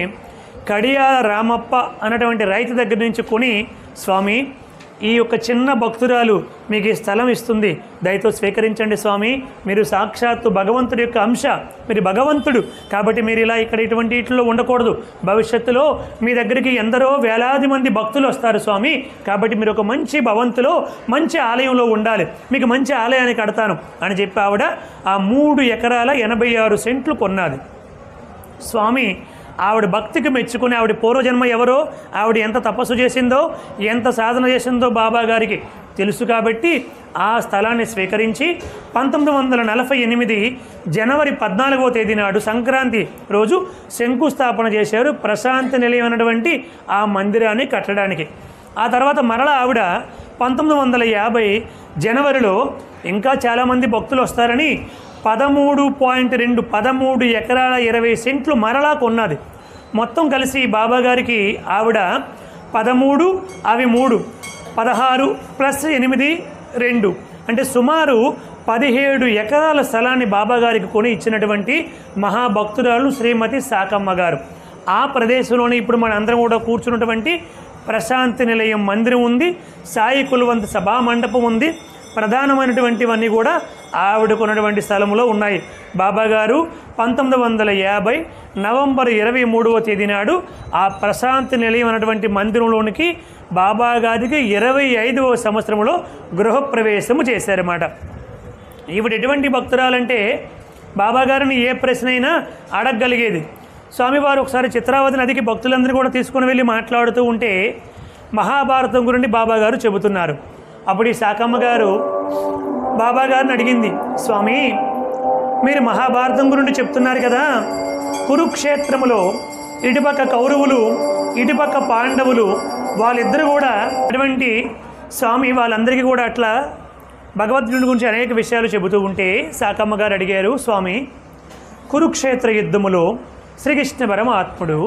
కడియాల రామప్ప అన్నటువంటి రైతు దగ్గర నుంచి కొని, స్వామి ఈ యొక్క చిన్న భక్తురాలు మీకు ఈ స్థలం ఇస్తుంది, దయతో స్వీకరించండి స్వామి, మీరు సాక్షాత్తు భగవంతుడి యొక్క అంశ, మీరు భగవంతుడు కాబట్టి మీరు ఇలా ఇక్కడ ఇటువంటి ఇట్లో ఉండకూడదు, భవిష్యత్తులో మీ దగ్గరికి ఎందరో వేలాది మంది భక్తులు వస్తారు స్వామి, కాబట్టి మీరు ఒక మంచి భవంతులో మంచి ఆలయంలో ఉండాలి, మీకు మంచి ఆలయాన్ని కడతాను అని చెప్పి ఆవిడ ఆ 3 ఎకరాల 86 సెంట్లు కొన్నది. స్వామి ఆవిడ భక్తికి మెచ్చుకుని ఆవిడ పూర్వజన్మ ఎవరో, ఆవిడ ఎంత తపస్సు చేసిందో, ఎంత సాధన చేసిందో బాబా గారికి తెలుసు కాబట్టి ఆ స్థలాన్ని స్వీకరించి 1948 జనవరి 14వ తేదీ నాడు సంక్రాంతి రోజు శంకుస్థాపన చేశారు ప్రశాంతి నిలయం అన్నటువంటి ఆ మందిరాన్ని కట్టడానికి. ఆ తర్వాత మరలా ఆవిడ 1950 జనవరిలో ఇంకా చాలామంది భక్తులు వస్తారని 13 ఎకరాల 20 సెంట్లు మరలా కొన్నది. మొత్తం కలిసి బాబా గారికి ఆవిడ 13 అవి 3 16 + 8 2 అంటే సుమారు 17 ఎకరాల స్థలాన్ని బాబా గారికి కొని ఇచ్చినటువంటి మహాభక్తురాలు శ్రీమతి సాకమ్మ గారు. ఆ ప్రదేశంలోనే ఇప్పుడు మన అందరం కూడా కూర్చున్నటువంటి ప్రశాంతి నిలయం మందిరం ఉంది, సాయి కులవంత సభా మండపం ఉంది. ప్రధానమైనటువంటివన్నీ కూడా ఆవిడకున్నటువంటి స్థలంలో ఉన్నాయి. బాబాగారు 1950 నవంబర్ 23వ తేదీ నాడు ఆ ప్రశాంతి నిలయం అనేటువంటి మందిరంలోనికి బాబాగారికి 25వ సంవత్సరంలో గృహప్రవేశము చేశారన్నమాట. ఈవిడ ఎటువంటి భక్తురాలంటే బాబాగారిని ఏ ప్రశ్న అయినా అడగగలిగేది. స్వామివారు ఒకసారి చిత్రావతి నదికి భక్తులందరూ కూడా తీసుకుని వెళ్ళి మాట్లాడుతూ ఉంటే మహాభారతం గురించి బాబాగారు చెబుతున్నారు. అప్పుడు ఈ శాకమ్మ గారు బాబాగారిని అడిగింది, స్వామి మీరు మహాభారతం గురించి చెప్తున్నారు కదా, కురుక్షేత్రములో ఇటుపక్క కౌరవులు ఇటుపక్క పాండవులు వాళ్ళిద్దరు కూడా అటువంటి స్వామి వాళ్ళందరికీ కూడా అట్లా భగవద్గీత గురించి అనేక విషయాలు చెబుతూ ఉంటే శాకమ్మ గారు అడిగారు, స్వామి కురుక్షేత్ర యుద్ధములో శ్రీకృష్ణ పరమాత్ముడు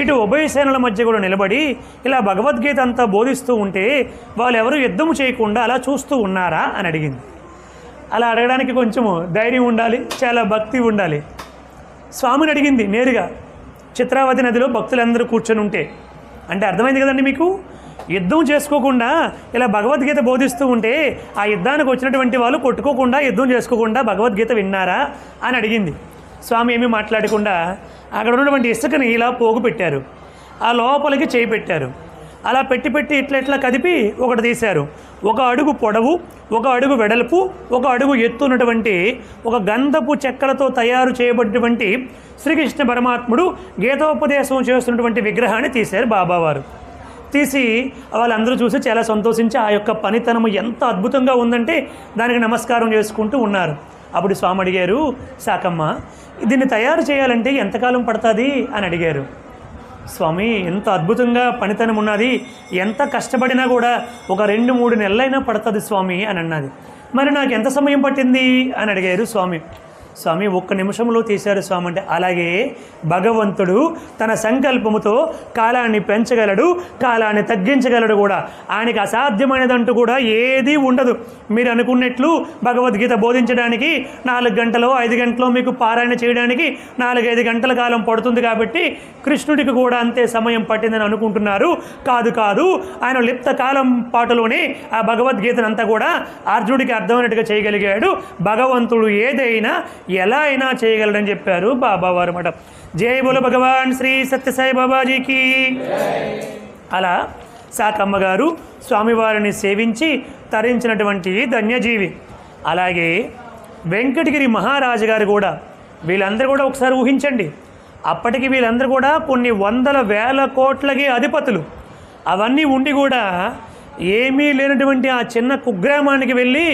ఇటు ఉభయ సేనల మధ్య కూడా నిలబడి ఇలా భగవద్గీత అంతా బోధిస్తూ ఉంటే వాళ్ళు ఎవరు యుద్ధము చేయకుండా అలా చూస్తూ ఉన్నారా అని అడిగింది. అలా అడగడానికి కొంచెము ధైర్యం ఉండాలి, చాలా భక్తి ఉండాలి. స్వామిని అడిగింది నేరుగా, చిత్రావతి నదిలో భక్తులందరూ కూర్చొని ఉంటే. అంటే అర్థమైంది కదండి మీకు, యుద్ధం చేసుకోకుండా ఇలా భగవద్గీత బోధిస్తూ ఉంటే ఆ యుద్ధానికి వచ్చినటువంటి వాళ్ళు కొట్టుకోకుండా యుద్ధం చేసుకోకుండా భగవద్గీత విన్నారా అని అడిగింది. స్వామి ఏమీ మాట్లాడకుండా అక్కడ ఉన్నటువంటి ఇసుకని ఇలా పోగు పెట్టారు, ఆ లోపలికి చేయి పెట్టారు. అలా పెట్టి ఇట్లా కదిపి ఒకటి తీశారు. ఒక అడుగు పొడవు, ఒక అడుగు వెడల్పు, ఒక అడుగు ఎత్తు ఉన్నటువంటి ఒక గంధపు చెక్కలతో తయారు చేయబడినటువంటి శ్రీకృష్ణ పరమాత్ముడు గీతోపదేశం చేస్తున్నటువంటి విగ్రహాన్ని తీశారు బాబావారు. తీసి వాళ్ళందరూ చూసి చాలా సంతోషించి ఆ యొక్క పనితనము ఎంత అద్భుతంగా ఉందంటే దానికి నమస్కారం చేసుకుంటూ ఉన్నారు. అప్పుడు స్వామి అడిగారు, శాకమ్మ దీన్ని తయారు చేయాలంటే ఎంతకాలం పడుతుంది అని అడిగారు. స్వామి ఎంత అద్భుతంగా పనితనం ఉన్నది, ఎంత కష్టపడినా కూడా ఒక 2-3 నెలలైనా పడుతుంది స్వామి అని అన్నది. మరి నాకు ఎంత సమయం పట్టింది అని అడిగారు స్వామి. స్వామి 1 నిమిషంలో తీశారు స్వామి. అంటే అలాగే భగవంతుడు తన సంకల్పముతో కాలాన్ని పెంచగలడు, కాలాన్ని తగ్గించగలడు కూడా. ఆయనకి అసాధ్యమైనదంటూ కూడా ఏదీ ఉండదు. మీరు అనుకున్నట్లు భగవద్గీత బోధించడానికి 4 గంటలో 5 గంటలో మీకు పారాయణ చేయడానికి 4-5 గంటల కాలం పడుతుంది కాబట్టి కృష్ణుడికి కూడా అంతే సమయం పట్టిందని అనుకుంటున్నారు. కాదు, ఆయన లిప్త కాలం పాటులోనే ఆ భగవద్గీతను అంతా కూడా అర్జునుడికి అర్థమైనట్టుగా చేయగలిగాడు. భగవంతుడు ఏదైనా ఎలా అయినా చేయగలడని చెప్పారు బాబావారు మాట. జై బోలో భగవాన్ శ్రీ సత్యసాయి బాబాజీకి. అలా శాకమ్మ గారు స్వామివారిని సేవించి తరించినటువంటి ధన్యజీవి. అలాగే వెంకటగిరి మహారాజు గారు కూడా, వీళ్ళందరూ కూడా ఒకసారి ఊహించండి, అప్పటికి వీళ్ళందరూ కూడా కొన్ని 100,000 కోట్లకి అధిపతులు. అవన్నీ ఉండి కూడా ఏమీ లేనటువంటి ఆ చిన్న కుగ్రామానికి వెళ్ళి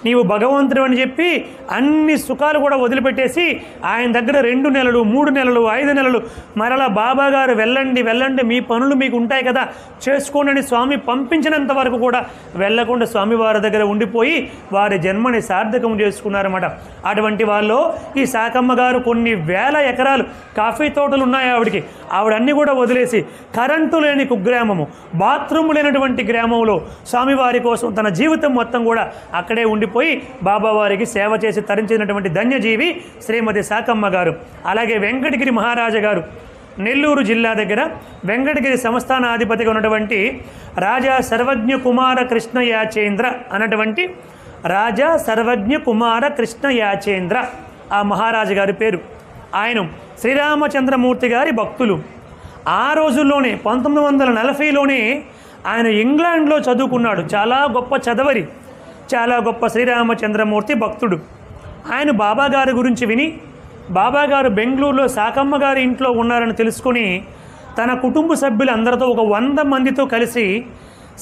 నీవు భగవంతుడు అని చెప్పి అన్ని సుఖాలు కూడా వదిలిపెట్టేసి ఆయన దగ్గర 2 నెలలు 3 నెలలు 5 నెలలు మరలా బాబాగారు వెళ్ళండి మీ పనులు మీకు ఉంటాయి కదా చేసుకోండి అని స్వామి పంపించినంత వరకు కూడా వెళ్ళకుండా స్వామి వారి దగ్గర ఉండిపోయి వారి జన్మని సార్థకం చేసుకున్నారన్నమాట. అటువంటి వాళ్ళు ఈ శాకమ్మ గారు కొన్ని వేల ఎకరాలు కాఫీ తోటలు ఉన్నాయి ఆవిడికి. ఆవిడన్నీ కూడా వదిలేసి కరెంటు లేని కుగ్రామము, బాత్రూమ్ లేనటువంటి గ్రామంలో స్వామివారి కోసం తన జీవితం మొత్తం కూడా అక్కడే ఉండిపోయి బాబావారికి సేవ చేసి తరించినటువంటి ధన్యజీవి శ్రీమతి శాకమ్మ గారు. అలాగే వెంకటగిరి మహారాజా గారు నెల్లూరు జిల్లా దగ్గర వెంకటగిరి సంస్థానాధిపతిగా ఉన్నటువంటి రాజా సర్వజ్ఞ కుమార కృష్ణ యాచేంద్ర అన్నటువంటి రాజా సర్వజ్ఞ కుమార కృష్ణ యాచేంద్ర ఆ మహారాజు గారి పేరు. ఆయన శ్రీరామచంద్రమూర్తి గారి భక్తులు. ఆ రోజుల్లోనే 1940లోనే ఆయన ఇంగ్లాండ్లో చదువుకున్నాడు. చాలా గొప్ప చదవరి, చాలా గొప్ప శ్రీరామచంద్రమూర్తి భక్తుడు. ఆయన బాబాగారి గురించి విని బాబాగారు బెంగళూరులో శాకమ్మ గారి ఇంట్లో ఉన్నారని తెలుసుకొని తన కుటుంబ సభ్యులందరితో ఒక 100 మందితో కలిసి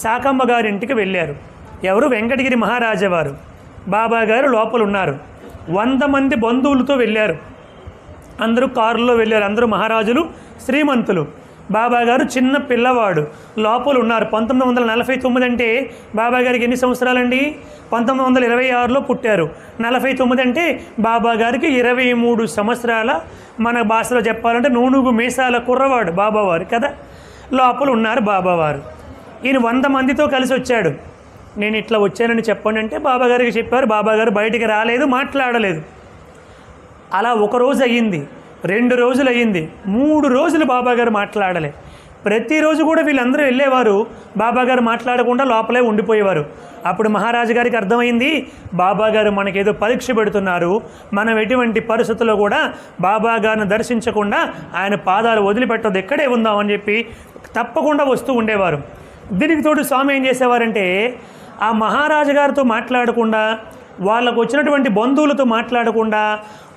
శాకమ్మ గారి ఇంటికి వెళ్ళారు. ఎవరు? వెంకటగిరి మహారాజా వారు. బాబాగారు లోపల ఉన్నారు. 100 మంది బంధువులతో వెళ్ళారు. అందరూ కారులో వెళ్ళారు. అందరూ మహారాజులు, శ్రీమంతులు. బాబాగారు చిన్న పిల్లవాడు లోపల ఉన్నారు. 1949 అంటే బాబాగారికి ఎన్ని సంవత్సరాలండి? 1926లో పుట్టారు. 49 అంటే బాబాగారికి 23 సంవత్సరాల, మన భాషలో చెప్పాలంటే నూనుగు మీసాల కుర్రవాడు బాబావారు కదా. లోపల ఉన్నారు బాబావారు. ఈయన 100 మందితో కలిసి వచ్చాడు. నేను ఇట్లా వచ్చానని చెప్పండి అంటే బాబాగారికి చెప్పారు. బాబాగారు బయటికి రాలేదు, మాట్లాడలేదు. అలా ఒకరోజు అయ్యింది. 2 రోజులు అయ్యింది, 3 రోజులు బాబాగారు మాట్లాడలే. ప్రతిరోజు కూడా వీళ్ళందరూ వెళ్ళేవారు, బాబాగారు మాట్లాడకుండా లోపలే ఉండిపోయేవారు. అప్పుడు మహారాజు గారికి అర్థమైంది, బాబాగారు మనకేదో పరీక్ష పెడుతున్నారు, మనం ఎటువంటి పరిస్థితుల్లో కూడా బాబాగారిని దర్శించకుండా ఆయన పాదాలు వదిలిపెట్టొద్దు, ఇక్కడే ఉందామని చెప్పి తప్పకుండా వస్తూ ఉండేవారు. దీనికి తోడు స్వామి ఏం చేసేవారంటే, ఆ మహారాజు గారితో మాట్లాడకుండా, వాళ్ళకు వచ్చినటువంటి బంధువులతో మాట్లాడకుండా,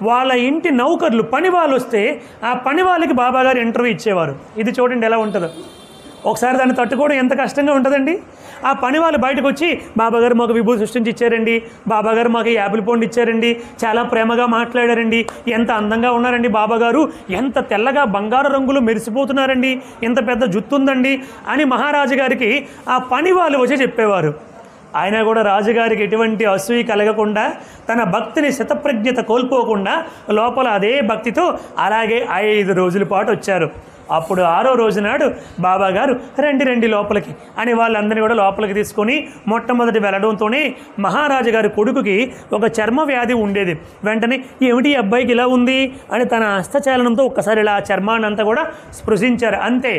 వాళ్ళ ఇంటి నౌకర్లు పని వాళ్ళు వస్తే ఆ పని వాళ్ళకి బాబాగారు ఇంటర్వ్యూ ఇచ్చేవారు. ఇది చూడండి ఎలా ఉంటుందో. ఒకసారి దాన్ని తట్టుకోవడం ఎంత కష్టంగా ఉంటుందండి. ఆ పని వాళ్ళు బయటకు వచ్చి, బాబాగారు మాకు విభూతి సృష్టించి ఇచ్చారండి, బాబాగారు మాకు యాపిల్ పండు ఇచ్చారండి, చాలా ప్రేమగా మాట్లాడారండి, ఎంత అందంగా ఉన్నారండి బాబాగారు, ఎంత తెల్లగా బంగారు రంగులు మెరిసిపోతున్నారండి, ఎంత పెద్ద జుత్తు ఉందండి అని మహారాజు గారికి ఆ పని వాళ్ళు వచ్చి చెప్పేవారు. ఆయన కూడా రాజుగారికి ఎటువంటి అసూయ కలగకుండా, తన భక్తిని శతప్రజ్ఞత కోల్పోకుండా లోపల అదే భక్తితో అలాగే 5 రోజుల పాటు వచ్చారు. అప్పుడు 6వ రోజు నాడు బాబాగారు రండి లోపలికి అని వాళ్ళందరినీ కూడా లోపలికి తీసుకొని మొట్టమొదటి వెళ్ళడంతోనే మహారాజు గారి కొడుకుకి ఒక చర్మ వ్యాధి ఉండేది. వెంటనే ఏమిటి ఈ అబ్బాయికి ఇలా ఉంది అని తన హస్తచాలనంతో ఒక్కసారి ఇలా చర్మాన్ని అంతా కూడా స్పృశించారు. అంతే,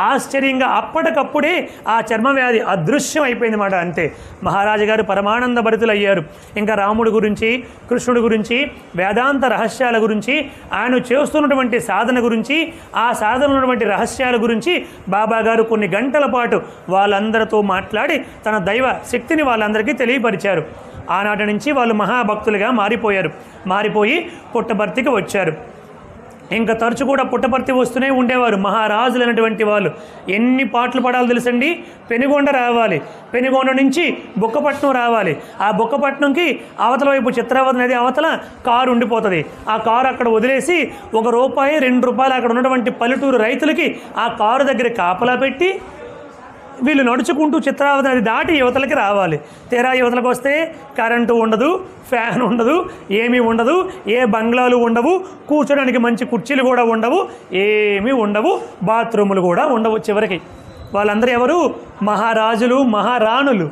ఆశ్చర్యంగా అప్పటికప్పుడే ఆ చర్మ వ్యాధి అదృశ్యం అయిపోయింది అన్నమాట. అంతే, మహారాజు గారు పరమానంద భరితులు అయ్యారు. ఇంకా రాముడి గురించి, కృష్ణుడి గురించి, వేదాంత రహస్యాల గురించి, ఆయన చేస్తున్నటువంటి సాధన గురించి, ఆ సాధన రహస్యాల గురించి బాబాగారు కొన్ని గంటల పాటు వాళ్ళందరితో మాట్లాడి తన దైవ శక్తిని వాళ్ళందరికీ తెలియపరిచారు. ఆనాటి నుంచి వాళ్ళు మహాభక్తులుగా మారిపోయి పుట్టపర్తికి వచ్చారు. ఇంకా తరచు కూడా పుట్టపర్తి వస్తూనే ఉండేవారు మహారాజులు అనేటువంటి వాళ్ళు. ఎన్ని పాటలు పడాలో తెలుసండి. పెనుగొండ రావాలి, పెనుగొండ నుంచి బుక్కపట్నం రావాలి, ఆ బుక్కపట్నంకి అవతల వైపు చిత్రావతి నది అవతల కారు ఉండిపోతుంది. ఆ కారు అక్కడ వదిలేసి ₹1, ₹2 అక్కడ ఉన్నటువంటి పల్లెటూరు రైతులకి ఆ కారు దగ్గర కాపలా పెట్టి వీళ్ళు నడుచుకుంటూ చిత్రావతి నది దాటి యువతలకి రావాలి. తీరా యువతలకు వస్తే కరెంటు ఉండదు, ఫ్యాన్ ఉండదు, ఏమీ ఉండదు, ఏ బంగ్లాలు ఉండవు, కూర్చోడానికి మంచి కుర్చీలు కూడా ఉండవు, ఏమీ ఉండవు, బాత్రూములు కూడా ఉండవు. చివరికి వాళ్ళందరూ ఎవరు? మహారాజులు, మహారాణులు.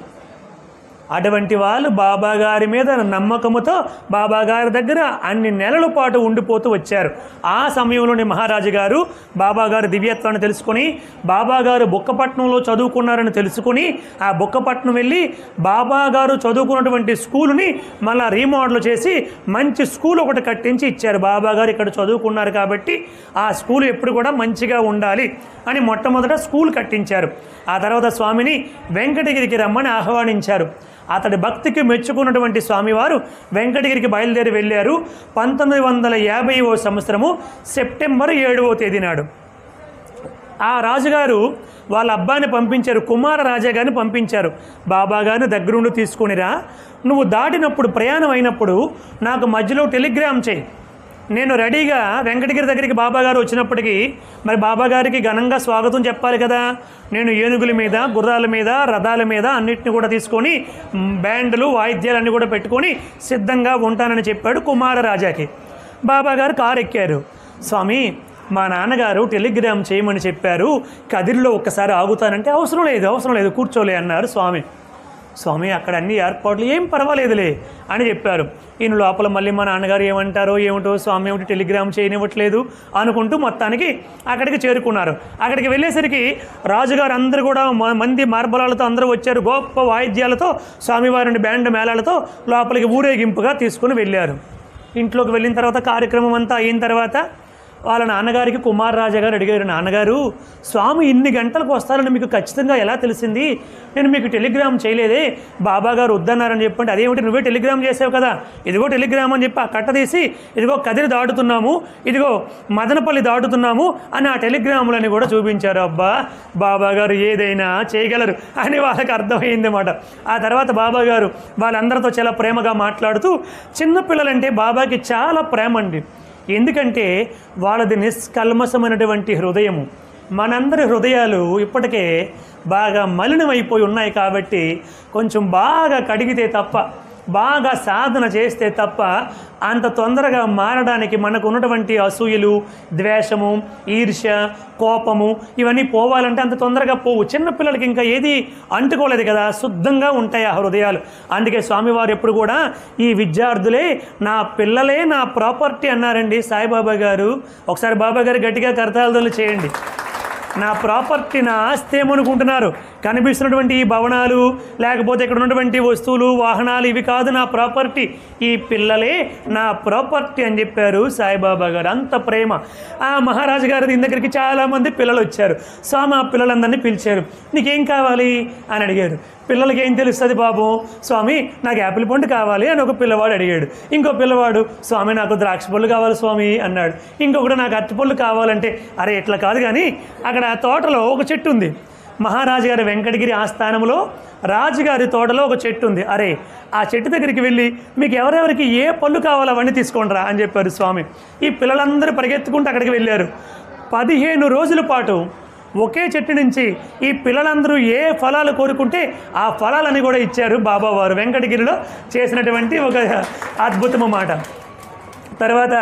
అటువంటి వాళ్ళు బాబాగారి మీద నమ్మకముతో బాబాగారి దగ్గర అన్ని నెలల పాటు ఉండిపోతూ వచ్చారు. ఆ సమయంలోని మహారాజు గారు బాబాగారి దివ్యత్వాన్ని తెలుసుకొని, బాబాగారు బుక్కపట్నంలో చదువుకున్నారని తెలుసుకుని, ఆ బుక్కపట్నం వెళ్ళి బాబాగారు చదువుకున్నటువంటి స్కూలుని మళ్ళీ రీమోడల్ చేసి మంచి స్కూల్ ఒకటి కట్టించి ఇచ్చారు. బాబాగారు ఇక్కడ చదువుకున్నారు కాబట్టి ఆ స్కూల్ ఎప్పుడు కూడా మంచిగా ఉండాలి అని మొట్టమొదట స్కూల్ కట్టించారు. ఆ తర్వాత స్వామిని వెంకటగిరికి రమ్మని ఆహ్వానించారు. అతడి భక్తికి మెచ్చుకున్నటువంటి స్వామివారు వెంకటగిరికి బయలుదేరి వెళ్ళారు. 1950వ సంవత్సరము సెప్టెంబర్ 7వ తేదీ నాడు ఆ రాజుగారు వాళ్ళ అబ్బాయిని పంపించారు, కుమార రాజా గారిని పంపించారు. బాబాగారిని దగ్గరుండి తీసుకునిరా, నువ్వు దాటినప్పుడు ప్రయాణం అయినప్పుడు నాకు మధ్యలో టెలిగ్రామ్ చేయి, నేను రెడీగా వెంకటగిరి దగ్గరికి బాబాగారు వచ్చినప్పటికీ మరి బాబాగారికి ఘనంగా స్వాగతం చెప్పాలి కదా, నేను ఏనుగుల మీద, గుర్రాల మీద, రథాల మీద అన్నిటిని కూడా తీసుకొని బ్యాండ్లు, వాయిద్యాలు అన్నీ కూడా పెట్టుకొని సిద్ధంగా ఉంటానని చెప్పాడు కుమారరాజాకి. బాబాగారు కారు ఎక్కారు. స్వామి, మా నాన్నగారు టెలిగ్రామ్ చేయమని చెప్పారు, కదిరిలో ఒక్కసారి ఆగుతానంటే అవసరం లేదు కూర్చోలే అన్నారు స్వామి. స్వామి, అక్కడ అన్ని ఏర్పాట్లు ఏం పర్వాలేదులే అని చెప్పారు. ఈయన లోపల మళ్ళీ మా నాన్నగారు ఏమంటారో ఏమిటో, స్వామి ఏమిటి టెలిగ్రామ్ చేయనివ్వట్లేదు అనుకుంటూ మొత్తానికి అక్కడికి చేరుకున్నారు. అక్కడికి వెళ్ళేసరికి రాజుగారు అందరూ కూడా మంది మార్బలాలతో అందరూ వచ్చారు. గొప్ప వాయిద్యాలతో స్వామివారిని బ్యాండ్ మేళాలతో లోపలికి ఊరేగింపుగా తీసుకుని వెళ్ళారు. ఇంట్లోకి వెళ్ళిన తర్వాత కార్యక్రమం అంతా అయిన తర్వాత వాళ్ళ నాన్నగారికి కుమారరాజా గారు అడిగారు, నాన్నగారు స్వామి ఇన్ని గంటలకు వస్తారని మీకు ఖచ్చితంగా ఎలా తెలిసింది? నేను మీకు టెలిగ్రామ్ చేయలేదే, బాబాగారు వద్దన్నారని చెప్పండి. అదేమిటి, నువ్వే టెలిగ్రామ్ చేసావు కదా, ఇదిగో టెలిగ్రామ్ అని చెప్పి ఆ కట్ట తీసి ఇదిగో కదిరి దాటుతున్నాము, ఇదిగో మదనపల్లి దాటుతున్నాము అని ఆ టెలిగ్రాములని కూడా చూపించారు. అబ్బా, బాబాగారు ఏదైనా చేయగలరు అని వాళ్ళకి అర్థమైంది అన్నమాట. ఆ తర్వాత బాబాగారు వాళ్ళందరితో చాలా ప్రేమగా మాట్లాడుతూ, చిన్నపిల్లలంటే బాబాకి చాలా ప్రేమ అండి. ఎందుకంటే వాళ్ళది నిష్కల్మషమైనటువంటి హృదయము. మనందరి హృదయాలు ఇప్పటికే బాగా మలినమైపోయి ఉన్నాయి కాబట్టి కొంచెం బాగా కడిగితే తప్ప బాగా సాధన చేస్తే తప్ప అంత తొందరగా మారడానికి మనకు ఉన్నటువంటి అసూయలు, ద్వేషము, ఈర్ష్య, కోపము ఇవన్నీ పోవాలంటే అంత తొందరగా పోవు. చిన్నపిల్లలకి ఇంకా ఏది అంటుకోలేదు కదా, శుద్ధంగా ఉంటాయి ఆ హృదయాలు. అందుకే స్వామివారు ఎప్పుడు కూడా ఈ విద్యార్థులే నా పిల్లలే నా ప్రాపర్టీ అన్నారండి సాయిబాబా గారు. ఒకసారి బాబా గారు గట్టిగా కరతాళధ్వనులు చేయండి. నా ప్రాపర్టీ, నా ఆస్తి ఏమనుకుంటున్నారు? కనిపిస్తున్నటువంటి ఈ భవనాలు, లేకపోతే ఇక్కడ ఉన్నటువంటి వస్తువులు, వాహనాలు ఇవి కాదు నా ప్రాపర్టీ, ఈ పిల్లలే నా ప్రాపర్టీ అని చెప్పారు సాయిబాబా గారు. అంత ప్రేమ. ఆ మహారాజు గారి దీని దగ్గరికి చాలామంది పిల్లలు వచ్చారు. స్వామి ఆ పిల్లలందరినీ పిలిచారు. నీకేం కావాలి అని అడిగారు. పిల్లలకి ఏం తెలుస్తుంది బాబు? స్వామి నాకు యాపిల్ పండు కావాలి అని ఒక పిల్లవాడు అడిగాడు. ఇంకో పిల్లవాడు స్వామి నాకు ద్రాక్ష పళ్ళు కావాలి స్వామి అన్నాడు. ఇంకొకటి నాకు అరటిపళ్ళు కావాలంటే అరే ఇట్లా కాదు కానీ అక్కడ తోటలో ఒక చెట్టు ఉంది. మహారాజు గారి వెంకటగిరి ఆస్థానంలో రాజుగారి తోటలో ఒక చెట్టు ఉంది. అరే ఆ చెట్టు దగ్గరికి వెళ్ళి మీకు ఎవరెవరికి ఏ పళ్ళు కావాలో అవన్నీ తీసుకోండిరా అని చెప్పారు స్వామి. ఈ పిల్లలందరూ పరిగెత్తుకుంటూ అక్కడికి వెళ్ళారు. 15 రోజుల పాటు ఒకే చెట్టు నుంచి ఈ పిల్లలందరూ ఏ ఫలాలు కోరుకుంటే ఆ ఫలాలని కూడా ఇచ్చారు బాబావారు. వెంకటగిరిలో చేసినటువంటి ఒక అద్భుతమ మాట. తర్వాత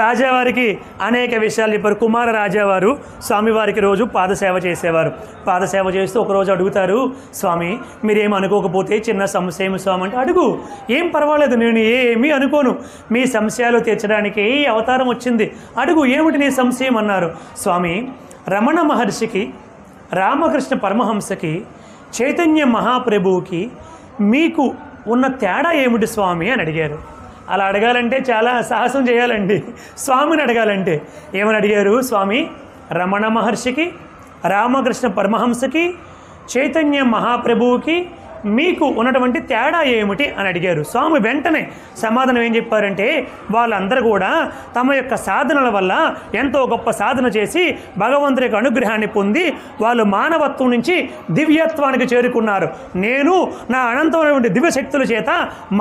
రాజావారికి అనేక విషయాలు చెప్పారు. కుమార రాజావారు స్వామివారికి రోజు పాదసేవ చేసేవారు. పాదసేవ చేస్తూ ఒకరోజు అడుగుతారు, స్వామి మీరేం అనుకోకపోతే చిన్న సమస్య ఏమి స్వామి అంటే, అడుగు ఏం పర్వాలేదు, నేను ఏమీ అనుకోను, మీ సంశయాలు తీర్చడానికి ఈ అవతారం వచ్చింది, అడుగు ఏమిటి నీ సంశయం అన్నారు. స్వామి రమణ మహర్షికి, రామకృష్ణ పరమహంసకి, చైతన్య మహాప్రభువుకి మీకు ఉన్న తేడా ఏమిటి స్వామి అని అడిగారు. అలా అడగాలంటే చాలా సాహసం చేయాలండి. స్వామిని అడగాలంటే ఏమని అడిగారు? స్వామి రమణ మహర్షికి, రామకృష్ణ పరమహంసకి, చైతన్య మహాప్రభువుకి మీకు ఉన్నటువంటి తేడా ఏమిటి అని అడిగారు. స్వామి వెంటనే సమాధానం ఏం చెప్పారంటే, వాళ్ళందరూ కూడా తమ యొక్క సాధనల వల్ల ఎంతో గొప్ప సాధన చేసి భగవంతుడి యొక్క అనుగ్రహాన్ని పొంది వాళ్ళు మానవత్వం నుంచి దివ్యత్వానికి చేరుకున్నారు. నేను నా అనంతమైనటువంటి దివ్యశక్తుల చేత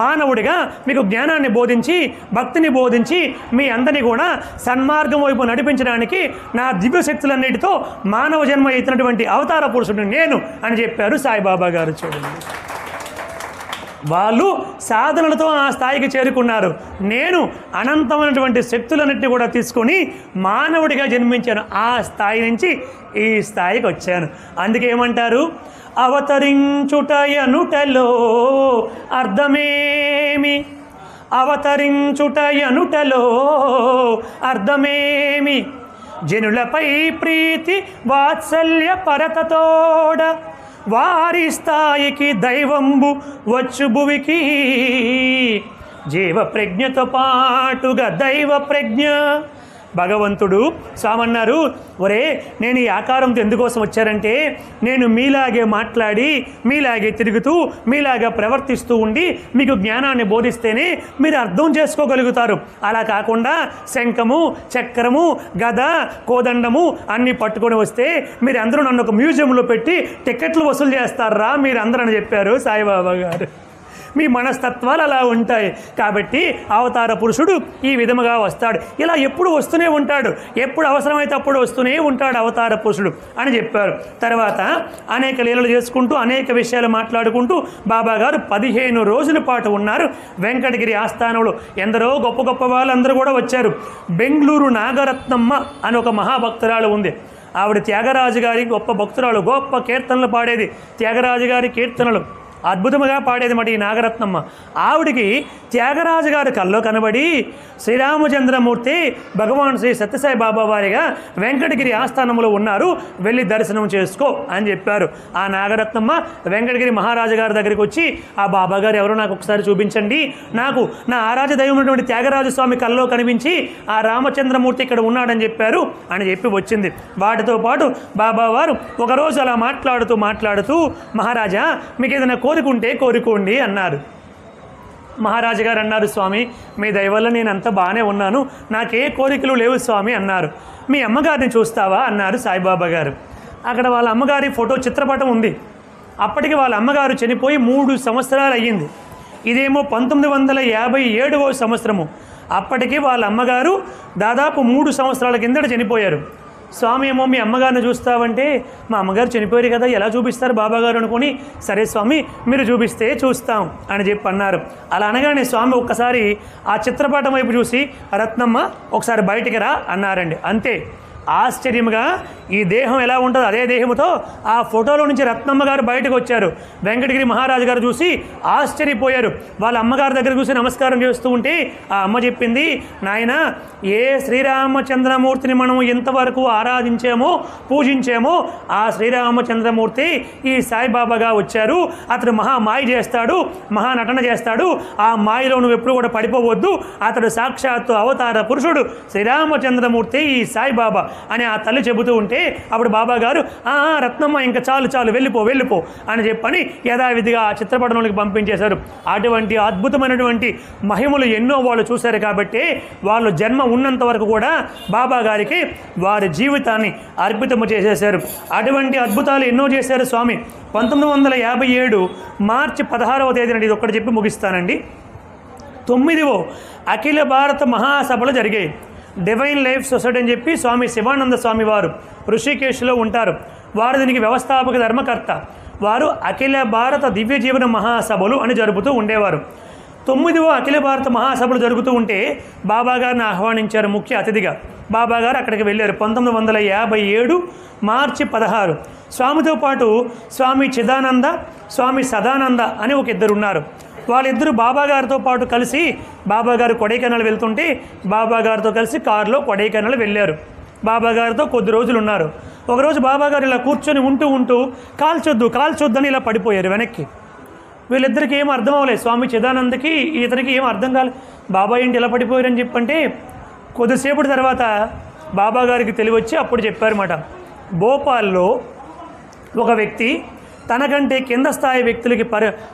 మానవుడిగా మీకు జ్ఞానాన్ని బోధించి, భక్తిని బోధించి మీ అందరినీ కూడా సన్మార్గం వైపు నడిపించడానికి నా దివ్యశక్తులన్నిటితో మానవ జన్మ ఎత్తినటువంటి అవతార పురుషుడు నేను అని చెప్పారు సాయిబాబా గారు. చూడండి, వాళ్ళు సాధనలతో ఆ స్థాయికి చేరుకున్నారు. నేను అనంతమైనటువంటి శక్తులన్నింటినీ కూడా తీసుకొని మానవుడిగా జన్మించాను. ఆ స్థాయి నుంచి ఈ స్థాయికి వచ్చాను. అందుకే ఏమంటారు? అవతరించుటయనుటలో అర్థమేమి, అవతరించుటయనుటలో అర్థమేమి, జనులపై ప్రీతి వాత్సల్య పరతతోడ వారి స్థాయికి దైవంబు వచ్చు భువికి, జీవ ప్రజ్ఞతో పాటుగా దైవ ప్రజ్ఞ. భగవంతుడు స్వామన్నారు, ఒరే నేను ఈ ఆకారంతో ఎందుకోసం వచ్చారంటే, నేను మీలాగే మాట్లాడి, మీలాగే తిరుగుతూ, మీలాగా ప్రవర్తిస్తూ ఉండి మీకు జ్ఞానాన్ని బోధిస్తేనే మీరు అర్థం చేసుకోగలుగుతారు. అలా కాకుండా శంఖము, చక్రము, గద, కోదండము అన్నీ పట్టుకొని వస్తే మీరు అందరూ నన్ను ఒక మ్యూజియంలో పెట్టి టికెట్లు వసూలు చేస్తారా మీరు అందరూ అని చెప్పారు సాయిబాబా గారు. మీ మనస్తత్వాలు అలా ఉంటాయి కాబట్టి అవతార పురుషుడు ఈ విధముగా వస్తాడు. ఇలా ఎప్పుడు వస్తూనే ఉంటాడు, ఎప్పుడు అవసరమైతే అప్పుడు వస్తూనే ఉంటాడు అవతార పురుషుడు అని చెప్పారు. తర్వాత అనేక లీలలు చేసుకుంటూ అనేక విషయాలు మాట్లాడుకుంటూ బాబా గారు 15 రోజుల పాటు ఉన్నారు వెంకటగిరి ఆస్థానంలో. ఎందరో గొప్ప గొప్ప వాళ్ళందరూ కూడా వచ్చారు. బెంగళూరు నాగరత్నమ్మ అని ఒక మహాభక్తురాలు ఉంది. ఆవిడ త్యాగరాజు గారి గొప్ప భక్తురాలు, గొప్ప కీర్తనలు పాడేది. త్యాగరాజు గారి కీర్తనలు అద్భుతంగా పాడేది మాట ఈ నాగరత్నమ్మ. ఆవిడికి త్యాగరాజు గారి కల్లో కనబడి శ్రీరామచంద్రమూర్తి భగవాన్ శ్రీ సత్యసాయి బాబా వారిగా వెంకటగిరి ఆస్థానంలో ఉన్నారు, వెళ్ళి దర్శనం చేసుకో అని చెప్పారు. ఆ నాగరత్నమ్మ వెంకటగిరి మహారాజు గారి దగ్గరికి వచ్చి, ఆ బాబా గారు ఎవరో నాకు ఒకసారి చూపించండి, నాకు నా ఆరాధ్య దైవం ఉన్నటువంటి త్యాగరాజు స్వామి కల్లో కనిపించి ఆ రామచంద్రమూర్తి ఇక్కడ ఉన్నాడని చెప్పారు అని చెప్పి వచ్చింది. వాటితో పాటు బాబా వారు ఒకరోజు అలా మాట్లాడుతూ మహారాజా మీకు ఏదైనా కోరుకుంటే కోరుకోండి అన్నారు. మహారాజు గారు అన్నారు, స్వామి మీ దయ వల్ల నేను అంతా బాగానే ఉన్నాను, నాకే కోరికలు లేవు స్వామి అన్నారు. మీ అమ్మగారిని చూస్తావా అన్నారు సాయిబాబా గారు. అక్కడ వాళ్ళ అమ్మగారి ఫోటో చిత్రపటం ఉంది. అప్పటికి వాళ్ళ అమ్మగారు చనిపోయి 3 సంవత్సరాలు అయ్యింది. ఇదేమో 1957వ సంవత్సరము. అప్పటికి వాళ్ళ అమ్మగారు దాదాపు 3 సంవత్సరాల కిందట చనిపోయారు. స్వామి ఏమో మీ అమ్మగారిని చూస్తావంటే మా అమ్మగారు చనిపోయారు కదా, ఎలా చూపిస్తారు బాబాగారు అనుకుని, సరే స్వామి మీరు చూపిస్తే చూస్తాం అని చెప్పి అన్నారు. అలా అనగానే స్వామి ఒక్కసారి ఆ చిత్రపటం వైపు చూసి, రత్నమ్మ ఒకసారి బయటికి రా అన్నారండి. అంతే. ఆశ్చర్యముగా ఈ దేహం ఎలా ఉంటుందో అదే దేహంతో ఆ ఫోటోలో నుంచి రత్నమ్మ గారు బయటకు వచ్చారు. వెంకటగిరి మహారాజు గారు చూసి ఆశ్చర్యపోయారు. వాళ్ళ అమ్మగారి దగ్గర చూసి నమస్కారం చేస్తూ ఉంటే ఆ అమ్మ చెప్పింది, నాయన ఏ శ్రీరామచంద్రమూర్తిని మనం ఇంతవరకు ఆరాధించామో పూజించామో ఆ శ్రీరామచంద్రమూర్తి ఈ సాయిబాబాగా వచ్చారు. అతడు మహామాయ చేస్తాడు, మహానటన చేస్తాడు. ఆ మాయలో నువ్వు ఎప్పుడు కూడా పడిపోవద్దు. అతడు సాక్షాత్తు అవతార పురుషుడు శ్రీరామచంద్రమూర్తి ఈ సాయిబాబా అని ఆ తల్లి చెబుతూ ఉంటే అప్పుడు బాబా గారు రత్నమ్మ ఇంకా చాలు చాలు వెళ్ళిపో అని చెప్పని యథావిధిగా ఆ చిత్రపటంలోకి పంపించేశారు. అటువంటి అద్భుతమైనటువంటి మహిమలు ఎన్నో వాళ్ళు చూశారు కాబట్టి వాళ్ళు జన్మ ఉన్నంత వరకు కూడా బాబా గారికి వారి జీవితాన్ని అర్పితము చేసేశారు. అటువంటి అద్భుతాలు ఎన్నో చేశారు స్వామి. 1957 మార్చి 16వ తేదీన ఇది ఒక్కటి చెప్పి ముగిస్తానండి. 9వ అఖిల భారత మహాసభలు జరిగాయి. డివైన్ లైఫ్ సొసైటీ అని చెప్పి స్వామి శివానంద స్వామి వారు ఋషికేశ్లో ఉంటారు. వారు దీనికి వ్యవస్థాపక ధర్మకర్త. వారు అఖిల భారత దివ్య జీవన మహాసభలు అని జరుపుతూ ఉండేవారు. 9వ అఖిల భారత మహాసభలు జరుగుతూ ఉంటే బాబా గారిని ఆహ్వానించారు ముఖ్య అతిథిగా. బాబా గారు అక్కడికి వెళ్ళారు. 1957 మార్చి 16. స్వామితో పాటు స్వామి చిదానంద, స్వామి సదానంద అని ఒక ఇద్దరు ఉన్నారు. వాళ్ళిద్దరూ బాబా గారితో పాటు కలిసి బాబా గారు కొడైకెనాల్ వెళ్తుంటే బాబా గారితో కలిసి కారులో కొడైకెనాల్ వెళ్ళారు. బాబా గారితో కొద్ది రోజులు ఉన్నారు. ఒకరోజు బాబా గారు ఇలా కూర్చొని ఉంటూ కాల్చొద్దని ఇలా పడిపోయారు వెనక్కి. వీళ్ళిద్దరికి ఏం అర్థం అవ్వలేదు. స్వామి చిదానందకి ఇతనికి ఏం అర్థం కాలేదు. బాబా ఏంటి ఇలా పడిపోయారని చెప్పంటే కొద్దిసేపటి తర్వాత బాబా గారికి తెలివచ్చి అప్పుడు చెప్పారన్నమాట. భోపాల్లో ఒక వ్యక్తి తనకంటే కింద స్థాయి వ్యక్తులకి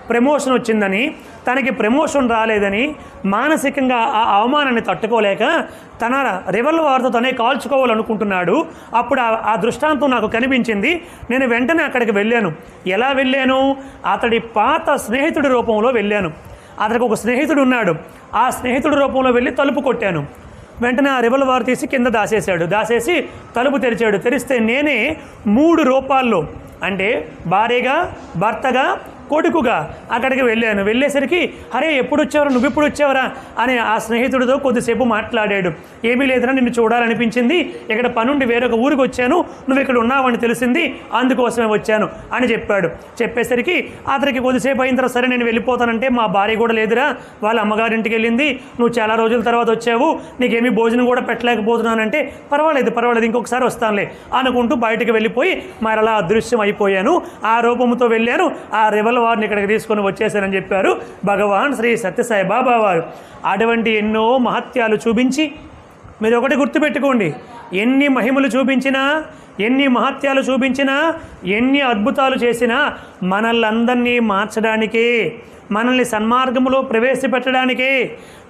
ప్రమోషన్ వచ్చిందని, తనకి ప్రమోషన్ రాలేదని మానసికంగా ఆ అవమానాన్ని తట్టుకోలేక తన రివాల్వర్తో తనే కాల్చుకోవాలనుకుంటున్నాడు. అప్పుడు ఆ దృష్టాంతం నాకు కనిపించింది. నేను వెంటనే అక్కడికి వెళ్ళాను. ఎలా వెళ్ళాను? అతడి పాత స్నేహితుడి రూపంలో వెళ్ళాను. అతనికి ఒక స్నేహితుడు ఉన్నాడు. ఆ స్నేహితుడి రూపంలో వెళ్ళి తలుపు కొట్టాను. వెంటనే ఆ రివాల్వర్ తీసి కింద దాసేసి తలుపు తెరిచాడు. తెరిస్తే నేనే 3 రూపాల్లో, అంటే భార్యగా, భర్తగా, కొడుకుగా అక్కడికి వెళ్ళాను. వెళ్ళేసరికి అరే ఎప్పుడు వచ్చావరా, నువ్వు ఎప్పుడు వచ్చావరా అని ఆ స్నేహితుడితో కొద్దిసేపు మాట్లాడాడు. ఏమీ లేదురా, నిన్ను చూడాలనిపించింది, ఇక్కడ పనుండి వేరొక ఊరికి వచ్చాను, నువ్వు ఇక్కడ ఉన్నావని తెలిసింది, అందుకోసమే వచ్చాను అని చెప్పాడు. చెప్పేసరికి అతనికి కొద్దిసేపు అయిన తర్వాత సరే నేను వెళ్ళిపోతానంటే మా భార్య కూడా లేదురా, వాళ్ళ అమ్మగారింటికి వెళ్ళింది, నువ్వు చాలా రోజుల తర్వాత వచ్చావు, నీకేమీ భోజనం కూడా పెట్టలేకపోతున్నానంటే పర్వాలేదు ఇంకొకసారి వస్తానులే అనుకుంటూ బయటకు వెళ్ళిపోయి మరలా అదృశ్యం అయిపోయాను. ఆ రూపంతో వెళ్ళాను, ఆ వారిని ఇక్కడికి తీసుకొని వచ్చేసారని చెప్పారు భగవాన్ శ్రీ సత్యసాయి బాబా వారు. అటువంటి ఎన్నో మహత్యాలు చూపించి, మీరు ఒకటి గుర్తుపెట్టుకోండి, ఎన్ని మహిమలు చూపించినా, ఎన్ని మహత్యాలు చూపించినా, ఎన్ని అద్భుతాలు చేసినా మనల్ని మార్చడానికే, మనల్ని సన్మార్గములో ప్రవేశపెట్టడానికే,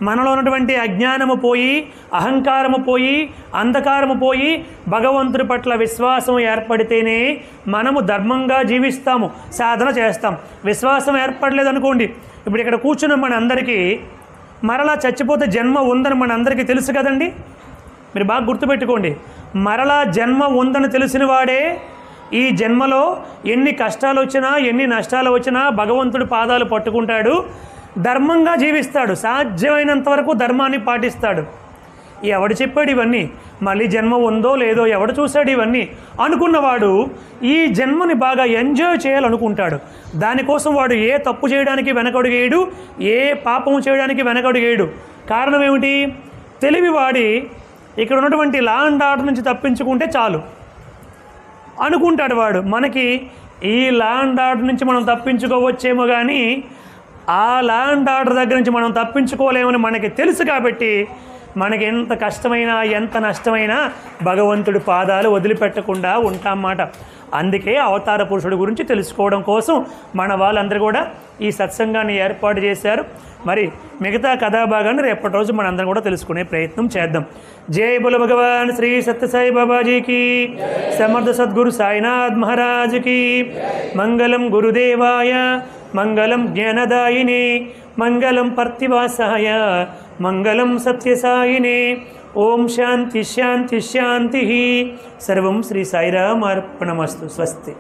మనలో ఉన్నటువంటి అజ్ఞానము పోయి, అహంకారము పోయి, అంధకారము పోయి భగవంతుడి పట్ల విశ్వాసం ఏర్పడితేనే మనము ధర్మంగా జీవిస్తాము, సాధన చేస్తాం. విశ్వాసం ఏర్పడలేదనుకోండి, ఇప్పుడు ఇక్కడ కూర్చున్న మన అందరికీ మరలా చచ్చిపోతే జన్మ ఉందని మన అందరికీ తెలుసు కదండి. మీరు బాగా గుర్తుపెట్టుకోండి, మరలా జన్మ ఉందని తెలిసిన వాడే ఈ జన్మలో ఎన్ని కష్టాలు వచ్చినా, ఎన్ని నష్టాలు వచ్చినా భగవంతుడి పాదాలు పట్టుకుంటాడు, ధర్మంగా జీవిస్తాడు, సాధ్యమైనంత వరకు ధర్మాన్ని పాటిస్తాడు. ఎవడు చెప్పాడు ఇవన్నీ? మళ్ళీ జన్మ ఉందో లేదో ఎవడు చూశాడు ఇవన్నీ అనుకున్నవాడు ఈ జన్మని బాగా ఎంజాయ్ చేయాలనుకుంటాడు. దానికోసం వాడు ఏ తప్పు చేయడానికి వెనకడుగేయడు, ఏ పాపం చేయడానికి వెనకడుగేయడు. కారణం ఏమిటి? తెలివి వాడి ఇక్కడ ఉన్నటువంటి లా అండ్ ఆర్డర్ నుంచి తప్పించుకుంటే చాలు అనుకుంటాడు వాడు. మనకి ఈ లా అండ్ ఆర్డర్ నుంచి మనం తప్పించుకోవచ్చేమో కానీ ఆ లా అండ్ ఆర్డర్ దగ్గర నుంచి మనం తప్పించుకోలేమని మనకి తెలుసు కాబట్టి మనకి ఎంత కష్టమైనా, ఎంత నష్టమైనా భగవంతుడి పాదాలు వదిలిపెట్టకుండా ఉంటామన్నమాట. అందుకే అవతార పురుషుడి గురించి తెలుసుకోవడం కోసం మన వాళ్ళందరూ కూడా ఈ సత్సంగాన్ని ఏర్పాటు చేశారు. మరి మిగతా కథాభాగాన్ని రేపటి రోజు మనందరం కూడా తెలుసుకునే ప్రయత్నం చేద్దాం. జై బోలో భగవాన్ శ్రీ సత్యసాయి బాబాజీకి, సమర్థ సద్గురు సాయినాథ్ మహారాజ్కి. మంగళం గురుదేవాయ, మంగళం జ్ఞానదాయినే, మంగళం పర్తివాసాయ, మంగళం సత్యసాయినే. ఓం శాంతి శాంతి శాంతి. సర్వం శ్రీ సాయిరామార్పణమస్తు. స్వస్తి.